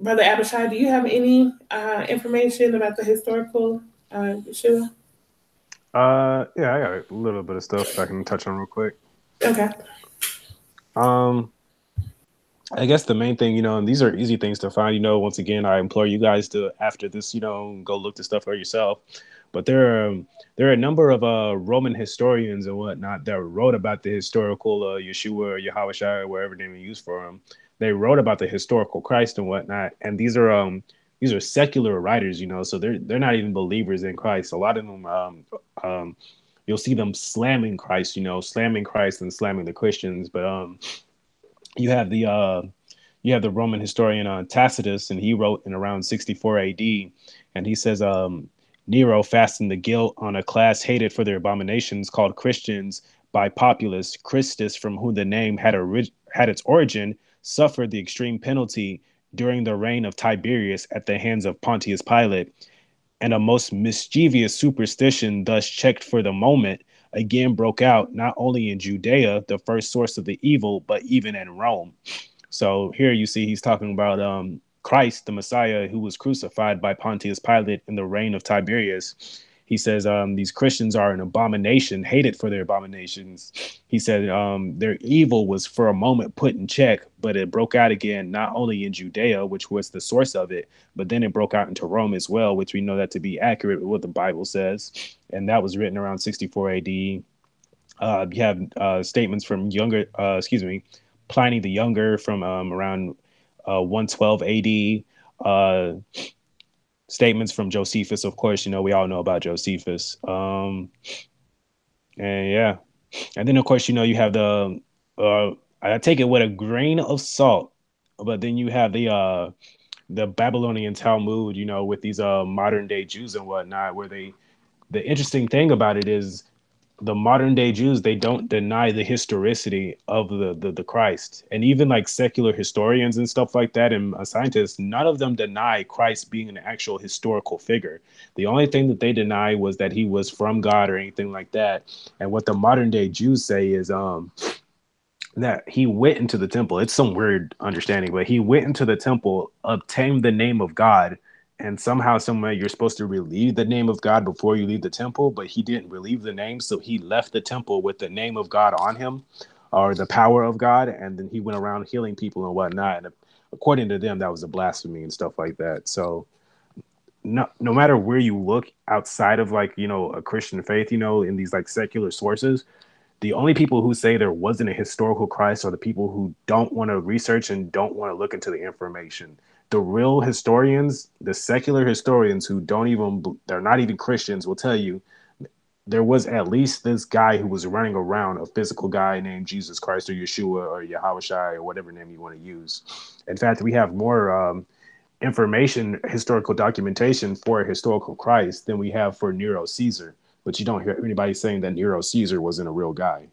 Brother AbyShy, do you have any information about the historical Yeshua? Yeah, I got a little bit of stuff I can touch on real quick. Okay. I guess the main thing, you know, and these are easy things to find, you know, once again, I implore you guys to, after this, you know, go look this stuff for yourself. But there are a number of Roman historians and whatnot that wrote about the historical Yeshua or Yahushua, or wherever they use for him. They wrote about the historical Christ and whatnot. And these are secular writers, you know, so they're not even believers in Christ. A lot of them, you'll see them slamming Christ, you know, slamming Christ and slamming the Christians. But you have the Roman historian Tacitus, and he wrote in around 64 AD, and he says Nero fastened the guilt on a class hated for their abominations called Christians by populace. Christus, from whom the name had its origin, suffered the extreme penalty during the reign of Tiberius at the hands of Pontius Pilate, and a most mischievous superstition, thus checked for the moment, again broke out not only in Judea, the first source of the evil, but even in Rome. So here you see he's talking about Christ, the Messiah, who was crucified by Pontius Pilate in the reign of Tiberius. He says these Christians are an abomination, hated for their abominations. He said their evil was for a moment put in check, but it broke out again, not only in Judea, which was the source of it, but then it broke out into Rome as well, which we know that to be accurate with what the Bible says. And that was written around 64 AD. You have statements from Pliny the Younger from around 112 AD. Statements from Josephus, of course, we all know about Josephus. And yeah. And then, of course, you have I take it with a grain of salt, but then you have the Babylonian Talmud, with these modern day Jews and whatnot, where the interesting thing about it is the modern day Jews, they don't deny the historicity of the Christ. And even like secular historians and stuff like that and scientists, none of them deny Christ being an actual historical figure. The only thing that they deny was that he was from God or anything like that. And what the modern day Jews say is that he went into the temple. It's some weird understanding, but he went into the temple, obtained the name of God, and somehow, some way, you're supposed to relieve the name of God before you leave the temple, but he didn't relieve the name, so he left the temple with the name of God on him, or the power of God, and then he went around healing people and whatnot. And according to them, that was a blasphemy and stuff like that. So no matter where you look outside of like, a Christian faith, in these like secular sources, the only people who say there wasn't a historical Christ are the people who don't want to research and don't want to look into the information. The real historians, the secular historians who they're not even Christians, will tell you there was at least this guy who was running around, a physical guy named Jesus Christ or Yeshua or Yahushua or whatever name you want to use. In fact, we have more information, historical documentation for a historical Christ than we have for Nero Caesar. But you don't hear anybody saying that Nero Caesar wasn't a real guy.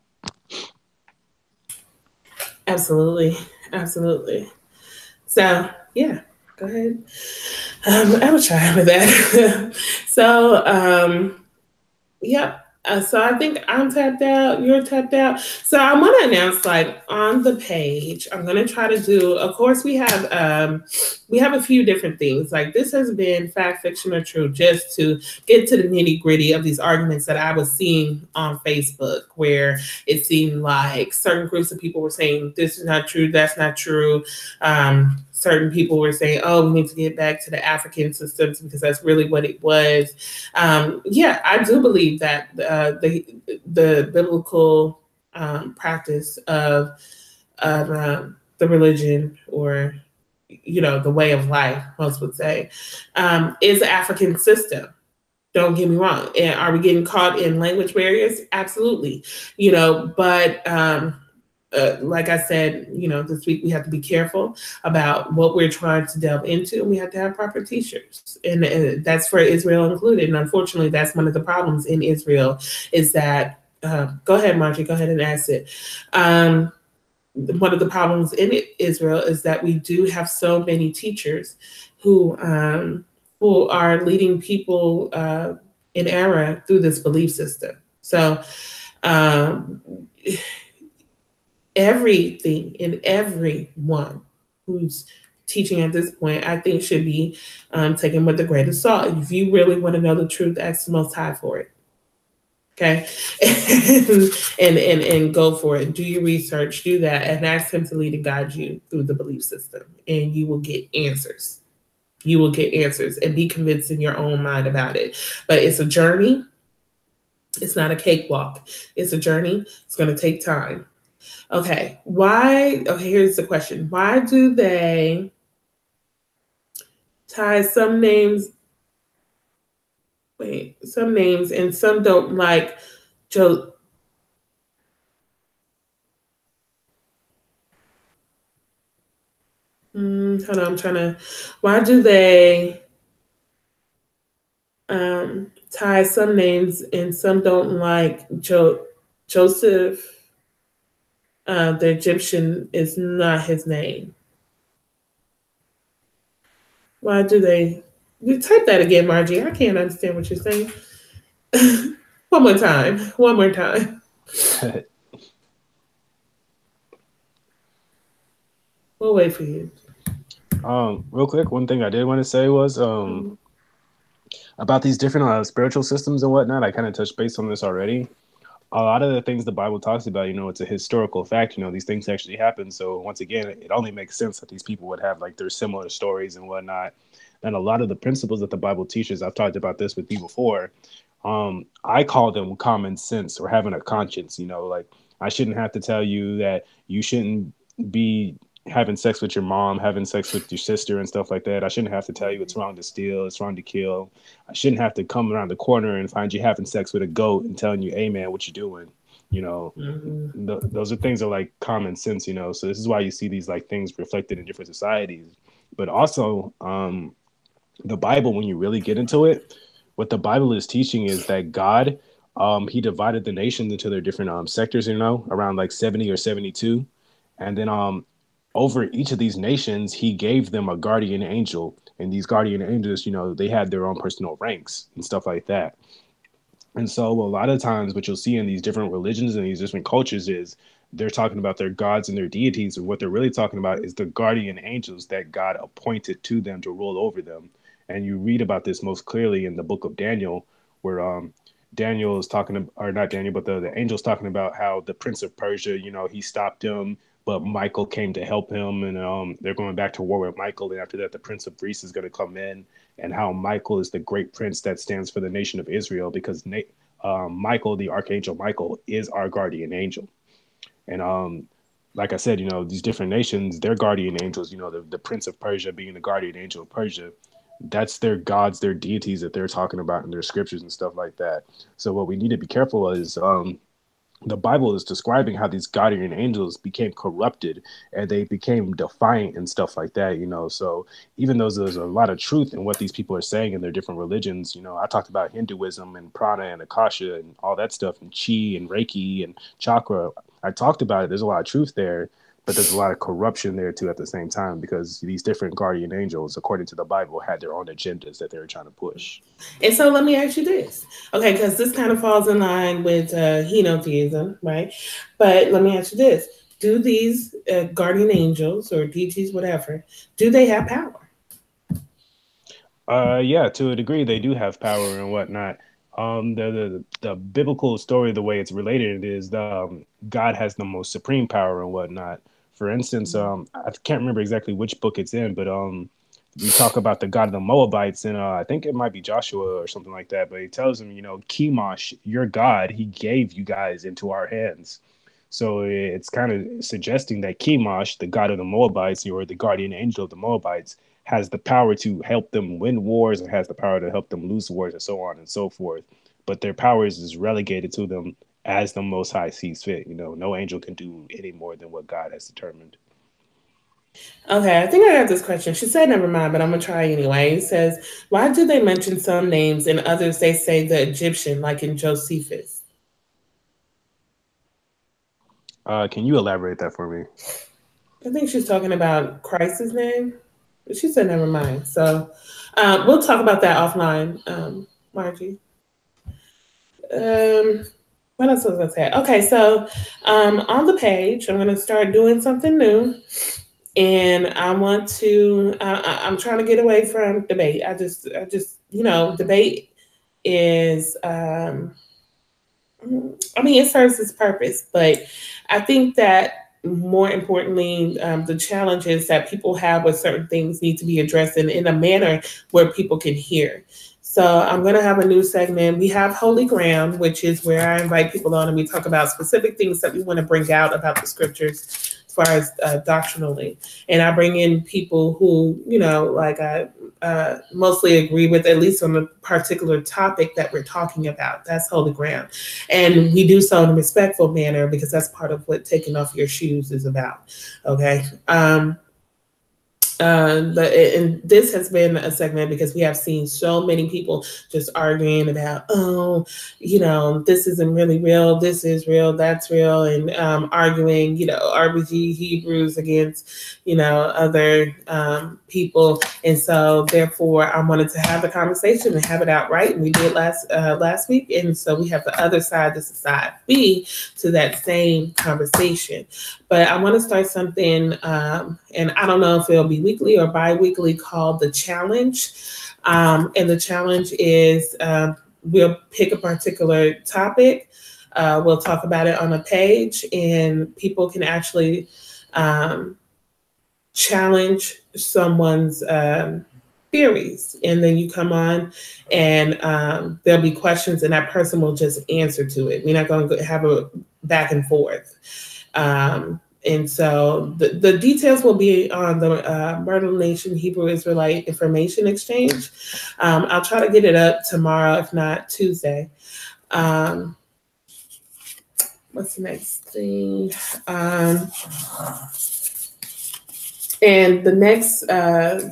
Absolutely. Absolutely. So, yeah, go ahead. I will try with that. So, yeah. So I think I'm tapped out. You're tapped out. So I want to announce, like, on the page, I'm going to try to do. Of course, we have a few different things. Like, this has been fact, fiction, or true, just to get to the nitty gritty of these arguments that I was seeing on Facebook, where it seemed like certain groups of people were saying this is not true, that's not true. Certain people were saying, oh, we need to get back to the African systems because that's really what it was. Yeah, I do believe that the biblical practice of the religion, or, the way of life, most would say, is the African system. Don't get me wrong. And are we getting caught in language barriers? Absolutely. But like I said, this week we have to be careful about what we're trying to delve into, and we have to have proper t-shirts, and that's for Israel included. And unfortunately, that's one of the problems in Israel is that, go ahead, Margie, go ahead and ask it. One of the problems in Israel is that we do have so many teachers who are leading people in error through this belief system. So everything and everyone who's teaching at this point, I think, should be taken with a grain of salt. If you really want to know the truth, ask the Most High for it. Okay, and go for it. Do your research, do that, and ask him to lead and guide you through the belief system, and you will get answers. You will get answers, and be convinced in your own mind about it. But it's a journey. It's not a cakewalk. It's a journey. It's going to take time. Okay, here's the question. Why do they tie some names and some don't, like Joe? Hold on, why do they tie some names and some don't, like Joseph? The Egyptian is not his name. Why do they? You type that again, Margie. I can't understand what you're saying. One more time. We'll wait for you. Real quick, one thing I did want to say was about these different spiritual systems and whatnot. I kind of touched base on this already. A lot of the things the Bible talks about, it's a historical fact. These things actually happen. So once again, it only makes sense that these people would have like their similar stories and whatnot. And a lot of the principles that the Bible teaches, I've talked about this with you before. I call them common sense or having a conscience. Like I shouldn't have to tell you that you shouldn't be having sex with your mom, having sex with your sister and stuff like that. I shouldn't have to tell you it's wrong to steal, it's wrong to kill. I shouldn't have to come around the corner and find you having sex with a goat and telling you, hey man, what you doing? Those are things that are like common sense, so this is why you see these like things reflected in different societies. But also the Bible, when you really get into it, what the Bible is teaching is that God, he divided the nations into their different sectors, around like 70 or 72. And then over each of these nations, he gave them a guardian angel. And these guardian angels, they had their own personal ranks and stuff like that. And so a lot of times what you'll see in these different religions and these different cultures is they're talking about their gods and their deities. And what they're really talking about is the guardian angels that God appointed to them to rule over them. And you read about this most clearly in the book of Daniel, where Daniel is talking, or not Daniel, but the angel's talking about how the prince of Persia, he stopped him, but Michael came to help him, and they're going back to war with Michael. And after that, the prince of Greece is going to come in, and how Michael is the great prince that stands for the nation of Israel, because Michael, the archangel Michael, is our guardian angel. And like I said, these different nations, their guardian angels, the prince of Persia being the guardian angel of Persia, that's their gods, their deities that they're talking about in their scriptures and stuff like that. So what we need to be careful is the Bible is describing how these guardian angels became corrupted and they became defiant and stuff like that, So even though there's a lot of truth in what these people are saying in their different religions, I talked about Hinduism and prana and akasha and all that stuff, and chi and reiki and chakra. I talked about it. There's a lot of truth there, but there's a lot of corruption there too at the same time, because these different guardian angels, according to the Bible, had their own agendas that they were trying to push. And so let me ask you this. Okay, because this kind of falls in line with henotheism, right? But let me ask you this. Do these guardian angels or deities, whatever, do they have power? Yeah, to a degree, they do have power and whatnot. The biblical story, the way it's related is God has the most supreme power and whatnot. For instance, I can't remember exactly which book it's in, but we talk about the God of the Moabites, and I think it might be Joshua or something like that. But he tells him, Chemosh, your God, he gave you guys into our hands. So it's kind of suggesting that Chemosh, the God of the Moabites, or the guardian angel of the Moabites, has the power to help them win wars and has the power to help them lose wars and so on and so forth. But their powers is relegated to them as the Most High sees fit. No angel can do any more than what God has determined. Okay, I think I got this question. She said, never mind, but I'm going to try anyway. It says, why do they mention some names and others they say the Egyptian, like in Josephus? Can you elaborate that for me? I think she's talking about Christ's name. But she said, never mind. So we'll talk about that offline, Margie. What else was I going to say? Okay, so on the page, I'm going to start doing something new. And I want to, I'm trying to get away from debate. I just, debate is, it serves its purpose, but I think that more importantly, the challenges that people have with certain things need to be addressed in a manner where people can hear. So I'm going to have a new segment. We have Holy Ground, which is where I invite people on and we talk about specific things that we want to bring out about the scriptures as far as doctrinally. And I bring in people who, I mostly agree with, at least on a particular topic that we're talking about. That's Holy Ground. And we do so in a respectful manner because that's part of what taking off your shoes is about. Okay. and this has been a segment because we have seen so many people just arguing about, oh, this isn't really real, this is real, that's real, and arguing, RBG Hebrews against, other people. And so therefore I wanted to have the conversation and have it outright. And we did last week. And so we have the other side, this is side B to that same conversation. But I want to start something, and I don't know if it'll be weekly or bi-weekly, called The Challenge. And the challenge is we'll pick a particular topic. We'll talk about it on a page, and people can actually challenge someone's theories. And then you come on and there'll be questions, and that person will just answer to it. We're not going to have a back and forth. And so the details will be on the Myrtle Nation Hebrew Israelite Information Exchange. I'll try to get it up tomorrow, if not Tuesday. What's the next thing? And the next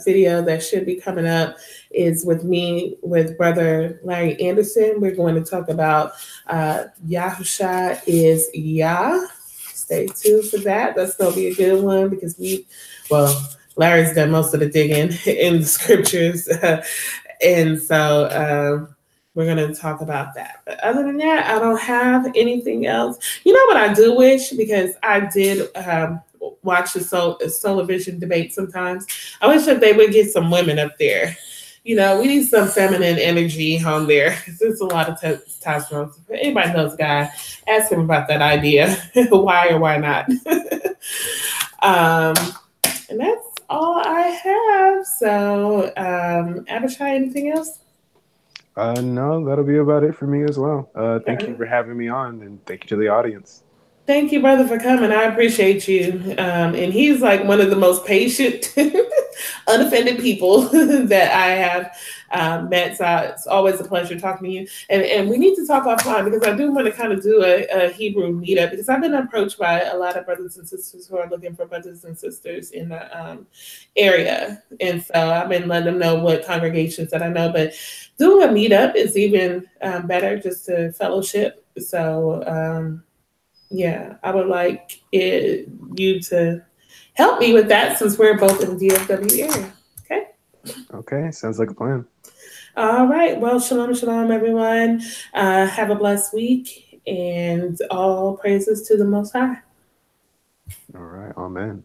video that should be coming up is with me, with Brother Larry Anderson. We're going to talk about Yahusha is Yah. Stay tuned for that. That's going to be a good one because Larry's done most of the digging in the scriptures. And so we're going to talk about that. But other than that, I don't have anything else. You know what I do wish, because I did watch the Solar Vision debate sometimes. I wish that they would get some women up there. We need some feminine energy on there. There's a lot of testosterone. If anybody knows a guy, ask him about that idea. Why or why not? And that's all I have. So, AbyShy, anything else? No, that'll be about it for me as well. Thank you for having me on, and thank you to the audience. Thank you, brother, for coming. I appreciate you. And he's like one of the most patient, unoffended people that I have met. So it's always a pleasure talking to you. And we need to talk offline, because I do want to kind of do a Hebrew meetup, because I've been approached by a lot of brothers and sisters who are looking for brothers and sisters in the area. And so I've been letting them know what congregations that I know. But doing a meetup is even better, just to fellowship. So, yeah, I would like you to help me with that, since we're both in the DFW area. Okay? Okay, sounds like a plan. All right. Well, shalom, shalom, everyone. Have a blessed week, and all praises to the Most High. All right. Amen.